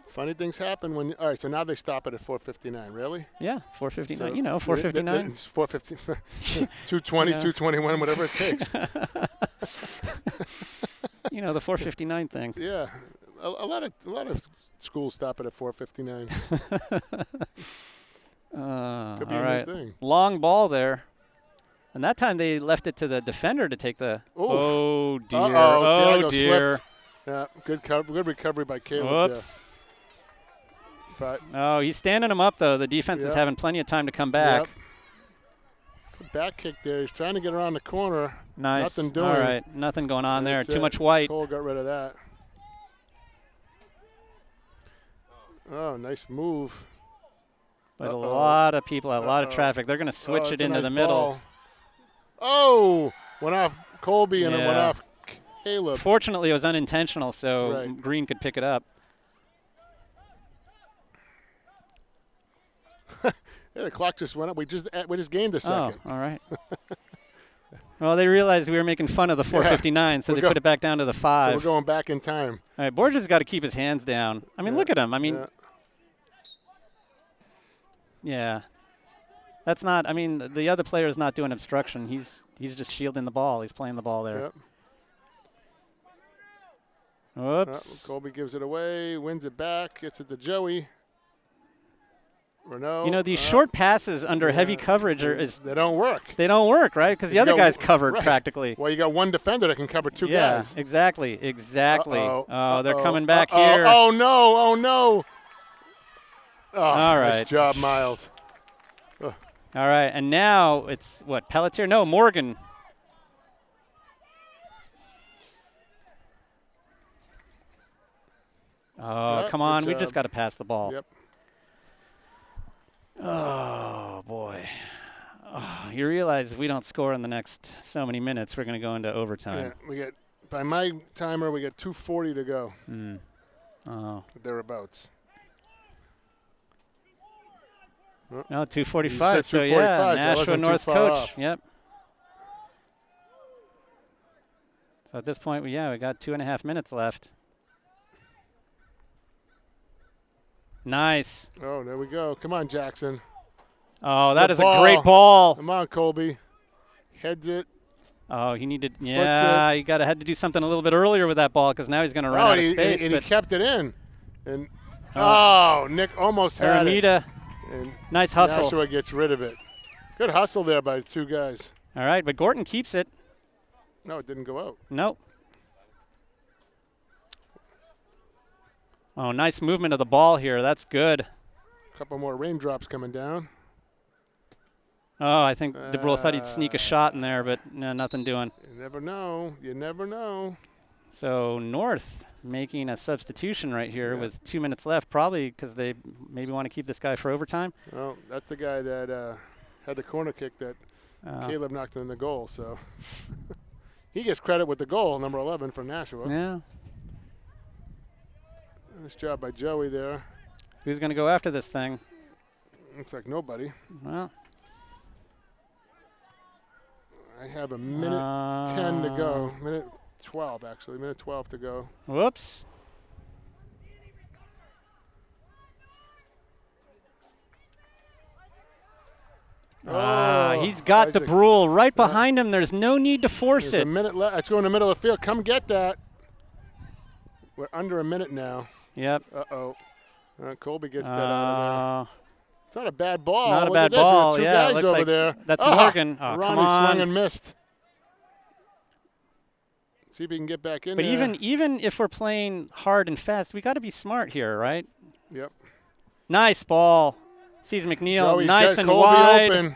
Funny things happen when. All right, so now they stop it at 4:59. Really? Yeah, 4:59. So 4:59. It's 4:50, 2:20, 2:21, whatever it takes. The 4:59 thing. Yeah, a lot of schools stop it at 4:59. Could be all a right. new thing. Long ball there. And that time they left it to the defender to take the. Oof. Oh, dear. Thiago dear. Slipped. Yeah, good recovery by Caleb. Whoops. But he's standing him up, though. The defense is having plenty of time to come back. Yep. Good back kick there. He's trying to get around the corner. Nice. Nothing doing. All right. Nothing going on there. Too much white. Cole got rid of that. Oh, nice move. But a lot of people, a lot of traffic. They're going to switch it into the middle. Oh, went off Colby and it went off Caleb. Fortunately, it was unintentional, so Green could pick it up. The clock just went up. We just gained a second. Oh, all right. Well, they realized we were making fun of the 4:59, so they put it back down to the 5. So we're going back in time. All right, Borges has got to keep his hands down. I mean, look at him. I mean, yeah. That's not. I mean, the other player is not doing obstruction. He's just shielding the ball. He's playing the ball there. Yep. Whoops. Colby gives it away, wins it back, gets it to Joey. Renault. You know, these short passes under heavy coverage they don't work. They don't work, right? Because the other guy's covered practically. Well, you got one defender that can cover two guys. Yeah, exactly. Uh-oh. They're coming back here. Oh, no. Oh, no. Oh, all right. Nice job, Miles. All right, and now it's what, Pelletier? No, Morgan. Oh, yep, come on. We just got to pass the ball. Yep. Oh, boy. Oh, you realize if we don't score in the next so many minutes, we're going to go into overtime. Yeah, by my timer, we got 2:40 to go. Oh. Thereabouts. No, 2:45. So, 2:45, yeah, so Nashua North coach. Off. Yep. So at this point, we got 2.5 minutes left. Nice. Oh, there we go. Come on, Jackson. Oh, that is a great ball. Come on, Colby. Heads it. Oh, he needed. Yeah, he had to do something a little bit earlier with that ball because now he's going to run out of space. And he kept it in. And Nick almost had it. And nice hustle. Nashua gets rid of it. Good hustle there by the two guys. All right, but Gorton keeps it. No, it didn't go out. Nope. Oh, nice movement of the ball here. That's good. A couple more raindrops coming down. Oh, I think DeBrule thought he'd sneak a shot in there, but no, nothing doing. You never know. You never know. So North making a substitution right here with 2 minutes left, probably because they maybe want to keep this guy for overtime. Well, that's the guy that had the corner kick that Caleb knocked in the goal. So he gets credit with the goal, number 11 for Nashua. Yeah. Nice job by Joey there. Who's going to go after this thing? Looks like nobody. Well, I have a minute 10 to go. Minute 12, actually. Minute 12 to go. Whoops. He's got DeBrule right behind him. There's no need to force it. A minute left. It's going to the middle of the field. Come get that. We're under a minute now. Yep. Uh-oh. Colby gets that out of there. It's not a bad ball. Not a Look bad at this. ball. Two Yeah, guys over there. That's Morgan. Oh, Ronnie come on. swung and missed. See if he can get back in but there. But even if we're playing hard and fast, we got to be smart here, right? Yep. Nice ball. Sees McNeil. Joey's nice and Colby wide. Open.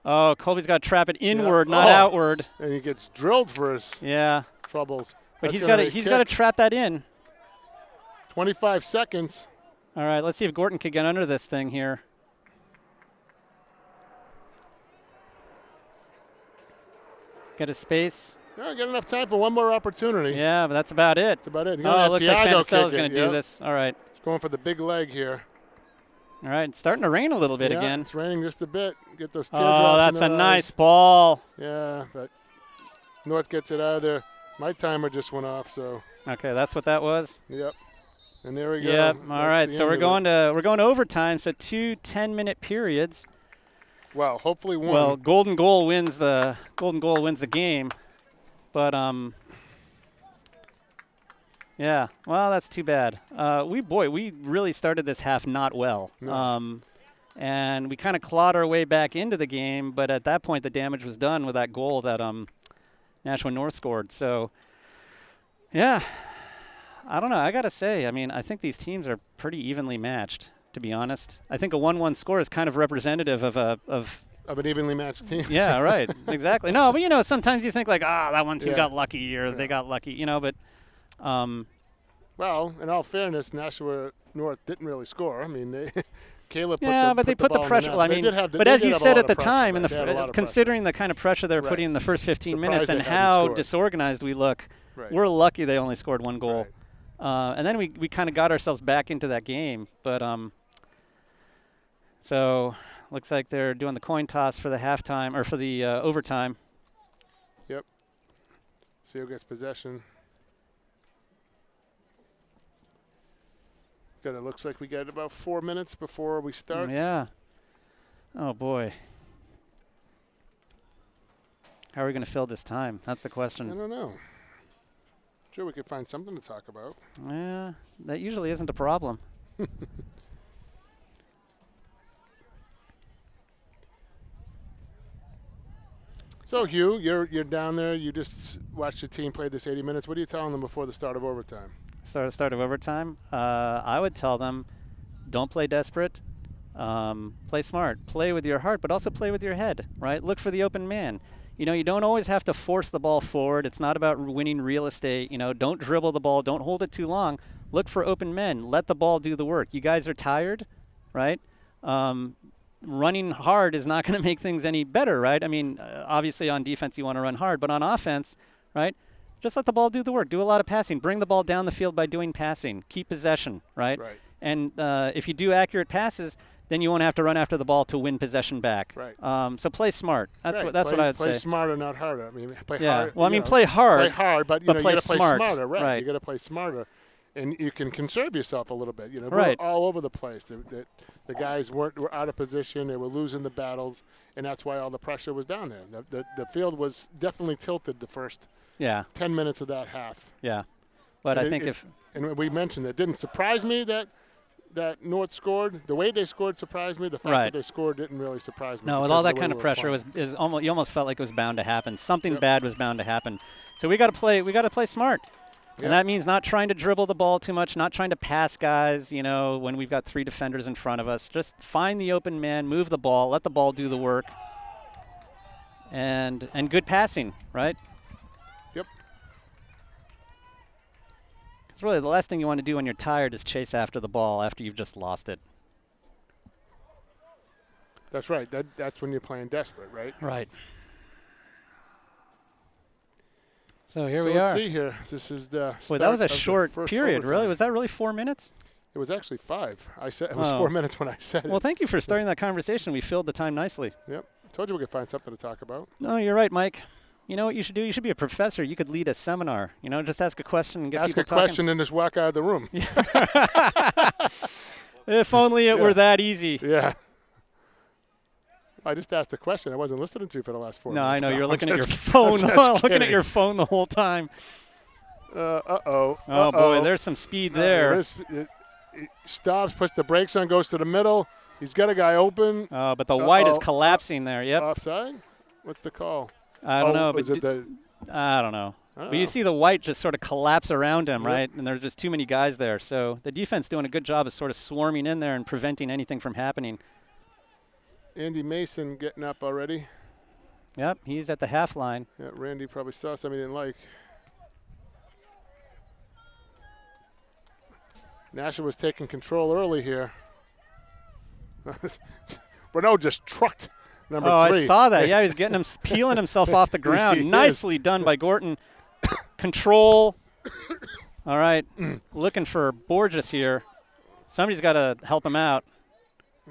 Oh, Colby's got to trap it inward, not outward. And he gets drilled for his troubles. But he's got to trap that in. 25 seconds. All right, let's see if Gorton can get under this thing here. Get a space. Yeah, get enough time for one more opportunity. Yeah, but that's about it. That's about it. It looks like Fantasella's going to do this. All right. It's going for the big leg here. All right, it's starting to rain a little bit again. It's raining just a bit. Get those teardrops. Oh, that's a nice ball. Yeah, but North gets it out of there. My timer just went off, so. Okay, that's what that was. Yep. And there we go. Yep. All right, so we're going to overtime. So 2 10-minute periods. Well, hopefully one. Well, golden goal wins the game, but yeah. Well, that's too bad. We really started this half not well. No. And we kind of clawed our way back into the game, but at that point the damage was done with that goal that Nashua North scored. So, yeah. I don't know. I got to say, I mean, I think these teams are pretty evenly matched, to be honest. I think a 1-1 score is kind of representative of an evenly matched team. Yeah, right. Exactly. No, but, sometimes you think like, that one team got lucky or they got lucky, but. Well, in all fairness, Nashua North didn't really score. I mean, Caleb put they put the pressure. Well, I mean, but as you said at the time, considering the kind of pressure they're putting in the first 15 minutes and how disorganized we look, we're lucky they only scored one goal. Right. And then we kind of got ourselves back into that game. But so looks like they're doing the coin toss for the halftime or for the overtime. Yep. See who gets possession. It looks like we got about 4 minutes before we start. Yeah. Oh, boy. How are we going to fill this time? That's the question. I don't know. Sure, we could find something to talk about. Yeah, that usually isn't a problem. So, Hugh, you're down there. You just watched your team play this 80 minutes. What are you telling them before the start of overtime? Start of overtime? I would tell them, don't play desperate. Play smart. Play with your heart, but also play with your head, right? Look for the open man. You know, you don't always have to force the ball forward. It's not about winning real estate. You know, don't dribble the ball. Don't hold it too long. Look for open men. Let the ball do the work. You guys are tired, right? Running hard is not going to make things any better, right? I mean, obviously on defense you want to run hard, but on offense, right, just let the ball do the work. Do a lot of passing. Bring the ball down the field by doing passing. Keep possession, right? And if you do accurate passes, then you won't have to run after the ball to win possession back. Right. So play smart. That's what I'd say. Play smarter, not harder. I mean, play hard. Well, I mean, play hard. Play hard, but you got to play smarter. Right. You got to play smarter, and you can conserve yourself a little bit. You know, right. We're all over the place. The guys were out of position. They were losing the battles, and that's why all the pressure was down there. The field was definitely tilted the first 10 minutes of that half. Yeah, but I think and we mentioned it didn't surprise me that North scored. The way they scored surprised me. The fact that they scored didn't really surprise me. No, with all that kind of pressure, you almost felt like it was bound to happen. Something bad was bound to happen. So we got to play smart. And that means not trying to dribble the ball too much, not trying to pass guys, you know, when we've got 3 defenders in front of us. Just find the open man, move the ball, let the ball do the work. And good passing, right? Yep. Because really the last thing you want to do when you're tired is chase after the ball after you've just lost it. That's right. That's when you're playing desperate, right? Right. So here we are. Let's see here. This is the start. Boy, that was a short period, overtime. really? Was that really 4 minutes? It was actually 5. I said it was 4 minutes when I said it. Well, thank you for starting that conversation. We filled the time nicely. Yep. Told you we could find something to talk about. No, you're right, Mike. You know what you should do? You should be a professor. You could lead a seminar. You know, just ask a question and get people talking. Ask a question and just walk out of the room. If only it were that easy. Yeah. I just asked a question. I wasn't listening to you for the last 4 minutes. No, I know. You're looking at your phone. Looking at your phone the whole time. Uh-oh. Oh, boy. There's some speed there. It stops, puts the brakes on, goes to the middle. He's got a guy open. But the white is collapsing there. Yep. Offside? What's the call? I don't know. Is it I don't know. But you see the white just sort of collapse around him, right? And there's just too many guys there. So the defense doing a good job of sort of swarming in there and preventing anything from happening. Andy Mason getting up already. Yep, he's at the half line. Yeah, Randy probably saw something he didn't like. Nashua was taking control early here. Renault just trucked number 3. I saw that. Yeah, he's getting him peeling himself off the ground. Nicely done by Gorton. Control. All right, looking for Borges here. Somebody's got to help him out.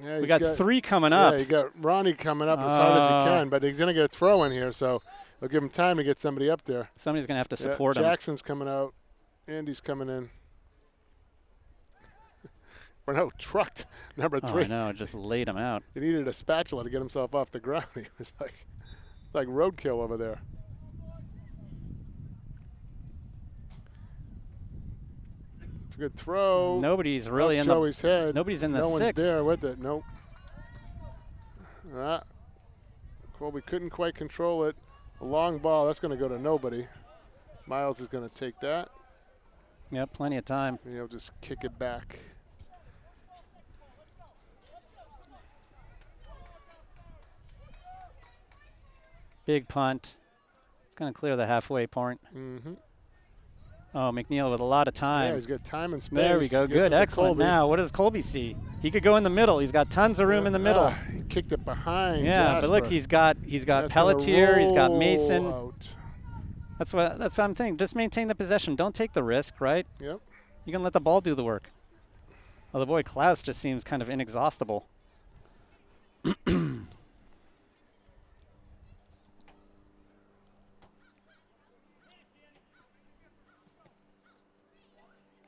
Yeah, we got 3 coming up. Yeah, you got Ronnie coming up as hard as he can, but he's going to get a throw in here, so they'll give him time to get somebody up there. Somebody's going to have to support him. Jackson's coming out. Andy's coming in. Renault trucked number 3. I know, just laid him out. He needed a spatula to get himself off the ground. He was like roadkill over there. It's a good throw. Nobody's really in Joey's head. Nobody's in the 6. No one's there with it. Nope. Colby couldn't quite control it. A long ball. That's going to go to nobody. Miles is going to take that. Yep, plenty of time. And he'll just kick it back. Big punt. It's going to clear the halfway point. Mm-hmm. Oh, McNeil with a lot of time. Yeah, he's got time and space. There we go. Good. Excellent. Now, what does Colby see? He could go in the middle. He's got tons of room in the middle. He kicked it behind. Yeah, Jasper. but look, he's got Pelletier. He's got Mason. Out. That's what I'm thinking. Just maintain the possession. Don't take the risk, right? Yep. You can let the ball do the work. Well, the boy Klaus just seems kind of inexhaustible.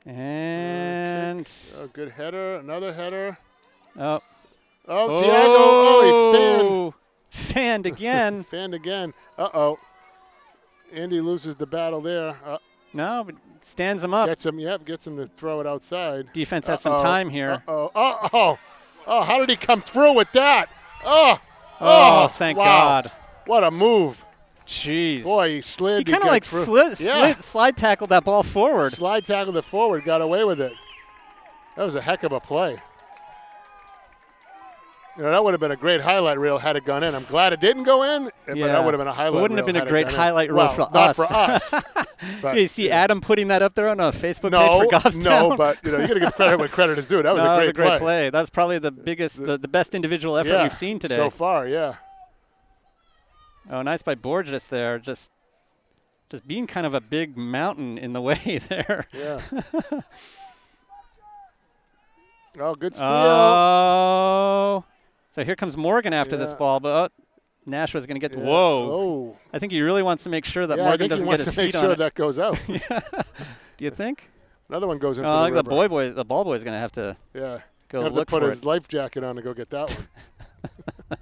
And good header, another header. Oh, Tiago! Oh, he fanned again. Fanned again. Andy loses the battle there. No, but stands him up. Gets him to throw it outside. Defense has some time here. Oh, how did he come through with that? Oh, thank God. What a move. Jeez. Boy, he slid. He kind of like slide tackled that ball forward. Slide tackled it forward, got away with it. That was a heck of a play. You know, that would have been a great highlight reel had it gone in. I'm glad it didn't go in, but that would have been a highlight reel. It wouldn't have been a great highlight reel well, for not us. for us. But, you see Adam putting that up there on a Facebook page for Goffstown? No, but you got to give credit when credit is due. That was a great play. That was probably the biggest, the best individual effort we've seen today. So far, yeah. Oh, nice by Borges there. Just being kind of a big mountain in the way there. Yeah. Oh, good steal. Oh. So here comes Morgan after this ball, but Nashua's going to get whoa. Oh. I think he really wants to make sure that Morgan doesn't get his feet on it. I think he wants to make sure that goes out. Do you think? Another one goes into the river. The ball boy's going to have to go look look for it. Put his life jacket on to go get that one.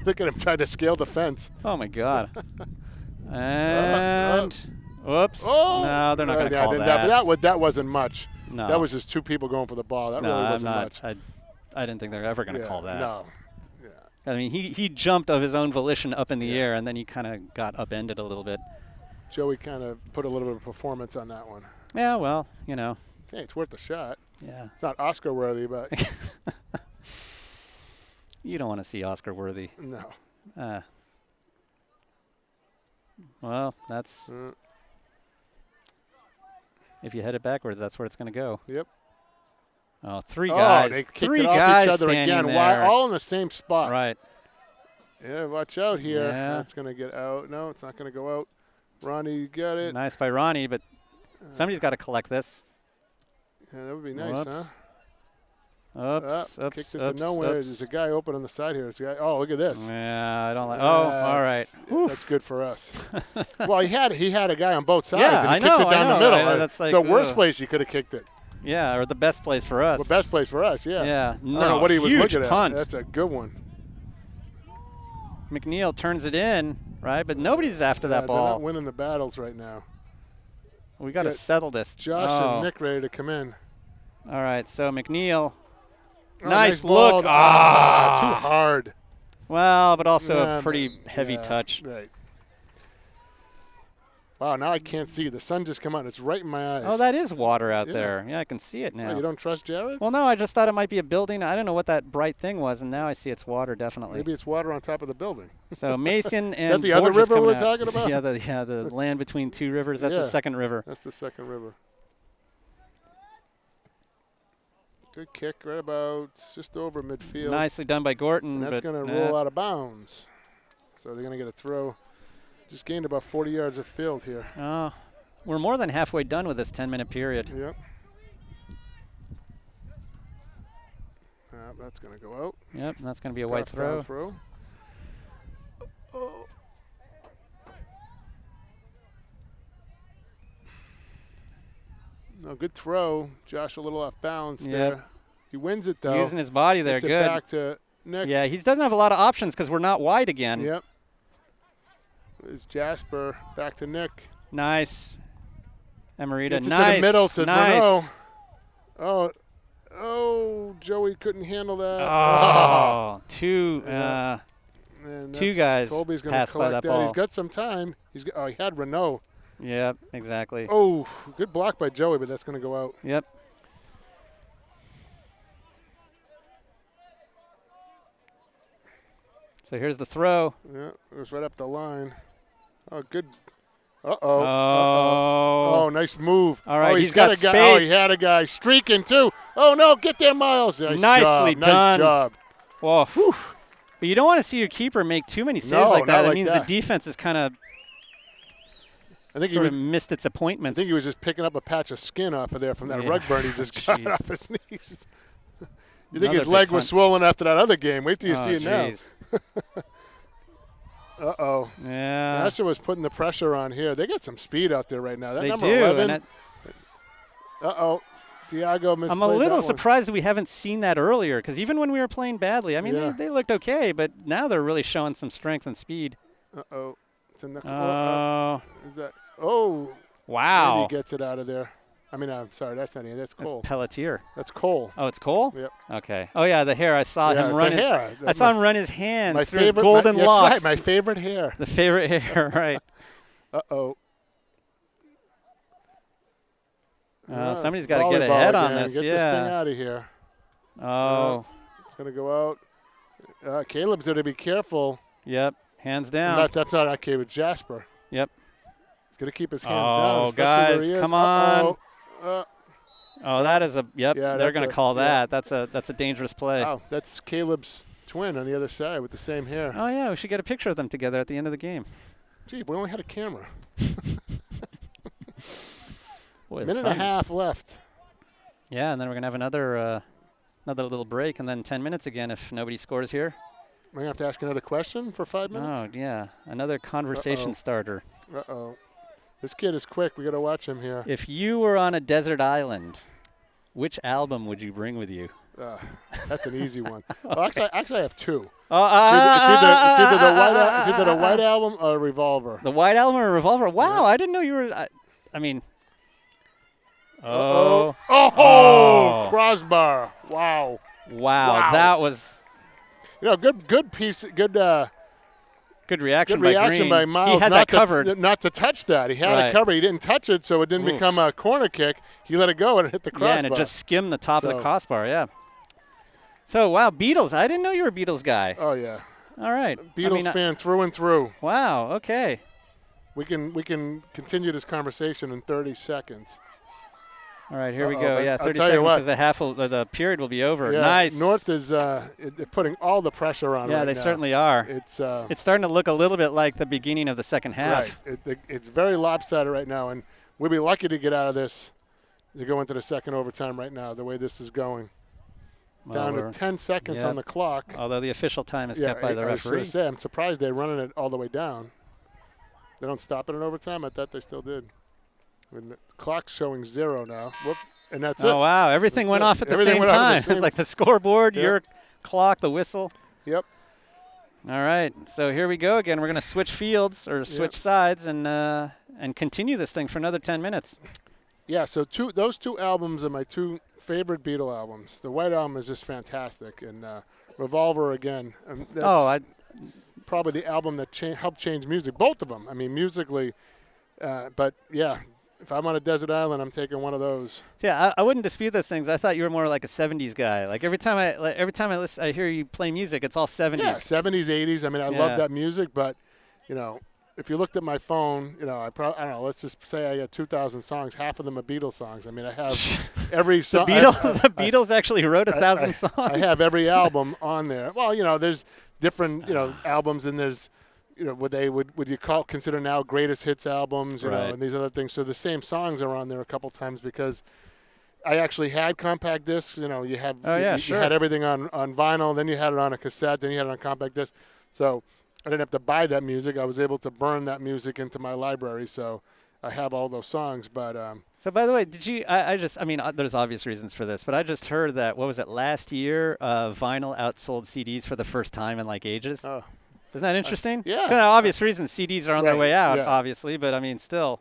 Look at him trying to scale the fence. Oh, my God. And whoops. No, they're not going to call that. That wasn't much. No. That was just two people going for the ball. That really wasn't much. I didn't think they were ever going to call that. No. Yeah. I mean, he jumped of his own volition up in the air, and then he kind of got upended a little bit. Joey kind of put a little bit of performance on that one. Yeah, well, you know. Hey, it's worth a shot. Yeah. It's not Oscar-worthy, but. You don't want to see Oscar-worthy. No. Well, that's. If you head it backwards, that's where it's going to go. Yep. Oh, three guys. They kicked three it off guys each other standing again. there. Why? All in the same spot. Right. Yeah, watch out here. Yeah. That's going to get out. No, it's not going to go out. Ronnie, you got it. Nice by Ronnie, but somebody's got to collect this. Yeah, that would be nice, Oops. huh? Oops. Kicked it to nowhere. There's a guy open on the side here. Oh, look at this. Yeah, I don't like. Oh, all right. That's good for us. Well, he had a guy on both sides, Yeah, and he kicked it down the middle. That's like, the worst place you could have kicked it. Yeah, or the best place for us. The best place for us, yeah. Yeah. I don't know what he was looking punt. at. That's a good one. McNeil turns it in, right? But nobody's after that ball. They're not winning the battles right now. We got to settle this. Josh and Nick ready to come in. All right, so McNeil. Oh, nice look. Too hard. Well, but also a pretty heavy touch. Right. Wow, now I can't see. The sun just came out. It's right in my eyes. Oh, that is water out there. Yeah, I can see it now. Oh, you don't trust Jared? Well, no, I just thought it might be a building. I don't know what that bright thing was, and now I see it's water, definitely. Maybe it's water on top of the building. So Mason and is that the other river we're talking about? Yeah, the land between two rivers. That's the second river. That's the second river. Good kick, right about just over midfield. Nicely done by Gorton. And that's going to roll out of bounds. So they're going to get a throw. Just gained about 40 yards of field here. Oh, we're more than halfway done with this 10-minute period. Yep. That's going to go out. Yep, and that's going to be a white throw. Oh. No, good throw. Josh a little off balance there. He wins it, though. Using his body there, Gets good. It back to Nick. Yeah, he doesn't have a lot of options because we're not wide again. Yep. It's Jasper back to Nick. Nice. Emerita, Gets nice. it to the middle to nice. Oh, Joey couldn't handle that. Oh, two guys Colby's gonna passed by that ball. He's got some time. He had Renault. Yep, exactly. Oh, good block by Joey, but that's going to go out. Yep. So here's the throw. Yeah, it was right up the line. Oh, good. Oh, nice move. All right, he's got a guy. space. Oh, he had a guy streaking too. Oh no, get there, Miles. Nicely done. Nice job. Whoa. Whew. But you don't want to see your keeper make too many saves like that. It means the defense is kind of missed its appointments. I think he was just picking up a patch of skin off of there from that rug burn he just got off his knees. You think his leg was swollen after that other game. Wait till you see it now. Uh-oh. Yeah. Nashua was putting the pressure on here. They got some speed out there right now. That they number do. 11. Uh-oh. Diago misplayed. I'm a little surprised that we haven't seen that earlier because even when we were playing badly, I mean, they looked okay, but now they're really showing some strength and speed. Uh-oh. It's in the wow. Wow. Wow. He gets it out of there. I mean, I'm sorry, that's not Ian. That's Cole. That's Pelletier. That's Cole. Oh, it's Cole? Yep. Okay. Oh, yeah, the hair. I saw him run I saw him run his hands through his golden locks. That's right, my favorite hair. The favorite hair, right. Uh-oh. Somebody's got to get ahead on this. Get this thing out of here. Oh. It's going to go out. Caleb's going to be careful. Yep. Hands down. That's not Caleb. Jasper. Yep. He's going to keep his hands down. Oh, guys, come on. Oh, that is a – yep, yeah, they're going to call that. Yeah. That's a dangerous play. Oh, that's Caleb's twin on the other side with the same hair. Oh, yeah, we should get a picture of them together at the end of the game. Gee, we only had a camera. Boy, minute and a half left. Yeah, and then we're going to have another little break and then 10 minutes again if nobody scores here. Am I going to have to ask another question for 5 minutes? Oh, yeah, another conversation starter. Uh-oh. This kid is quick. We got to watch him here. If you were on a desert island, which album would you bring with you? That's an easy one. Well, actually, I have two. It's either the White Album or Revolver. The White Album or Revolver? Wow, I didn't know you were. I mean. Oh. Crossbar. Wow. That was. Good piece. Good reaction by Miles. He had that covered. Not to touch that. He had it covered. He didn't touch it, so it didn't become a corner kick. He let it go and it hit the crossbar. Yeah, and it just skimmed the top of the crossbar, yeah. So, wow, Beatles. I didn't know you were a Beatles guy. Oh, yeah. All right. Beatles fan through and through. Wow, okay. We can continue this conversation in 30 seconds. All right, here we go. Yeah, 30 seconds because the period will be over. Yeah, nice. North is putting all the pressure on. Yeah, they certainly are. It's starting to look a little bit like the beginning of the second half. Right. It's very lopsided right now, and we'll be lucky to get out of this to go into the second overtime right now, the way this is going. Down to 10 seconds on the clock. Although the official time is kept by the referee. I'm surprised they're running it all the way down. They don't stop it in overtime? I thought they still did. When the clock's showing 0 now. Whoop, and that's it. Oh, wow. Everything went off at the same time. It's like the scoreboard, your clock, the whistle. Yep. All right. So here we go again. We're going to switch fields or switch sides and continue this thing for another 10 minutes. Yeah, so those two albums are my two favorite Beatle albums. The White Album is just fantastic. And Revolver, again. That's probably the album that helped change music. Both of them. I mean, musically. But, yeah. If I'm on a desert island, I'm taking one of those. Yeah, I wouldn't dispute those things. I thought you were more like a '70s guy. Like every time I hear you play music, it's all '70s. Yeah, '70s, '80s. I mean, I love that music, but if you looked at my phone, I don't know. Let's just say I got 2,000 songs. Half of them are Beatles songs. I mean, I have every song. The Beatles actually wrote 1,000 songs. I have every album on there. Well, there's different albums, and there's. Would you consider now greatest hits albums, and these other things? So the same songs are on there a couple times because I actually had compact discs. You had everything on vinyl, then you had it on a cassette, then you had it on compact disc. So I didn't have to buy that music. I was able to burn that music into my library. So I have all those songs. But so by the way, did you? There's obvious reasons for this, but I just heard that last year vinyl outsold CDs for the first time in ages. Oh. Isn't that interesting? Yeah. For obvious reasons, CDs are on their way out, obviously, but still.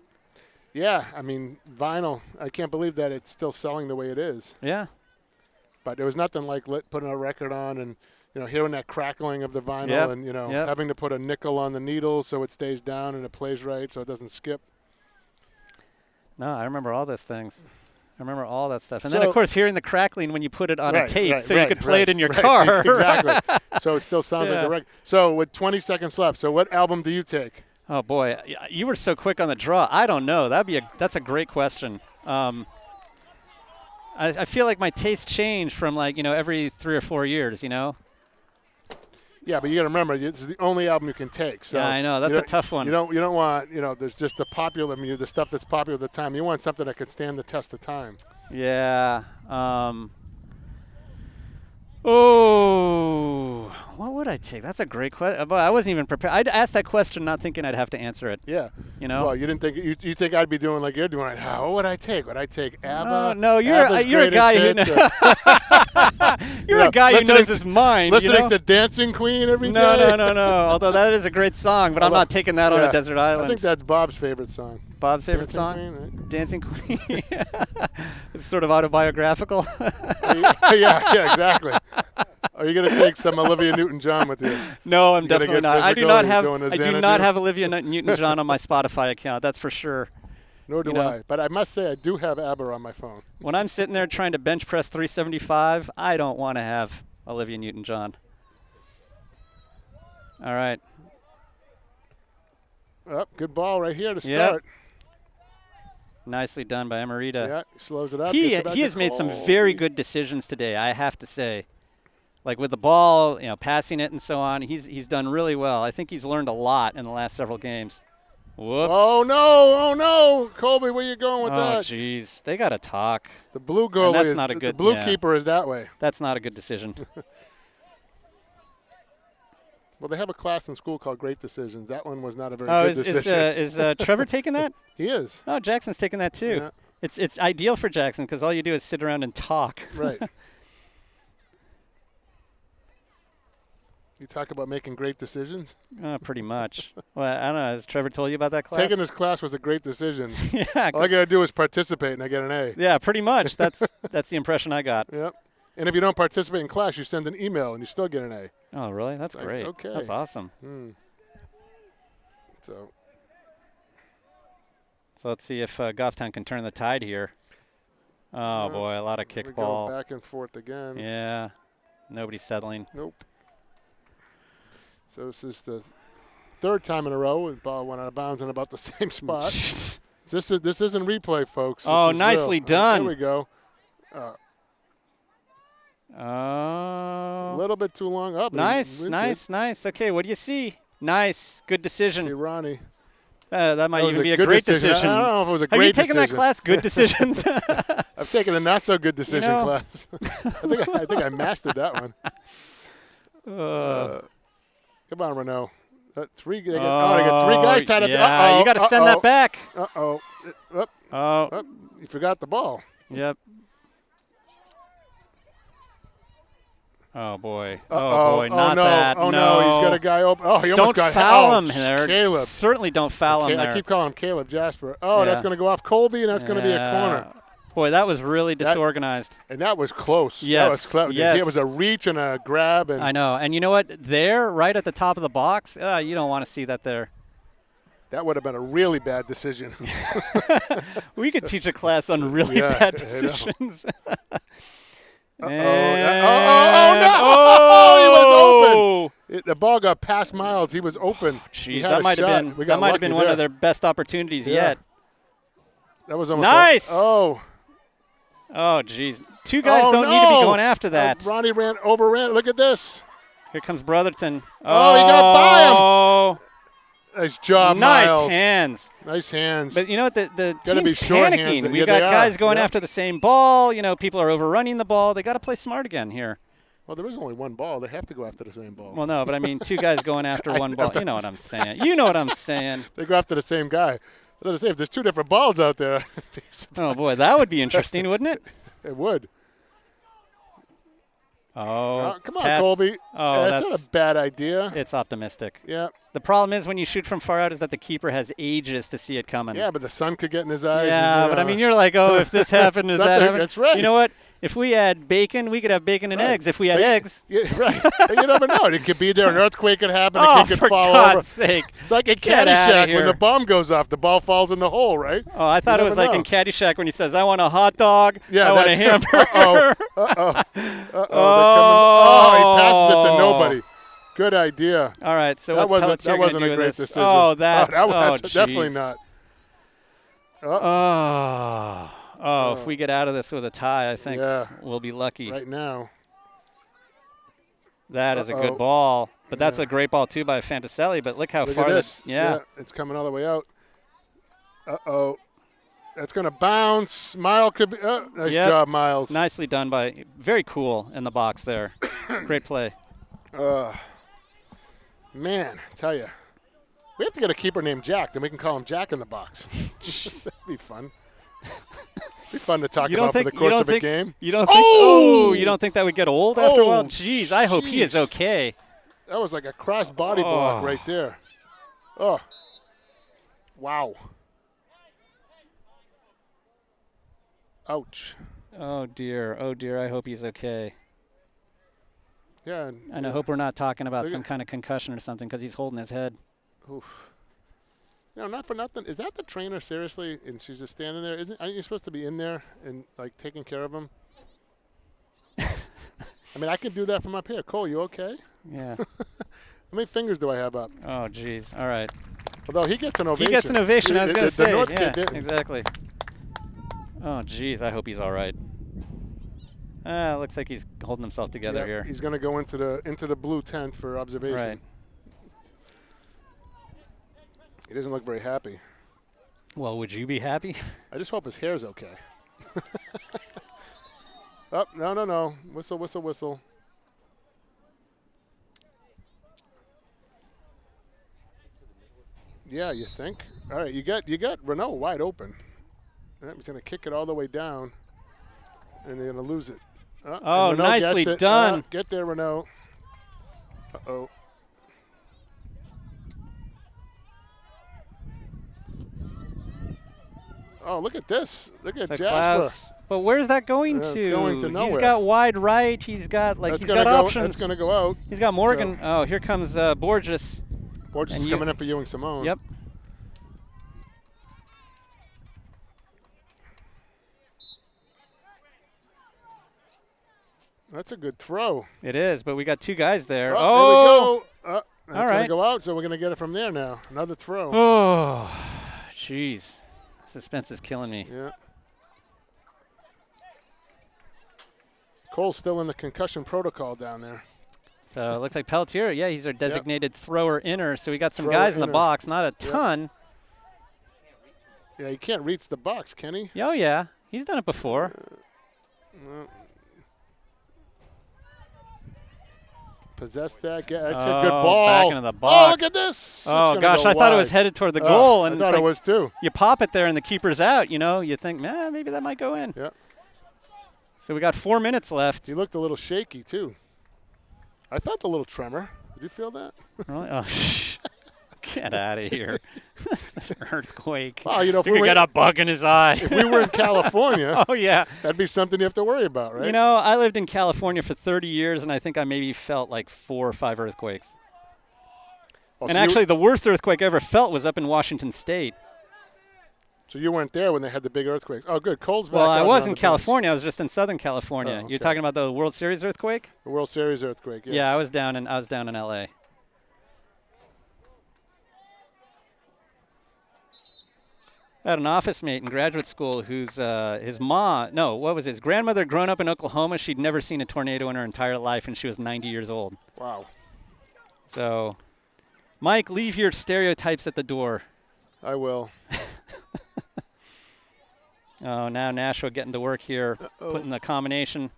Yeah, vinyl, I can't believe that it's still selling the way it is. Yeah. But there was nothing like putting a record on and, hearing that crackling of the vinyl and, having to put a nickel on the needle so it stays down and it plays right so it doesn't skip. No, I remember all those things. I remember all that stuff. And then, of course, hearing the crackling when you put it on a tape so you could play it in your car. Exactly. So it still sounds like a record. So with 20 seconds left, so what album do you take? Oh, boy. You were so quick on the draw. I don't know. That's a great question. I feel like my taste changed from, every 3 or 4 years, Yeah, but you got to remember, this is the only album you can take. So I know. That's a tough one. You don't want, there's just the popular music, the stuff that's popular at the time. You want something that could stand the test of time. Yeah. What would I take? That's a great question. I wasn't even prepared. I'd asked that question not thinking I'd have to answer it. Yeah. Well, you didn't think you think I'd be doing like you're doing right now. What would I take? Would I take ABBA? No, you're a guy who you're a guy who knows his mind. Listening to Dancing Queen every day. No. Although that is a great song, but I'm not taking that on a desert island. I think that's Bob's favorite song. Bob's favorite Dancing song? Queen, right? Dancing Queen. It's sort of autobiographical. yeah, exactly. Are you going to take some Olivia Newton-John with you? No, I'm You gotta definitely get not. I do physical? not You're have. going to I do Xanadu? not have Olivia Newton-John on my Spotify account. That's for sure. Nor do I. But I must say, I do have ABBA on my phone. When I'm sitting there trying to bench press 375, I don't want to have Olivia Newton-John. All right. Oh, good ball right here to start. Nicely done by Amarita. Yeah, slows it up. He gets it back has to made some Colby. very good decisions today, I have to say. Like with the ball, passing it and so on, he's done really well. I think he's learned a lot in the last several games. Whoops. Oh, no. Colby, where you going with that? Oh, jeez. They got to talk. The blue goalie that's is not a good, the blue yeah. keeper is that way. That's not a good decision. Well, they have a class in school called Great Decisions. That one was not a very good decision. Is Trevor taking that? He is. Oh, Jackson's taking that too. Yeah. It's ideal for Jackson because all you do is sit around and talk. Right. You talk about making great decisions? Pretty much. Well, I don't know. Has Trevor told you about that class? Taking this class was a great decision. Yeah. All I got to do is participate and I get an A. Yeah, pretty much. That's the impression I got. Yep. And if you don't participate in class, you send an email and you still get an A. Oh, really? That's Like, great. okay. That's awesome. So let's see if Goffstown can turn the tide here. Oh, boy, a lot of we go kickball. back and forth again. Yeah. Nobody's settling. Nope. So this is the third time in a row the ball went out of bounds in about the same spot. This isn't replay, folks. This is nicely real. done. There we go. Oh. A little bit too long up. Nice. Okay, what do you see? Nice. Good decision. See Ronnie. That might even be a good great decision. I don't know if it was a Have great you taken decision. that class, Good Decisions? I've taken a not so good decision know. class. I think I mastered that one. Come on, Renault. They got 3 guys tied up. Yeah, you got to send that back. You forgot the ball. Yep. Oh, boy. Oh, not no. that. Oh, no. He's got a guy open. Oh, he almost Don't got foul him there. Caleb. Certainly don't foul him there. I keep calling him Caleb Jasper. Oh, that's going to go off Colby, and that's going to be a corner. Boy, that was really disorganized. And that was close. Yes. That was close. Yes. It was a reach and a grab. And I know. And you know what? There, right at the top of the box, you don't want to see that there. that would have been a really bad decision. We could teach a class on really bad decisions. Oh, no. Oh, he was open. The ball got past Miles. He was open. Jeez, that might have been one of their best opportunities yet. That was almost nice. Oh, jeez. 2 guys don't need to be going after that. Ronnie overran. Look at this. Here comes Brotherton. Oh, he got by him. Nice job, nice Miles. hands. Nice hands. But you know what? The Gotta team's be short panicking. hands. We've got guys going after the same ball. You know, people are overrunning the ball. They got to play smart again here. Well, there is only one ball. They have to go after the same ball. Well, no, but I mean 2 guys going after one ball. You know what I'm saying. You know what I'm saying. They go after the same guy. I was going to say, if there's 2 different balls out there. Oh, boy, that would be interesting, wouldn't it? It would. Oh, come on, pass. Colby. Oh, that's not a bad idea. It's optimistic. Yeah. The problem is when you shoot from far out is that the keeper has ages to see it coming. Yeah, but the sun could get in his eyes. Yeah, but I mean, you're like, if this happened, if that happened. That's right. You know what? If we had bacon, we could have bacon and eggs. If we had eggs. Yeah, right. You never know. It could be there. An earthquake could happen. Oh, a kid could for fall God's over. sake. It's like a Get outta Caddyshack here. when the bomb goes off. The ball falls in the hole, right? Oh, I thought it was like in Caddyshack when he says, I want a hot dog, Yeah, I want a hamburger. He passes it to nobody. Good idea. All right, so that what's wasn't Pelletier a do great with this? decision. Oh, that's definitely geez. not. If we get out of this with a tie, I think we'll be lucky. Right now. That is a good ball. But that's a great ball, too, by Fantaselli. But look how Look far at this. Yeah, it's coming all the way out. That's going to bounce. Miles could be. Nice job, Miles. Nicely done by. Very cool in the box there. Great play. Man, I tell you. We have to get a keeper named Jack. Then we can call him Jack in the box. That'd be fun. Be fun to talk about for the course of a game. You don't think? You don't think that would get old after a while? Jeez, I hope he is okay. That was like a cross body block right there. Oh, wow. Ouch. Oh, dear. Oh, dear. I hope he's okay. Yeah. And I hope we're not talking about some kind of concussion or something because he's holding his head. Oof. Not for nothing. Is that the trainer, seriously? And she's just standing there? Aren't you supposed to be in there and, like, taking care of him? I mean, I can do that from up here. Cole, you okay? Yeah. How many fingers do I have up? Oh, geez. All right. Although he gets an ovation. He gets an ovation, I was going to say. North Yeah, kid didn't. exactly. Oh, geez. I hope he's all right. Looks like he's holding himself together here. He's going to go into the blue tent for observation. Right. He doesn't look very happy. Well, would you be happy? I just hope his hair's okay. Oh, no. Whistle, whistle, whistle. Yeah, you think? All right, you got Renault wide open. He's going to kick it all the way down, and they're going to lose it. Oh, nicely done. Get there, Renault. Uh-oh. Oh, look at this. Look at Jasper. But where's that going to? It's going to nowhere. He's got wide right. He's got options. That's going to go out. He's got Morgan. So, here comes Borges. Borges is coming in for Ewing Simone. Yep. That's a good throw. It is, but we got two guys there. Oh, there we go. That's all right. going to go out, so we're going to get it from there now. Another throw. Oh, jeez. Suspense is killing me. Yeah. Cole's still in the concussion protocol down there. So it looks like Pelletier, he's our designated thrower inner. So we got some Thrower guys in inner. the box, not a ton. Yeah, he can't reach the box, can he? Oh, yeah. He's done it before. Possess that. That's a good ball. Back into the box. Oh, look at this. Oh, gosh, I thought it was headed toward the goal. And I thought it was too. You pop it there and the keeper's out, You think, maybe that might go in. Yeah. So we got 4 minutes left. He looked a little shaky, too. I felt a little tremor. Did you feel that? Really? Oh, get out of here. It's an earthquake. Well, if we got a bug in his eye. If we were in California, oh, yeah, that'd be something you have to worry about, right? I lived in California for 30 years, and I think I maybe felt like 4 or 5 earthquakes. Oh, and so actually, the worst earthquake I ever felt was up in Washington State. So you weren't there when they had the big earthquakes. Oh, good. Cole's back. Well, I was in California. I was just in Southern California. Oh, okay. You're talking about the World Series earthquake? The World Series earthquake, yes. Yeah, I was down in L.A. I had an office mate in graduate school whose his grandmother had grown up in Oklahoma. She'd never seen a tornado in her entire life, and she was 90 years old. Wow. So, Mike, leave your stereotypes at the door. I will. Oh, now Nashua getting to work here, putting the combination.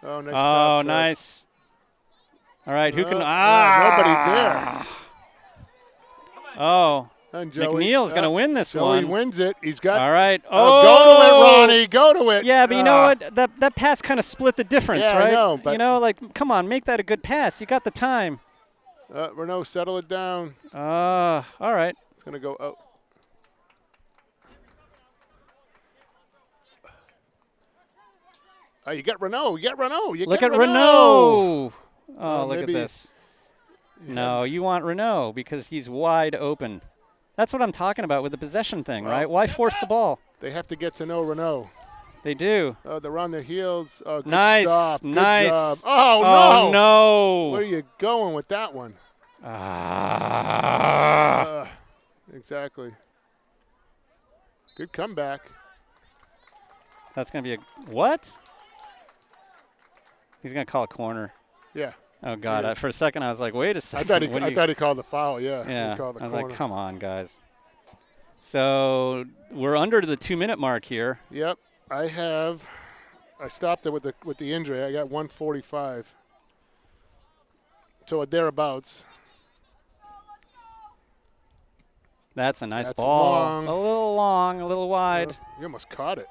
Oh, nice. Oh, nice. All right, who can? Nobody there. Oh, and Joey, McNeil's going to win this one. Joey wins it. He's got. All right. Oh, go to it, Ronnie. Go to it. Yeah, but you know what? That pass kind of split the difference, right? I know. But come on, make that a good pass. You got the time. Renault, settle it down. All right. It's going to go out. You got Renault. Look at Renault. Oh, look at this. No, you want Renault because he's wide open. That's what I'm talking about with the possession thing, right? Why force the ball? They have to get to know Renault. They do. Oh, they're on their heels. Oh, good nice. stop. Nice. Good job. Oh, no. Where are you going with that one? Exactly. Good comeback. That's going to be a what? He's going to call a corner. Yeah. Oh, God. For a second, I was like, wait a second. I thought he called the foul, yeah. Yeah. He called the I was corner. like, come on, guys. So we're under the 2-minute mark here. Yep. I stopped it with the injury. I got 1:45. So thereabouts. That's a nice ball. Long. A little long, a little wide. You almost caught it.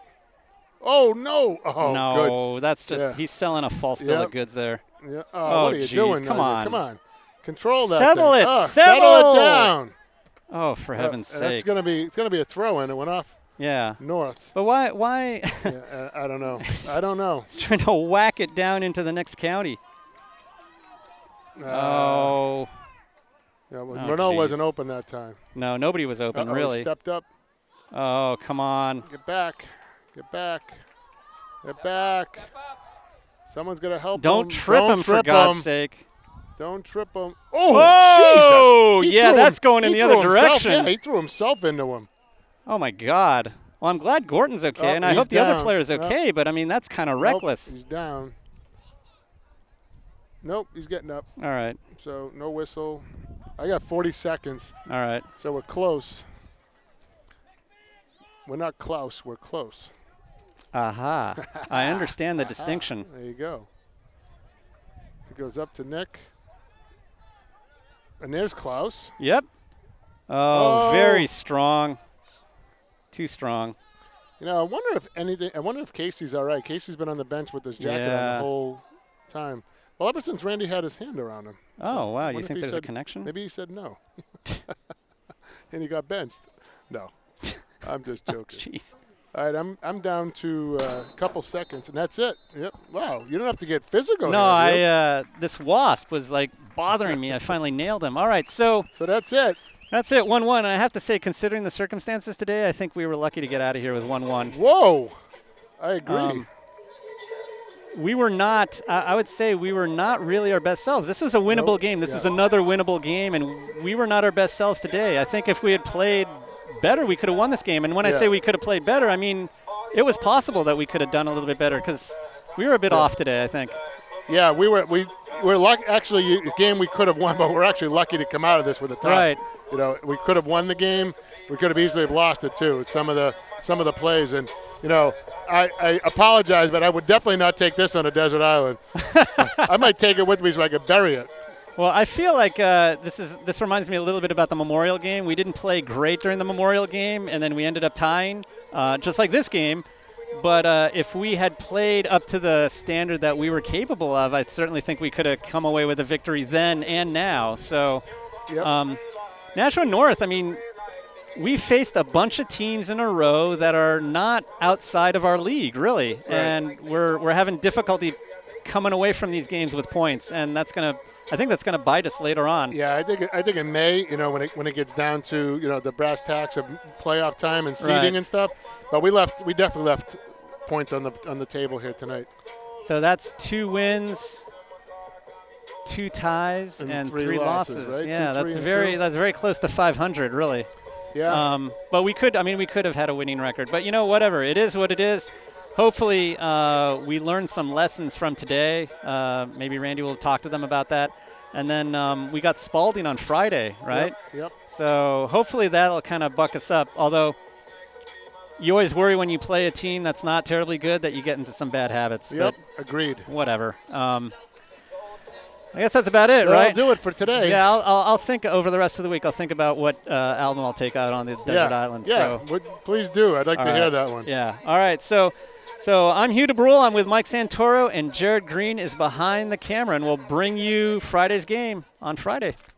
Oh, no. Oh, no, good. that's just he's selling a false bill of goods there. Yeah. Oh, what are you doing? Come on. Come on. Control that Settle thing. it. Settle it down. Oh, for heaven's sake. It's gonna be a throw in. It went off. Yeah. North. But why? Yeah, I don't know. I don't know. He's trying to whack it down into the next county. Oh. Yeah, well, Renault wasn't open that time. No, nobody was open, really. He stepped up. Oh, come on. Get back. Get back. Get back. Someone's going to help him. Don't trip him, for God's sake. Don't trip him. Oh, Jesus. Yeah, that's going in the other direction. Yeah, he threw himself into him. Oh, my God. Well, I'm glad Gorton's okay, and I hope the other player's okay, but, I mean, that's kind of reckless. He's down. Nope, he's getting up. All right. So no whistle. I got 40 seconds. All right. So we're close. We're not close. We're close. Aha. I understand the distinction. There you go. It goes up to Nick. And there's Klaus. Yep. Oh, very strong. Too strong. You know, I wonder if Casey's all right. Casey's been on the bench with his jacket on the whole time. Well, ever since Randy had his hand around him. Oh, wow. You think there's a connection? Maybe he said no. And he got benched. No. I'm just joking. Jeez. All right, I'm down to a couple seconds, and that's it. Yep. Wow, you don't have to get physical. No, here, this wasp was, like, bothering me. I finally nailed him. All right, so that's it. That's it, 1-1. And I have to say, considering the circumstances today, I think we were lucky to get out of here with 1-1. Whoa. I agree. We were not, I would say we were not really our best selves. This was a winnable game. This is another winnable game, and we were not our best selves today. I think if we had played better, we could have won this game. And when I say we could have played better, I mean it was possible that we could have done a little bit better because we were a bit off today, I think. Yeah, we were lucky. Actually, a game we could have won, but we're actually lucky to come out of this with a tie. Right. You know, we could have won the game. We could have easily have lost it too. Some of the plays, and you know, I apologize, but I would definitely not take this on a desert island. I might take it with me so I could bury it. Well, I feel like this reminds me a little bit about the Memorial game. We didn't play great during the Memorial game, and then we ended up tying, just like this game. But if we had played up to the standard that we were capable of, I certainly think we could have come away with a victory then and now. So, Nashua North, I mean, we faced a bunch of teams in a row that are not outside of our league, really. Right. And we're having difficulty coming away from these games with points, and I think that's gonna bite us later on. Yeah, I think in May, you know, when it gets down to, you know, the brass tacks of playoff time and seeding and stuff, but we definitely left points on the table here tonight. So that's 2 wins, 2 ties, and 3 losses. Right? Yeah, that's very close to 500, really. Yeah. But we could have had a winning record. But, you know, whatever. It is what it is. Hopefully we learned some lessons from today. Maybe Randy will talk to them about that. And then we got Spalding on Friday, right? Yep. So hopefully that'll kind of buck us up. Although you always worry when you play a team that's not terribly good that you get into some bad habits. Yep, agreed. Whatever. I guess that's about it, right? That'll do it for today. Yeah, I'll think over the rest of the week. I'll think about what album I'll take out on the desert island. Yeah, please do. I'd like to hear that one. Yeah. All right. So I'm Hugh DeBrule. I'm with Mike Santoro, and Jared Green is behind the camera, and we'll bring you Friday's game on Friday.